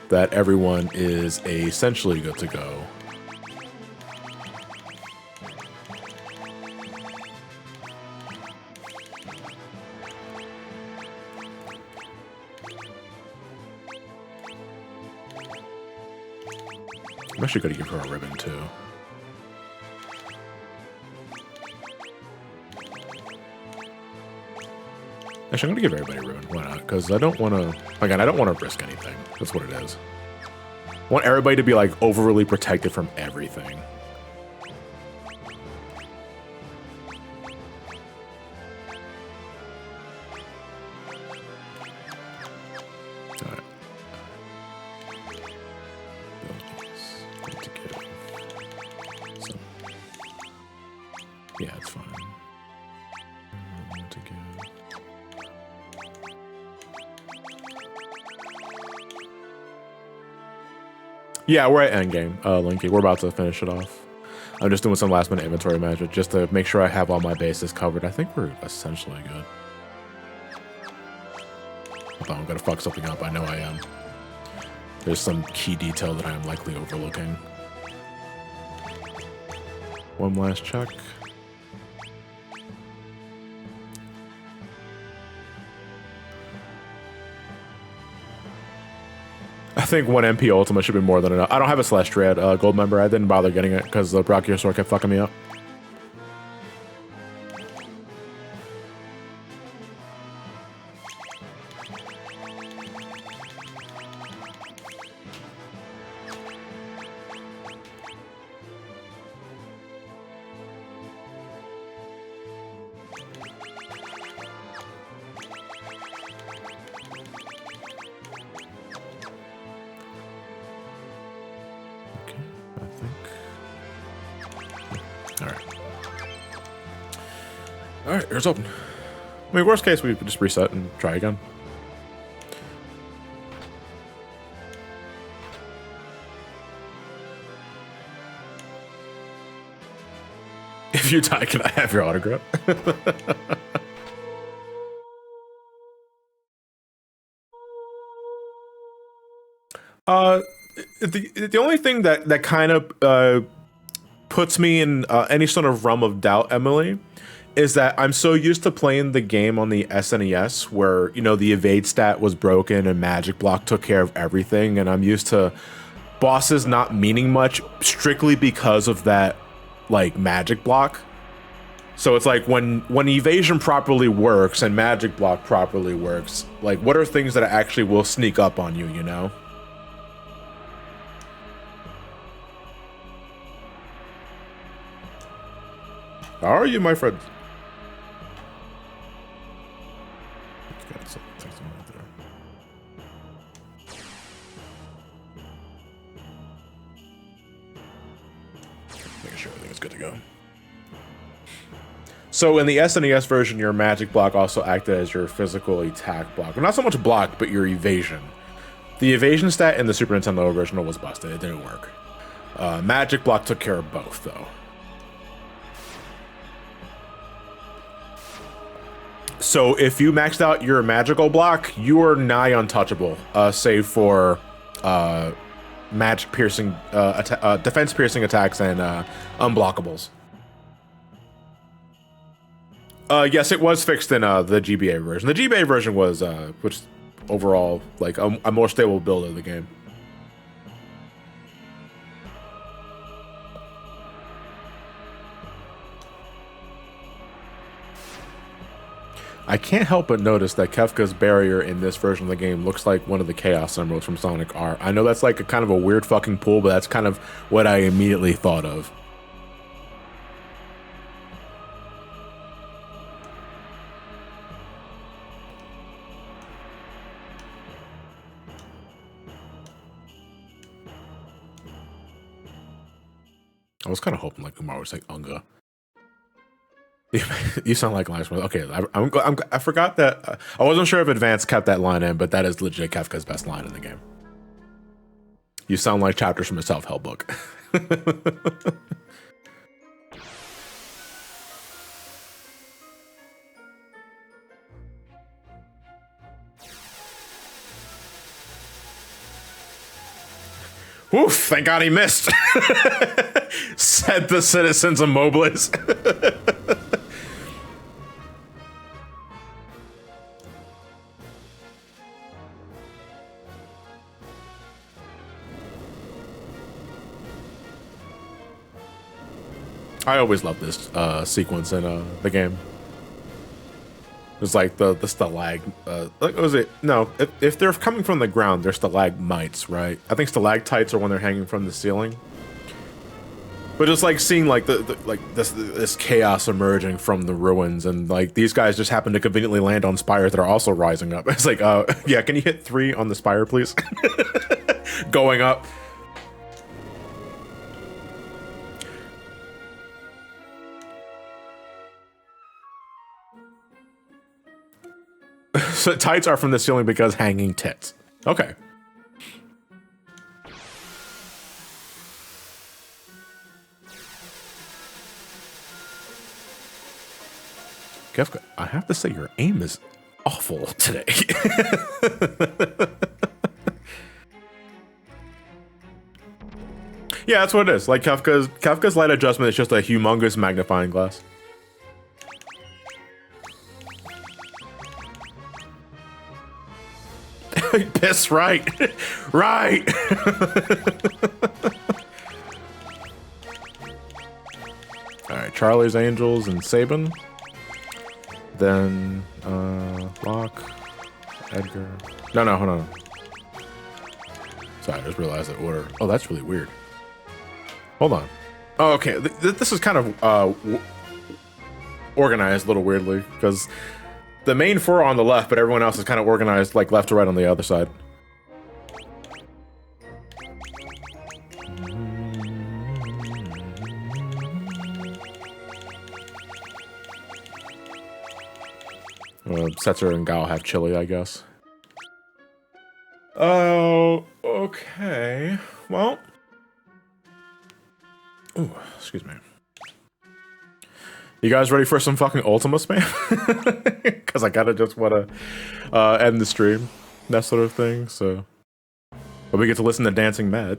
that everyone is essentially good to go. I'm actually going to give her a ribbon, too. Actually, I'm going to give everybody a ribbon. Why not? Because I don't want to... Again, I don't want to risk anything. That's what it is. I want everybody to be, like, overly protected from everything. Yeah, it's fine. Yeah, we're at endgame, Linky. We're about to finish it off. I'm just doing some last minute inventory management just to make sure I have all my bases covered. I think we're essentially good. Hold on, I'm gonna fuck something up. I know I am. There's some key detail that I am likely overlooking. One last check. I think 1 MP Ultima should be more than enough. I don't have a Slash Triad gold member. I didn't bother getting it because the Brachiosaur kept fucking me up. All right, here's open. I mean, worst case, we could just reset and try again. If you die, can I have your autograph? The only thing that kind of puts me in any sort of realm of doubt, Emily, is that I'm so used to playing the game on the SNES where, you know, the evade stat was broken and Magic Block took care of everything, and I'm used to bosses not meaning much strictly because of that, like, Magic Block. So it's like when evasion properly works and Magic Block properly works, like, what are things that actually will sneak up on you, you know? How are you, my friend? Making sure everything is good to go. So in the SNES version, your Magic Block also acted as your physical attack block. Well, not so much block, but your evasion. The evasion stat in the Super Nintendo original was busted. It didn't work. Magic Block took care of both, though. So if you maxed out your magical block, you are nigh untouchable, save for magic piercing, defense piercing attacks and unblockables. Yes, it was fixed in the GBA version. The GBA version was, which overall, like a more stable build of the game. I can't help but notice that Kefka's barrier in this version of the game looks like one of the Chaos Emeralds from Sonic R. I know that's like a kind of a weird fucking pull, but that's kind of what I immediately thought of. I was kind of hoping like Umar would say Unga. You sound like Lines. Okay, I forgot that. I wasn't sure if Advance kept that line in, but that is legit Kefka's best line in the game. You sound like chapters from a self-help book. Oof, thank God he missed, said the citizens of Mobliz. I always love this sequence in the game. It's like the stalag. Like, was it? No, if they're coming from the ground, they're stalagmites, right? I think stalactites are when they're hanging from the ceiling. But just like seeing like this chaos emerging from the ruins, and like these guys just happen to conveniently land on spires that are also rising up. It's like, yeah, can you hit 3 on the spire, please? Going up. So tights are from the ceiling because hanging tits. Okay. Kefka, I have to say your aim is awful today. Yeah, that's what it is. Like Kefka's light adjustment is just a humongous magnifying glass. Piss right. Right. Alright, Charlie's Angels and Sabin. Then Locke, Edgar. No, hold on. Sorry, I just realized that order. Oh, that's really weird. Hold on. Oh, okay. This is kind of organized a little weirdly because the main 4 are on the left, but everyone else is kind of organized like left to right on the other side. Setzer and Gao have chili, I guess. Oh, okay. Well. Ooh, excuse me. You guys ready for some fucking Ultima spam? Because I gotta just want to end the stream. That sort of thing, so. But we get to listen to Dancing Mad.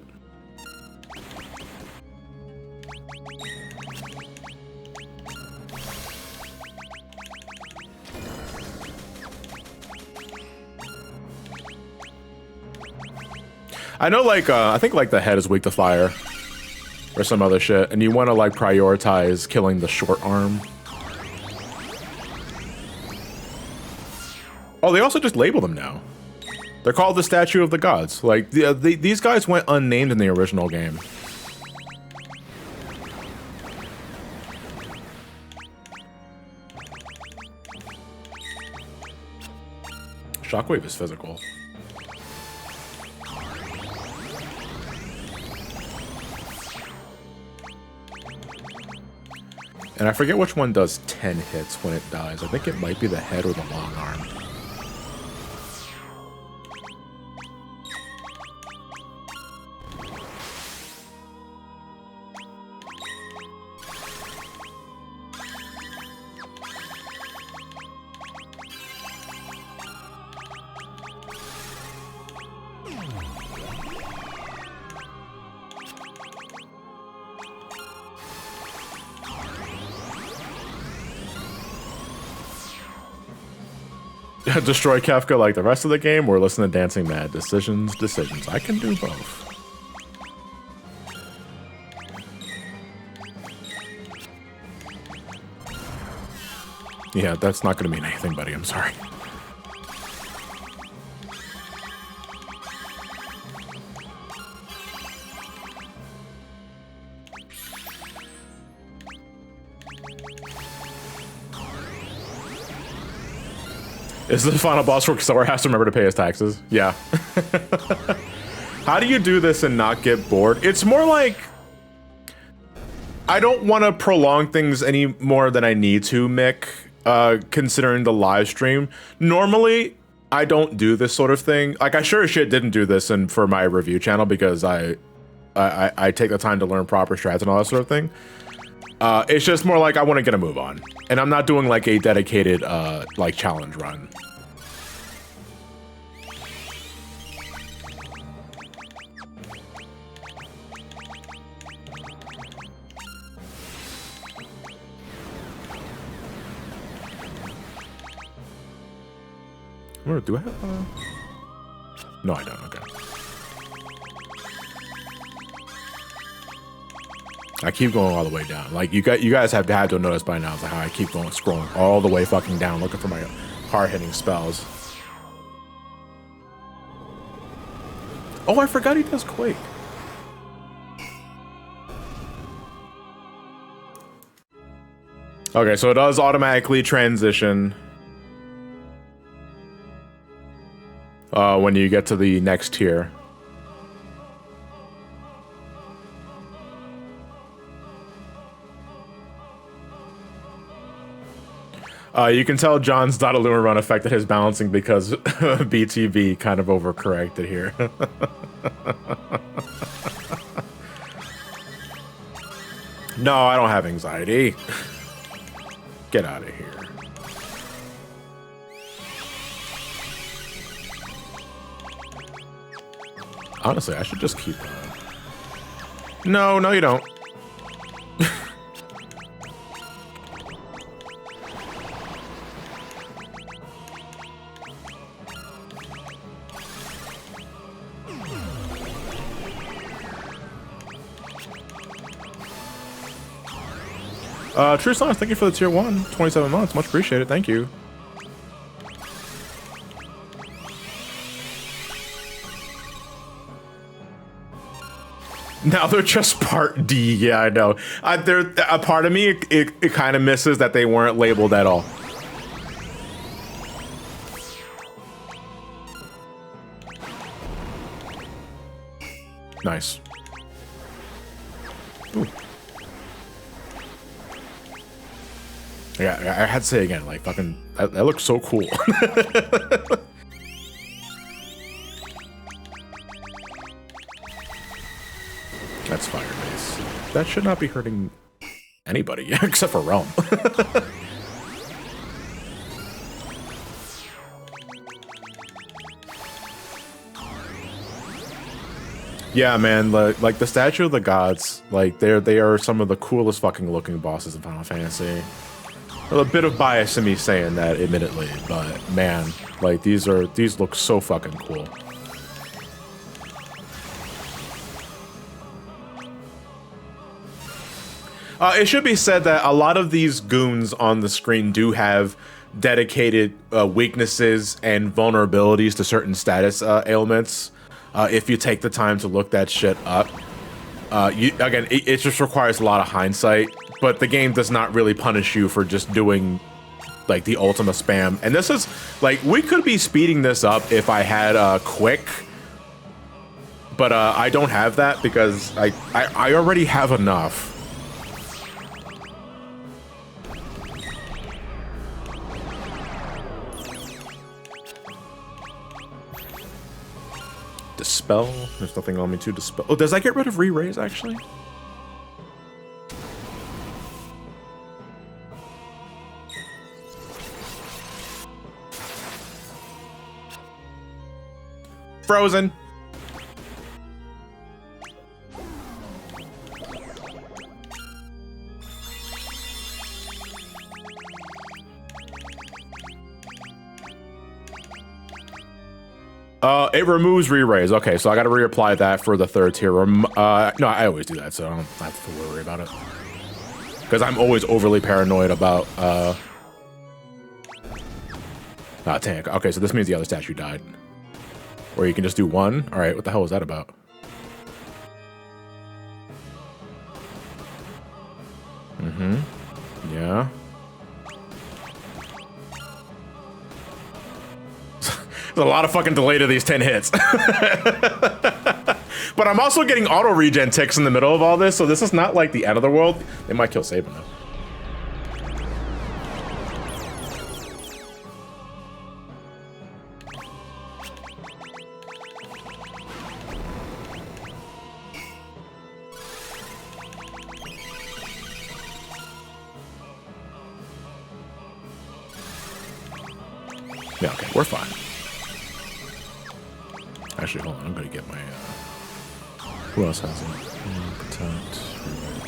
I know, like, I think, like, the head is weak to fire. Or some other shit. And you want to, like, prioritize killing the short arm. Oh, they also just label them now. They're called the Statue of the Gods. Like, these guys went unnamed in the original game. Shockwave is physical. And I forget which one does 10 hits when it dies. I think it might be the head or the long arm. Destroy Kefka like the rest of the game, or listen to Dancing Mad? Decisions. I can do both. Yeah, that's not gonna mean anything, buddy. I'm sorry. Is the final boss where Sora has to remember to pay his taxes? Yeah. How do you do this and not get bored? It's more like, I don't want to prolong things any more than I need to, Mick, considering the live stream. Normally, I don't do this sort of thing. Like, I sure as shit didn't do this for my review channel because I take the time to learn proper strats and all that sort of thing. It's just more like I want to get a move on. And I'm not doing like a dedicated like challenge run. Where do I have No, I don't. Okay. I keep going all the way down. Like you guys have to notice by now, like how I keep going scrolling all the way fucking down, looking for my hard-hitting spells. Oh, I forgot he does Quake. Okay, so it does automatically transition when you get to the next tier. You can tell John's Dottaluma run affected his balancing because BTB kind of overcorrected here. No, I don't have anxiety. Get out of here. Honestly, I should just keep... No, you don't. True Science, thank you for the tier 1, 27 months, much appreciated, thank you. Now they're just part D, yeah, I know. A part of me, it kind of misses that they weren't labeled at all. Nice. Ooh. Yeah, I had to say again, like fucking, that looks so cool. That's fire base. That should not be hurting anybody except for Realm. Yeah, man, like the Statue of the Gods, like they are some of the coolest fucking looking bosses in Final Fantasy. A bit of bias in me saying that, admittedly, but man, like these look so fucking cool. It should be said that a lot of these goons on the screen do have dedicated weaknesses and vulnerabilities to certain status ailments. If you take the time to look that shit up. It just requires a lot of hindsight, but the game does not really punish you for just doing like the Ultima spam. And this is like, we could be speeding this up if I had quick, but I don't have that because I already have enough. Dispel? There's nothing on me to dispel. Oh, does that get rid of re-raise, actually? Frozen! It removes re-raise. Okay, so I gotta reapply that for the third tier. No, I always do that, so I don't have to worry about it. Because I'm always overly paranoid about, tank. Okay, so this means the other statue died. Or you can just do one? Alright, what the hell was that about? Yeah. There's a lot of fucking delay to these 10 hits. But I'm also getting auto regen ticks in the middle of all this, so this is not like the end of the world. They might kill Saban though. Yeah, okay, we're fine. Actually, hold on, I'm gonna get my, who else has it? Protect.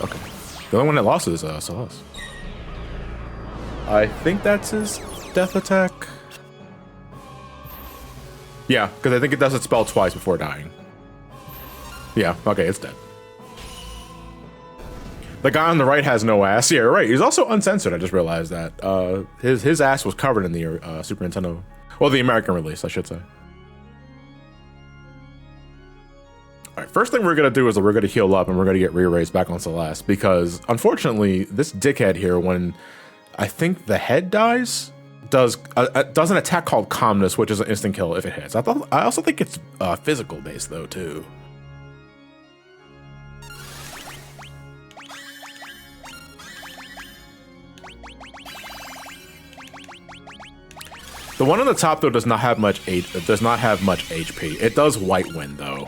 Okay. The only one that lost is, Celeste. I think that's his death attack. Yeah, because I think it does its spell twice before dying. Yeah, okay, it's dead. The guy on the right has no ass. Yeah, right. He's also uncensored. I just realized that. His ass was covered in the Super Nintendo, well, the American release, I should say. All right, first thing we're gonna do is we're gonna heal up and we're gonna get re-raised back on Celeste because unfortunately, this dickhead here, when I think the head dies, does an attack called Calmness, which is an instant kill if it hits. I also think it's physical based though too. The one on the top though does not have much HP. It does White Wind though.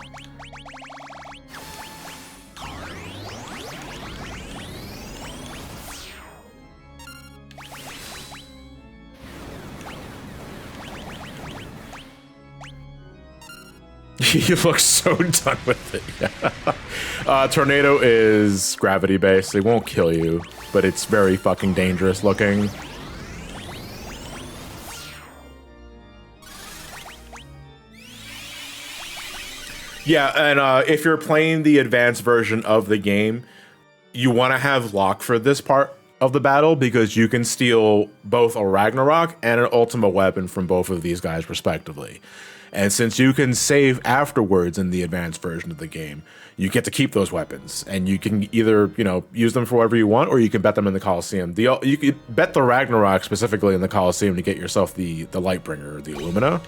He looks so done with it. Yeah. Tornado is gravity based. It won't kill you, but it's very fucking dangerous looking. Yeah, and if you're playing the advanced version of the game, you want to have lock for this part of the battle because you can steal both a Ragnarok and an Ultima weapon from both of these guys respectively. And since you can save afterwards in the advanced version of the game, you get to keep those weapons. And you can either, you know, use them for whatever you want, or you can bet them in the Coliseum. You could bet the Ragnarok specifically in the Coliseum to get yourself the Lightbringer, the Illumina.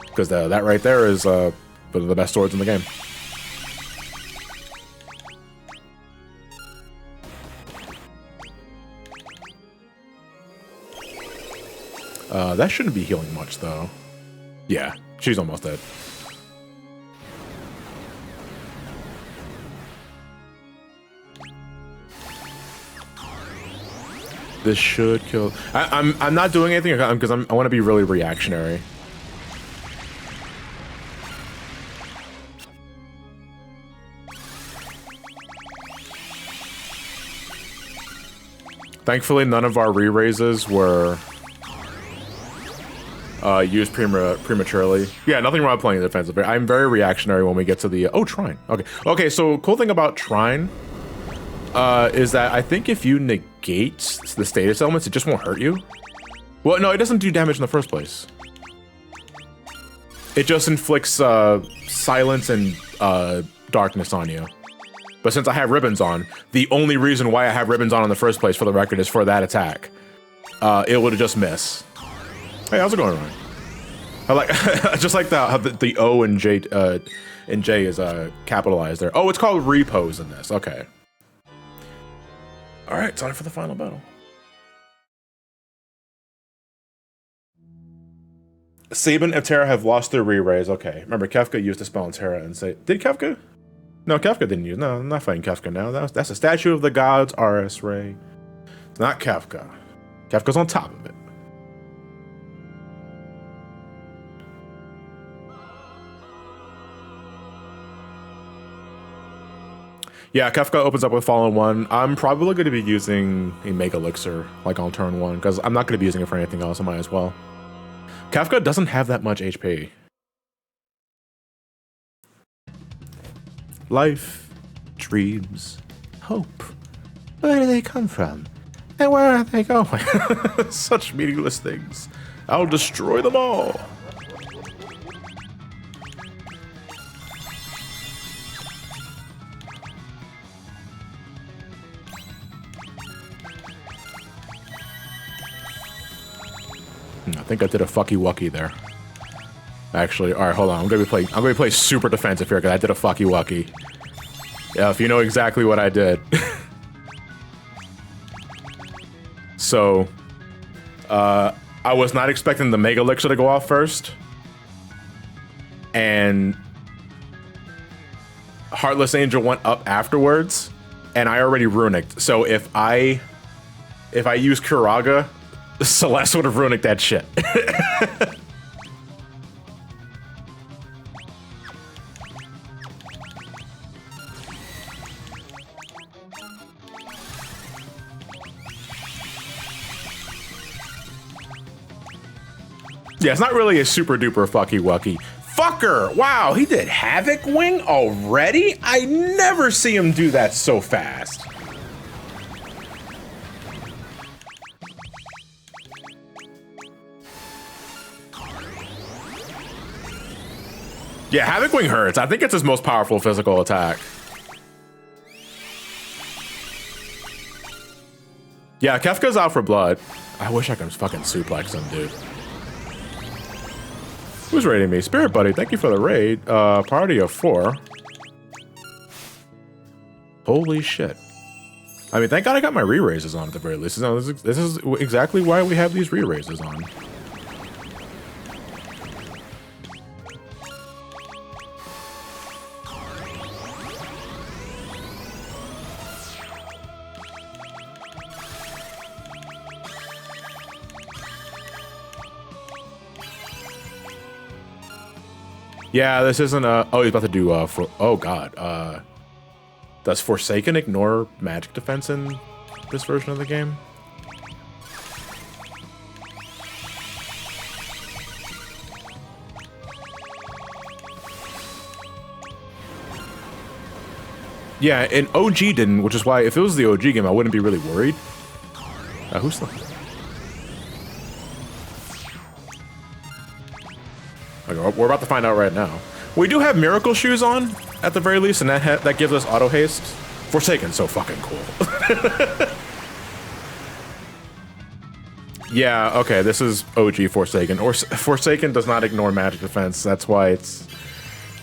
Because that right there is one of the best swords in the game. That shouldn't be healing much, though. Yeah, she's almost dead. This should kill. I'm not doing anything because I want to be really reactionary. Thankfully, none of our re-raises were used prematurely. Yeah, nothing wrong with playing defensive. I'm very reactionary when we get to the... oh, Trine. Okay. Okay, so cool thing about Trine is that I think if you negate the status elements, it just won't hurt you. Well, no, it doesn't do damage in the first place. It just inflicts silence and darkness on you. But since I have ribbons on, the only reason why I have ribbons on in the first place, for the record, is for that attack. It would just miss. Hey, how's it going, Ryan? I like just like how the O and J is capitalized there. Oh, it's called repose in this. Okay. All right, time for the final battle. Sabin and Terra have lost their re-raise. Okay, remember Kefka used to spell on Terra and say, did Kefka? No, Kefka didn't use. No, I'm not fighting Kefka now. That's a statue of the gods, RS Ray. It's not Kefka. Kefka's on top of it. Yeah, Kefka opens up with Fallen 1. I'm probably going to be using a Mega Elixir, like on turn 1, because I'm not going to be using it for anything else. I might as well. Kefka doesn't have that much HP. Life, dreams, hope. Where do they come from? And where are they going? Such meaningless things. I'll destroy them all. I think I did a fucky wucky there. Actually, all right, hold on. I'm gonna be playing super defensive here because I did a fucky wucky. Yeah, if you know exactly what I did. So, I was not expecting the Mega Elixir to go off first, and Heartless Angel went up afterwards, and I already runicked. So if I use Kuraga, Celeste would have runicked that shit. Yeah, it's not really a super duper fucky wucky. Fucker! Wow, he did Havoc Wing already? I never see him do that so fast. Yeah, Havoc Wing hurts. I think it's his most powerful physical attack. Yeah, Kefka's out for blood. I wish I could fucking suplex him, dude. Who's raiding me? Spirit Buddy, thank you for the raid. Party of 4. Holy shit. I mean, thank God I got my re-raises on at the very least. This is exactly why we have these re-raises on. Yeah, this isn't a... oh, he's about to do... oh, God. Does Forsaken ignore magic defense in this version of the game? Yeah, and OG didn't, which is why if it was the OG game, I wouldn't be really worried. Who's the... okay, we're about to find out right now. We do have Miracle Shoes on, at the very least, and that gives us auto haste. Forsaken's so fucking cool. Yeah, okay, this is OG Forsaken. Or Forsaken does not ignore magic defense. That's why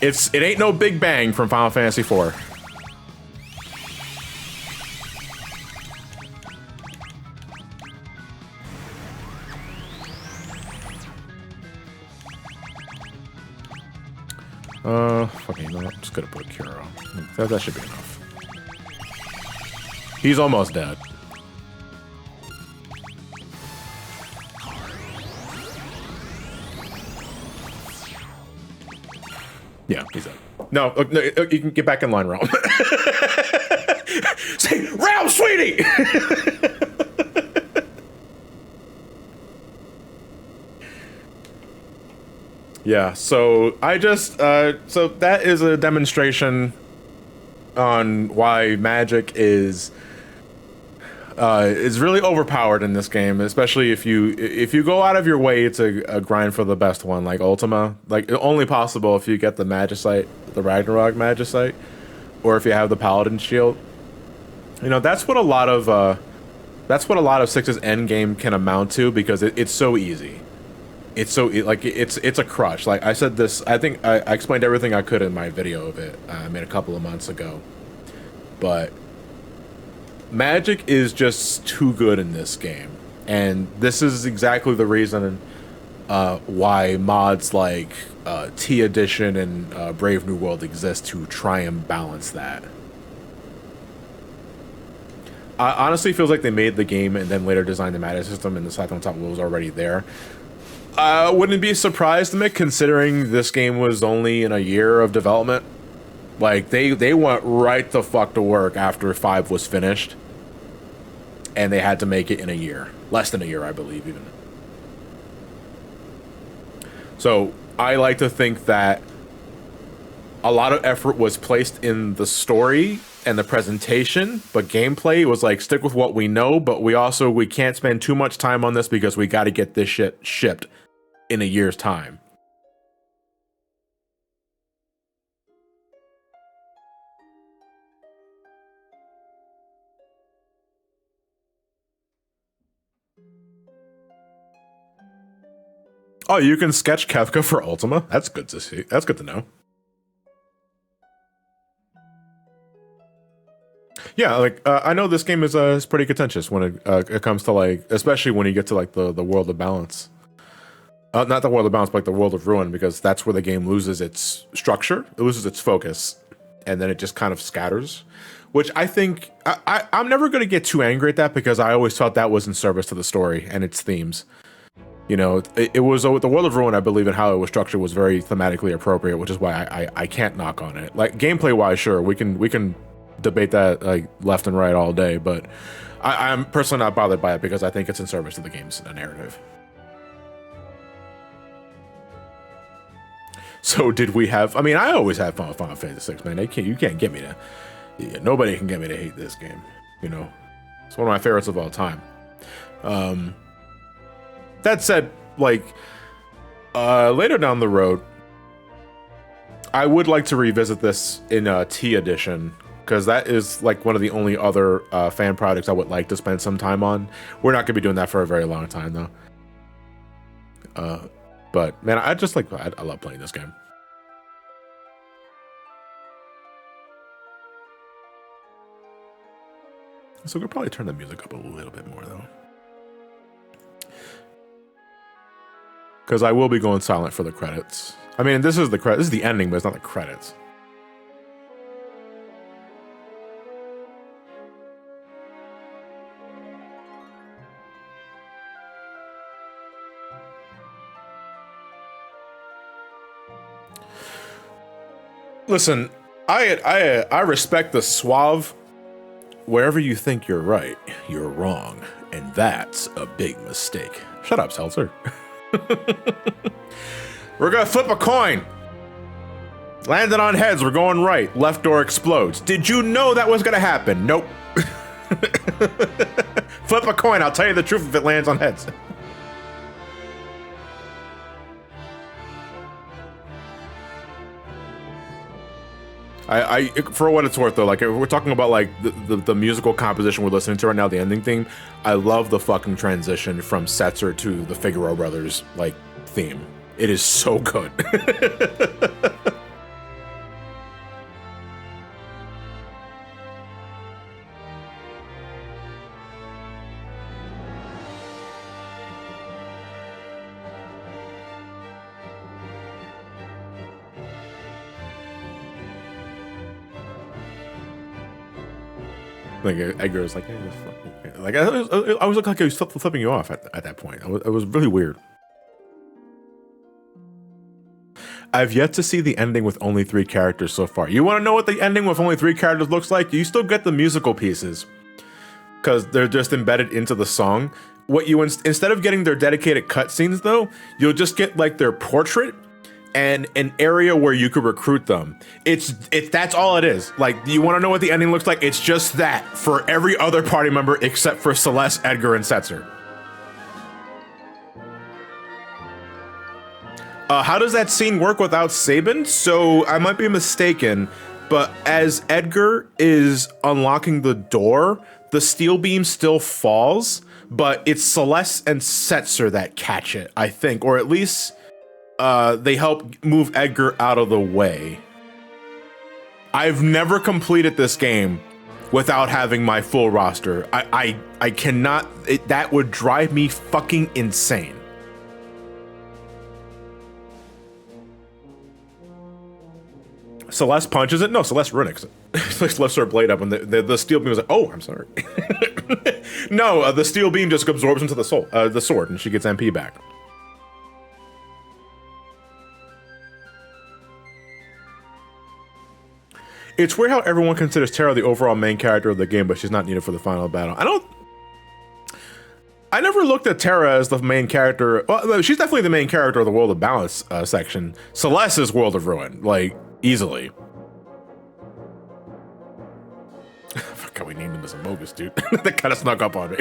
it ain't no Big Bang from Final Fantasy IV. Fucking, you know what? I'm just gonna put a cure on. That should be enough. He's almost dead. Yeah, he's dead. No, no, you can get back in line, Realm. Say, Realm, sweetie! Yeah, so I just, so that is a demonstration on why magic is really overpowered in this game, especially if you go out of your way to grind for the best one, like Ultima. Like, only possible if you get the Magicite, the Ragnarok Magicite, or if you have the Paladin Shield. You know, that's what a lot of Six's end game can amount to, because it's so easy. It's so like it's a crush. Like I said this, I think I explained everything I could in my video of it I made a couple of months ago, but magic is just too good in this game, and this is exactly the reason why mods like T Edition and Brave New World exist, to try and balance that. Honestly, feels like they made the game and then later designed the magic system, and the Scythe on top was already there. Wouldn't be surprised, Mick, considering this game was only in a year of development. Like, they went right the fuck to work after 5 was finished, and they had to make it in a year. Less than a year, I believe, even. So, I like to think that a lot of effort was placed in the story and the presentation, but gameplay was like, stick with what we know, but we can't spend too much time on this because we got to get this shit shipped in a year's time. Oh, you can sketch Kefka for Ultima? That's good to see. That's good to know. Yeah, like I know this game is pretty contentious when it comes to, like, especially when you get to like the world of balance. Not the world of balance, but like the world of ruin, because that's where the game loses its structure, it loses its focus, and then it just kind of scatters. Which I think I'm never going to get too angry at that, because I always felt that was in service to the story and its themes. You know, it was the world of ruin. I believe in how it was structured was very thematically appropriate, which is why I can't knock on it. Like, gameplay wise, sure, we can debate that like left and right all day, but I'm personally not bothered by it, because I think it's in service to the game's narrative. So did we have? I mean, I always have fun with Final Fantasy VI, man. You can't get me to. Yeah, nobody can get me to hate this game. You know, it's one of my favorites of all time. That said, like later down the road, I would like to revisit this in T Edition, because that is like one of the only other fan projects I would like to spend some time on. We're not going to be doing that for a very long time, though. But man, I love playing this game. So we'll probably turn the music up a little bit more, though, because I will be going silent for the credits. I mean, this is the ending, but it's not the credits. Listen, I respect the suave. Wherever you think you're right, you're wrong, and that's a big mistake. Shut up, Seltzer. We're gonna flip a coin. Landed on heads, we're going right. Left door explodes. Did you know that was gonna happen? Nope. Flip a coin, I'll tell you the truth if it lands on heads. I for what it's worth, though, like, if we're talking about like the musical composition we're listening to right now, the ending theme, I love the fucking transition from Setzer to the Figaro Brothers like theme. It is so good. Like Edgar was like, hey, this fucking, like I was looking like I was flipping you off at that point. It was really weird. I've yet to see the ending with only 3 characters so far. You want to know what the ending with only 3 characters looks like? You still get the musical pieces because they're just embedded into the song. What you instead of getting their dedicated cutscenes though, you'll just get like their portrait and an area where you could recruit them. It's that's all it is. Like, you want to know what the ending looks like? It's just that for every other party member except for Celeste, Edgar, and Setzer. How does that scene work without Sabin? So I might be mistaken, but as Edgar is unlocking the door, the steel beam still falls, but it's Celeste and Setzer that catch it, I think, or at least they help move Edgar out of the way. I've never completed this game without having my full roster. I cannot, that would drive me fucking insane. Celeste punches it? No, Celeste runics it. Celeste lifts her blade up and the steel beam is like, oh, I'm sorry. No, the steel beam just absorbs into the sword and she gets MP back. It's weird how everyone considers Terra the overall main character of the game, but she's not needed for the final battle. I never looked at Terra as the main character. Well, she's definitely the main character of the World of Balance section. Celeste is World of Ruin, like, easily. Fuck how we named him as a bogus, dude. That kind of snuck up on me.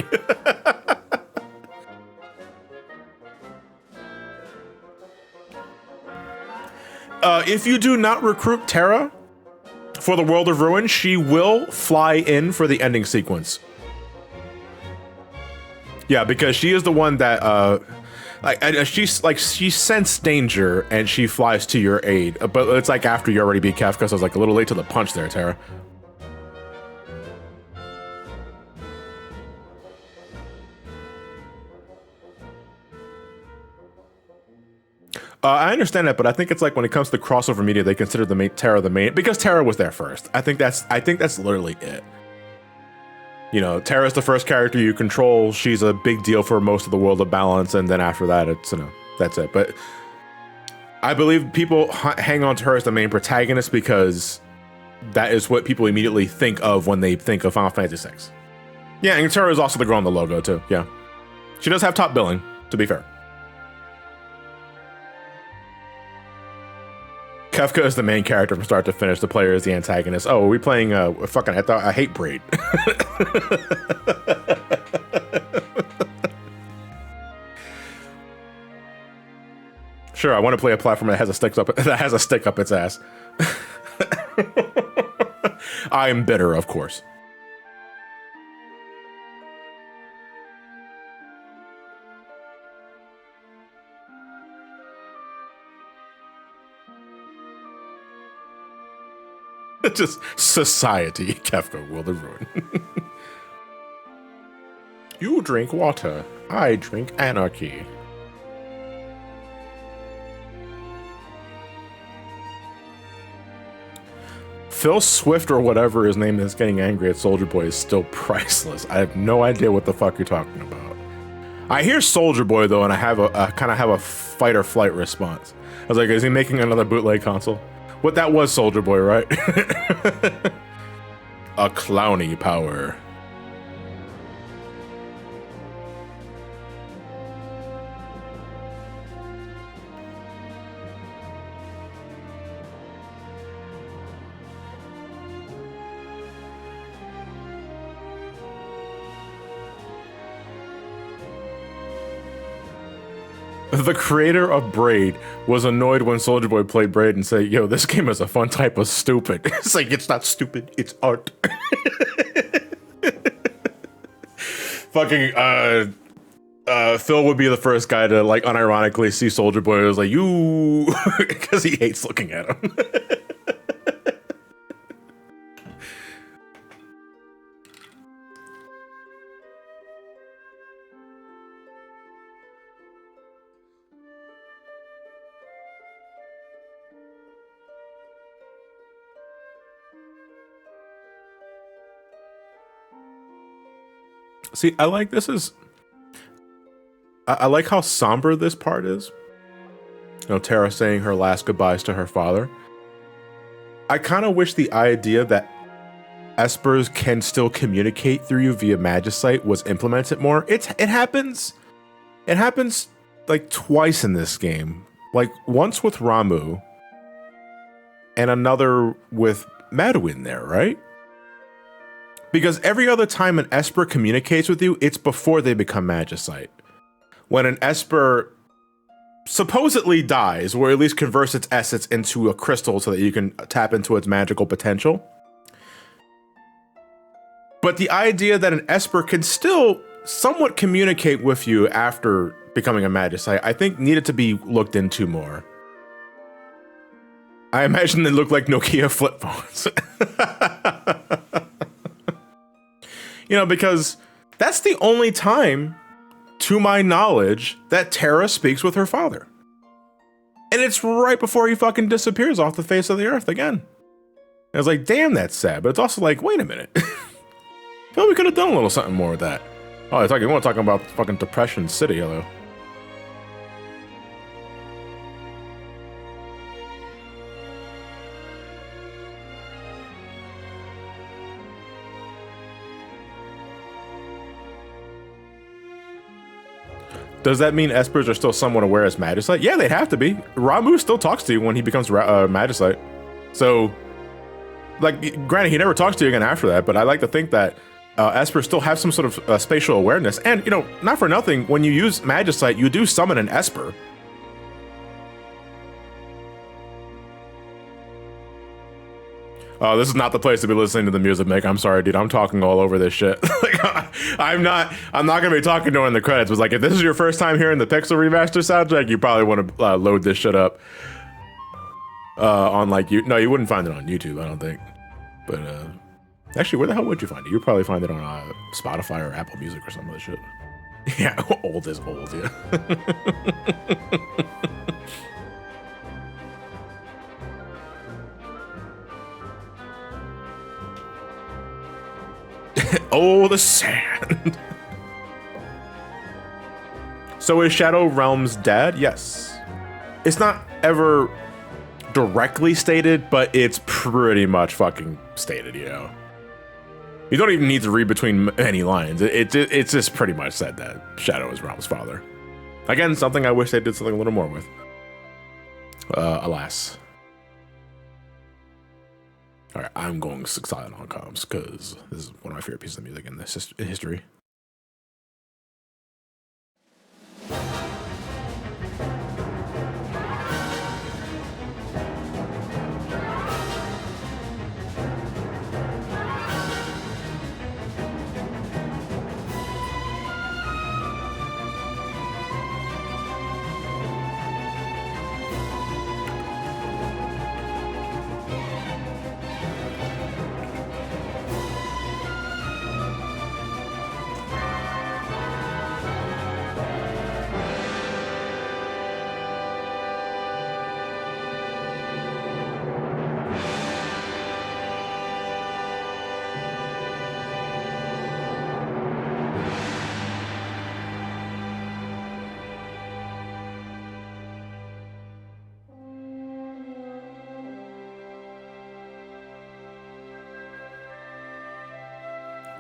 If you do not recruit Terra for the World of Ruin, she will fly in for the ending sequence. Yeah, because she is the one that she sensed danger and she flies to your aid. But it's like after you already beat Kefka, so it's like a little late to the punch there, Terra. I understand that, but I think it's like when it comes to crossover media, they consider Terra the main because Terra was there first. I think that's literally it. You know, Terra's the first character you control. She's a big deal for most of the World of Balance, and then after that, it's, you know, that's it. But I believe people hang on to her as the main protagonist because that is what people immediately think of when they think of Final Fantasy VI. Yeah, and Terra is also the girl on the logo too. Yeah, she does have top billing, to be fair. Kefka is the main character from start to finish. The player is the antagonist. Oh, are we playing fucking, I hate Braid. Sure, I want to play a platform that has a stick up its ass. I am bitter, of course. Just society, Kefka, World of Ruin. You drink water, I drink anarchy. Phil Swift or whatever his name is getting angry at Soldier Boy is still priceless. I have no idea what the fuck you're talking about. I hear Soldier Boy though, and I have kind of have a fight or flight response. I was like, is he making another bootleg console? What that was Soldier Boy, right? A clowny power. The creator of Braid was annoyed when Soldier Boy played Braid and said, yo, this game is a fun type of stupid. It's like, it's not stupid, it's art. Fucking, Phil would be the first guy to, like, unironically see Soldier Boy. It was like, you, because he hates looking at him. See, I like this is. I like how somber this part is. You know, Terra saying her last goodbyes to her father. I kind of wish the idea that Espers can still communicate through you via Magicite was implemented more. It happens. It happens like twice in this game. Like once with Ramu and another with Madwin there, right? Because every other time an Esper communicates with you, it's before they become Magicite. When an Esper supposedly dies, or at least converts its essence into a crystal so that you can tap into its magical potential. But the idea that an Esper can still somewhat communicate with you after becoming a Magicite, I think needed to be looked into more. I imagine they look like Nokia flip phones. You know, because that's the only time, to my knowledge, that Terra speaks with her father. And it's right before he fucking disappears off the face of the earth again. And I was like, damn, that's sad. But it's also like, wait a minute. I feel we could have done a little something more with that. Oh, you want to talk about fucking Depression City, hello. Does that mean Espers are still somewhat aware as Magicite? Yeah, they'd have to be. Ramu still talks to you when he becomes Magicite. So, like, granted, he never talks to you again after that, but I like to think that Espers still have some sort of spatial awareness. And, you know, not for nothing, when you use Magicite, you do summon an Esper. Oh, this is not the place to be listening to the music, Mick. I'm sorry, dude. I'm talking all over this shit. Like, I'm not gonna be talking during the credits. It was like, if this is your first time hearing the Pixel Remaster soundtrack, you probably want to load this shit up on like no, you wouldn't find it on YouTube, I don't think. But actually, where the hell would you find it? You'd probably find it on Spotify or Apple Music or some of that shit. Yeah, old is old. Yeah. Oh, the sand. So is Shadow Realm's dad? Yes. It's not ever directly stated, but it's pretty much fucking stated, you know. You don't even need to read between any lines. It's just pretty much said that Shadow is Realm's father. Again, something I wish they did something a little more with. Alas. All right, I'm going silent on comms because this is one of my favorite pieces of music in this history.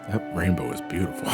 That rainbow is beautiful.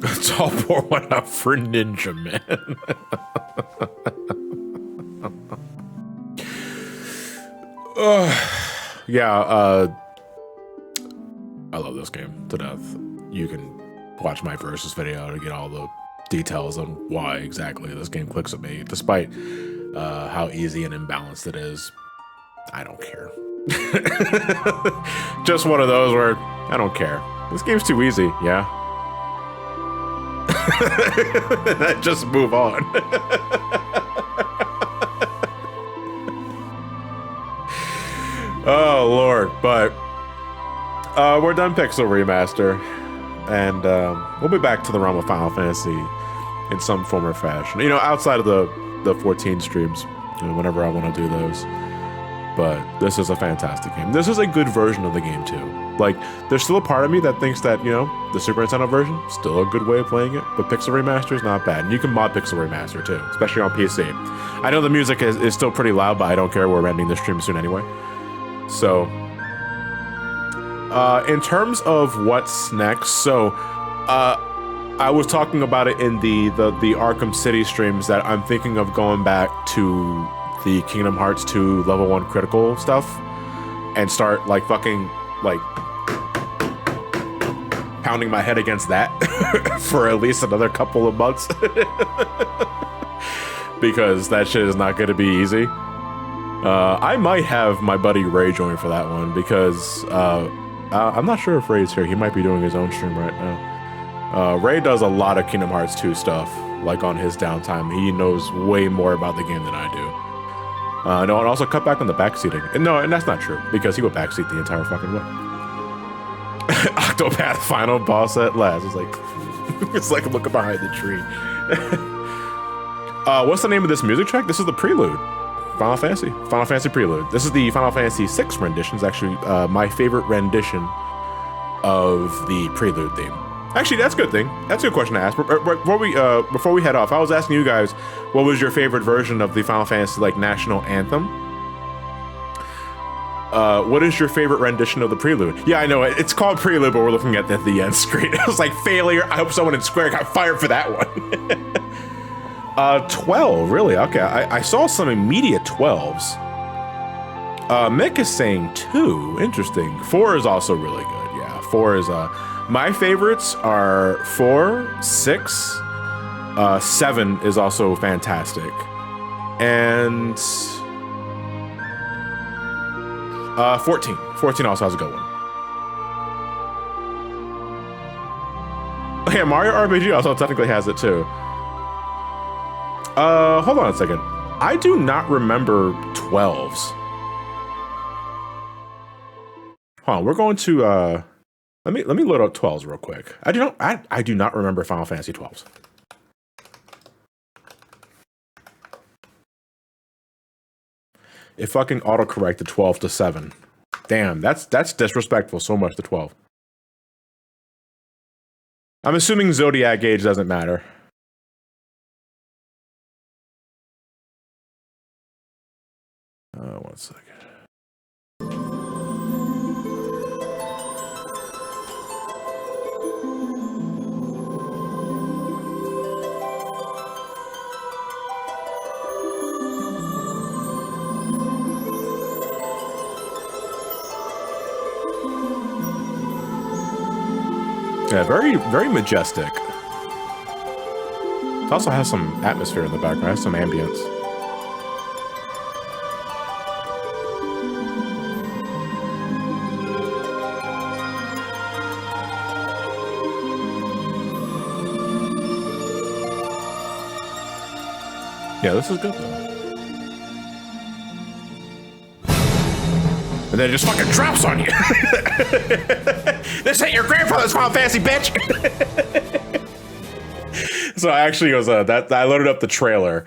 It's all pour one out for Ninja Man. Yeah, I love this game to death. You can watch my versus video to get all the details on why exactly this game clicks with me, despite how easy and imbalanced it is. I don't care. Just one of those where I don't care. This game's too easy, yeah. Just move on. Oh Lord, but we're done Pixel Remaster, and we'll be back to the realm of Final Fantasy in some form or fashion. You know, outside of the 14 streams, you know, whenever I want to do those. But this is a fantastic game. This is a good version of the game too. Like, there's still a part of me that thinks that, you know, the Super Nintendo version, still a good way of playing it, but Pixel Remaster is not bad. And you can mod Pixel Remaster too, especially on PC. I know the music is still pretty loud, but I don't care. We're ending this stream soon anyway. So, in terms of what's next, so, I was talking about it in the Arkham City streams that I'm thinking of going back to the Kingdom Hearts 2 level 1 critical stuff and start like fucking like pounding my head against that for at least another couple of months. Because that shit is not going to be easy. I might have my buddy Ray join for that one because I'm not sure if Ray's here. He might be doing his own stream right now. Ray does a lot of Kingdom Hearts 2 stuff, like on his downtime. He knows way more about the game than I do. No, and also cut back on the backseating. And no, and that's not true, because he would backseat the entire fucking way. Octopath final boss at last. It's like, it's like looking behind the tree. What's the name of this music track? This is the Prelude. Final Fantasy Prelude. This is the Final Fantasy VI rendition. It's actually my favorite rendition of the Prelude theme. Actually, that's a good thing. That's a good question to ask. Before we head off, I was asking you guys, what was your favorite version of the Final Fantasy like national anthem? What is your favorite rendition of the Prelude? Yeah, I know it's called Prelude, but we're looking at the end screen. It was like failure. I hope someone in Square got fired for that one. 12, really? Okay, I saw some immediate 12s. Mick is saying 2. Interesting. 4 is also really good. Yeah, 4 is my favorites are 4, 6, 7 is also fantastic, and 14. 14 also has a good one. Oh, yeah, Mario RPG also technically has it too. Hold on a second. I do not remember 12s. Hold on, we're going to let me load up 12s real quick. I do not remember Final Fantasy 12s. It fucking autocorrected 12 to 7. Damn, that's disrespectful so much to 12. I'm assuming Zodiac Age doesn't matter. One second. Yeah, very, very majestic. It also has some atmosphere in the background, it has some ambience. Yeah, this is good though. And then it just fucking drops on you. This ain't your grandfather's Final Fantasy, bitch. So I actually was that I loaded up the trailer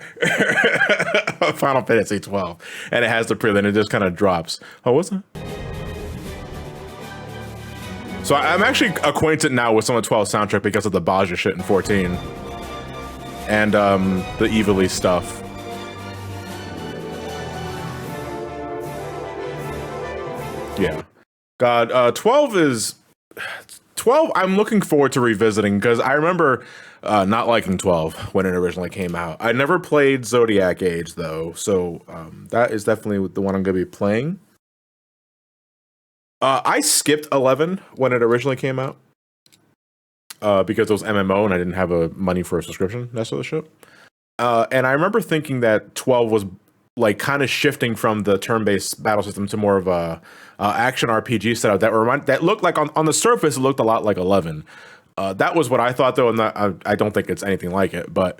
of Final Fantasy 12, and it has the prelude, and it just kind of drops. Oh, what's that? So I'm actually acquainted now with some of 12 soundtrack because of the Baja shit in 14, and the Evilly stuff. Yeah, God, 12 12, I'm looking forward to revisiting because I remember not liking 12 when it originally came out. I never played Zodiac Age though, so that is definitely the one I'm going to be playing. I skipped 11 when it originally came out because it was MMO and I didn't have money for a subscription, that sort of shit. And I remember thinking that 12 was like kind of shifting from the turn-based battle system to more of a action RPG setup that looked like on the surface it looked a lot like 11. That was what I thought though, and I don't think it's anything like it. But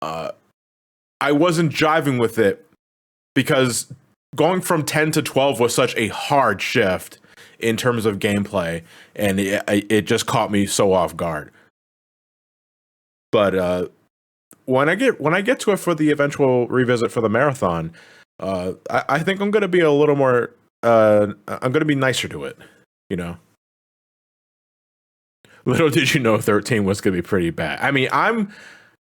I wasn't jiving with it because going from 10 to 12 was such a hard shift in terms of gameplay, and it just caught me so off guard. But when I get to it for the eventual revisit for the marathon, I think I'm going to be a little more. I'm going to be nicer to it, you know. Little did you know 13 was going to be pretty bad. I mean,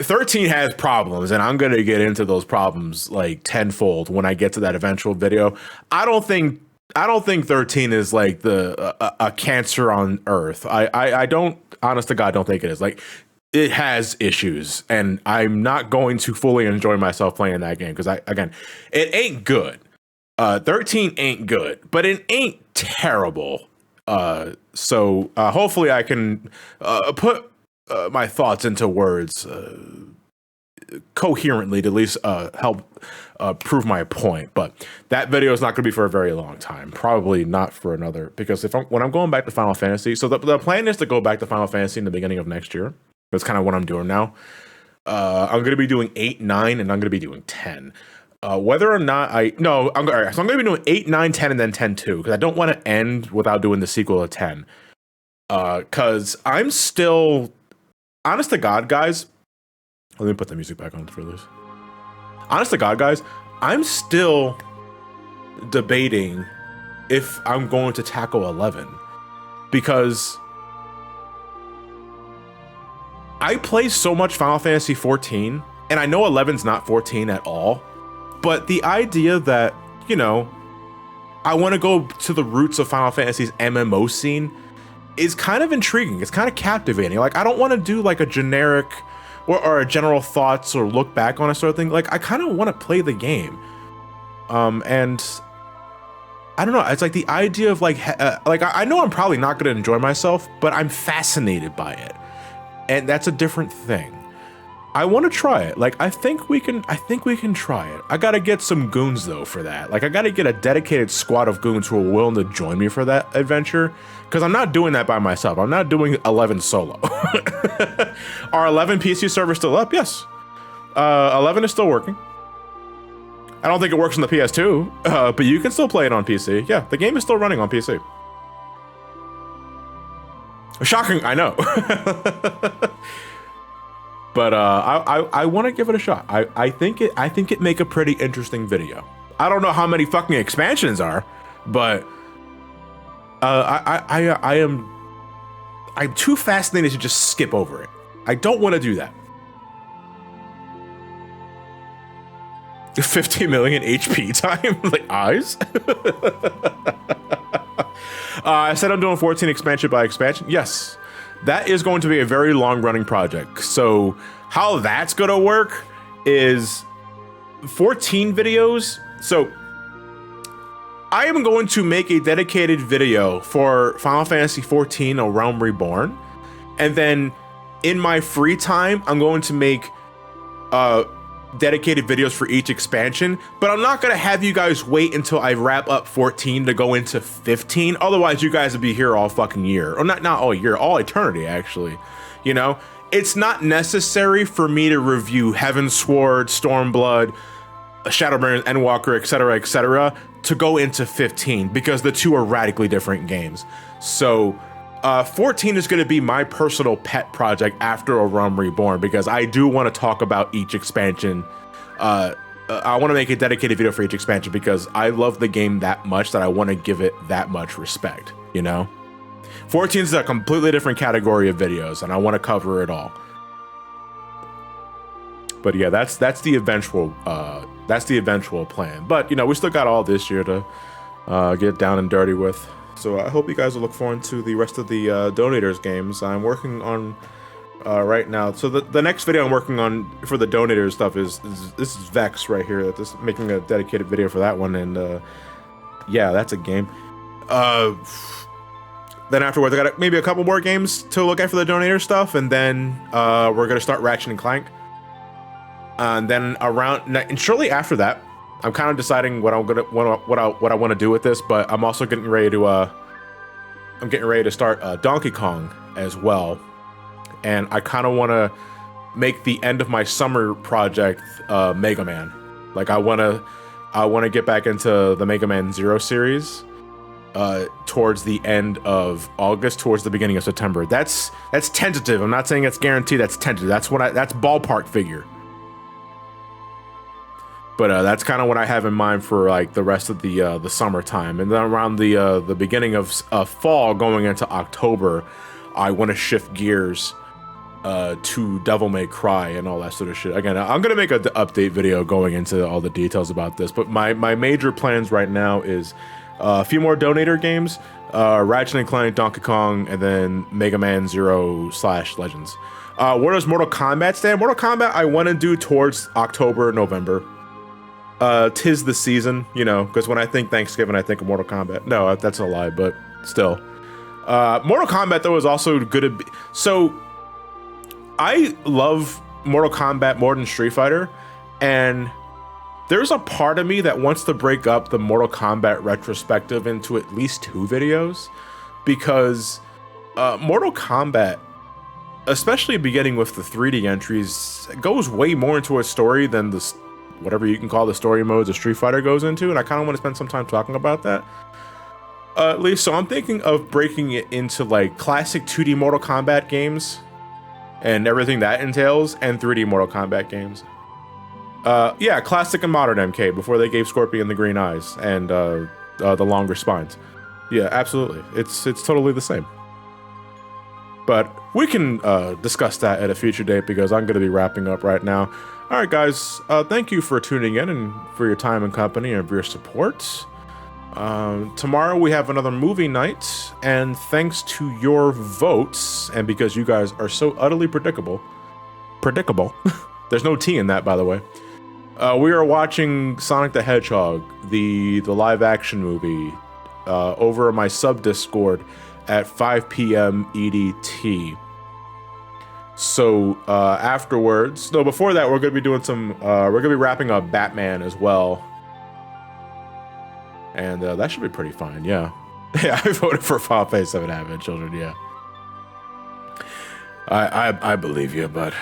13 has problems, and I'm going to get into those problems like tenfold when I get to that eventual video. I don't think 13 is like a cancer on Earth. I don't, honest to God, don't think it is. Like, it has issues, and I'm not going to fully enjoy myself playing that game because it ain't good. 13 ain't good, but it ain't terrible. So hopefully I can put my thoughts into words coherently to at least help prove my point. But that video is not going to be for a very long time. Probably not for another, because when I'm going back to Final Fantasy, so the plan is to go back to Final Fantasy in the beginning of next year. That's kind of what I'm doing now. I'm going to be doing 8, 9, and I'm going to be doing 10. Whether or not I'm going to be doing 8, 9, 10, and then 10 too, because I don't want to end without doing the sequel to 10. Because I'm still, honest to God, guys, let me put the music back on for this. Honest to God, guys, I'm still debating if I'm going to tackle 11, because I play so much Final Fantasy 14, and I know 11's not 14 at all, but the idea that, you know, I want to go to the roots of Final Fantasy's MMO scene is kind of intriguing. It's kind of captivating. Like, I don't want to do like a generic or a general thoughts or look back on a sort of thing. Like, I kind of want to play the game. And I don't know. It's like the idea of like I know I'm probably not going to enjoy myself, but I'm fascinated by it. And that's a different thing. I want to try it. Like, I think we can try it. I got to get some goons though for that. Like, I got to get a dedicated squad of goons who are willing to join me for that adventure, because I'm not doing that by myself. I'm not doing 11 solo. Are 11 PC servers still up? Yes. 11 is still working. I don't think it works on the PS2, but you can still play it on PC. Yeah, the game is still running on PC. Shocking, I know. But I want to give it a shot. I think it make a pretty interesting video. I don't know how many fucking expansions are, but I'm too fascinated to just skip over it. I don't want to do that. 50 million HP time, like eyes. I said I'm doing 14 expansion by expansion. Yes, that is going to be a very long running project. So how that's going to work is 14 videos. So I am going to make a dedicated video for Final Fantasy 14: A Realm Reborn. And then in my free time, I'm going to make dedicated videos for each expansion, but I'm not gonna have you guys wait until I wrap up 14 to go into 15. Otherwise, you guys would be here all fucking year, or not all year, all eternity actually. You know, it's not necessary for me to review Heavensward, Stormblood, Shadowbringers, Endwalker, etc., to go into 15, because the two are radically different games. So 14 is going to be my personal pet project after A Realm Reborn, because I do want to talk about each expansion. I want to make a dedicated video for each expansion because I love the game that much that I want to give it that much respect, you know? 14 is a completely different category of videos, and I want to cover it all. But yeah, that's the eventual plan. But you know, we still got all this year to get down and dirty with. So I hope you guys will look forward to the rest of the donators games. I'm working on right now. So the next video I'm working on for the donators stuff is this is Vex right here. That's making a dedicated video for that one, and yeah, that's a game. Then afterwards, I got maybe a couple more games to look at for the donator stuff, and then we're gonna start Ratchet and Clank. And then and shortly after that, I'm kind of deciding what I want to do with this, but I'm also getting ready to start Donkey Kong as well, and I kind of want to make the end of my summer project Mega Man. Like I want to get back into the Mega Man Zero series towards the end of August, towards the beginning of September. That's tentative. I'm not saying it's guaranteed. That's tentative. That's ballpark figure. But that's kind of what I have in mind for like the rest of the summertime, and then around the beginning of fall, going into October, I want to shift gears to Devil May Cry and all that sort of shit. Again, I'm gonna make an update video going into all the details about this, but my major plans right now is a few more donator games, Ratchet and Clank, Donkey Kong, and then Mega Man Zero / Legends. Where does Mortal Kombat stand? Mortal Kombat I want to do towards October, November. 'Tis the season, you know, because when I think Thanksgiving, I think of Mortal Kombat. No, that's a lie, but still. Mortal Kombat, though, is also good. So, I love Mortal Kombat more than Street Fighter, and there's a part of me that wants to break up the Mortal Kombat retrospective into at least 2 videos, because Mortal Kombat, especially beginning with the 3D entries, goes way more into a story than the whatever you can call the story modes a Street Fighter goes into, and I kind of want to spend some time talking about that. At least, so I'm thinking of breaking it into like classic 2D Mortal Kombat games and everything that entails, and 3D Mortal Kombat games. Yeah, classic and modern MK before they gave Scorpion the green eyes and the longer spines. Yeah, absolutely. It's totally the same. But we can discuss that at a future date because I'm going to be wrapping up right now. All right, guys, thank you for tuning in and for your time and company and for your support. Tomorrow we have another movie night, and thanks to your votes, and because you guys are so utterly predictable, there's no T in that, by the way, we are watching Sonic the Hedgehog, the live action movie, over my sub Discord at 5 p.m. EDT. So afterwards, no, before that, we're gonna be doing some. We're gonna be wrapping up Batman as well, and that should be pretty fun. Yeah, yeah. I voted for Final Fantasy VII Advent Children. Yeah, I believe you, but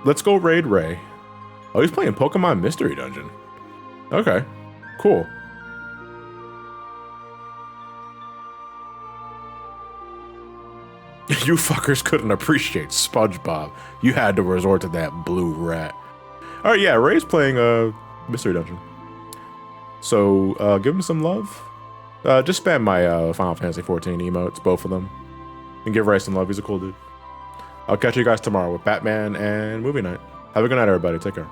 let's go raid Ray. Oh, he's playing Pokemon Mystery Dungeon. Okay, cool. You fuckers couldn't appreciate SpongeBob. You had to resort to that blue rat. All right, yeah, Ray's playing Mystery Dungeon. So give him some love. Just spam my Final Fantasy 14 emotes, both of them, and give Ray some love. He's a cool dude. I'll catch you guys tomorrow with Batman and movie night. Have a good night, everybody. Take care.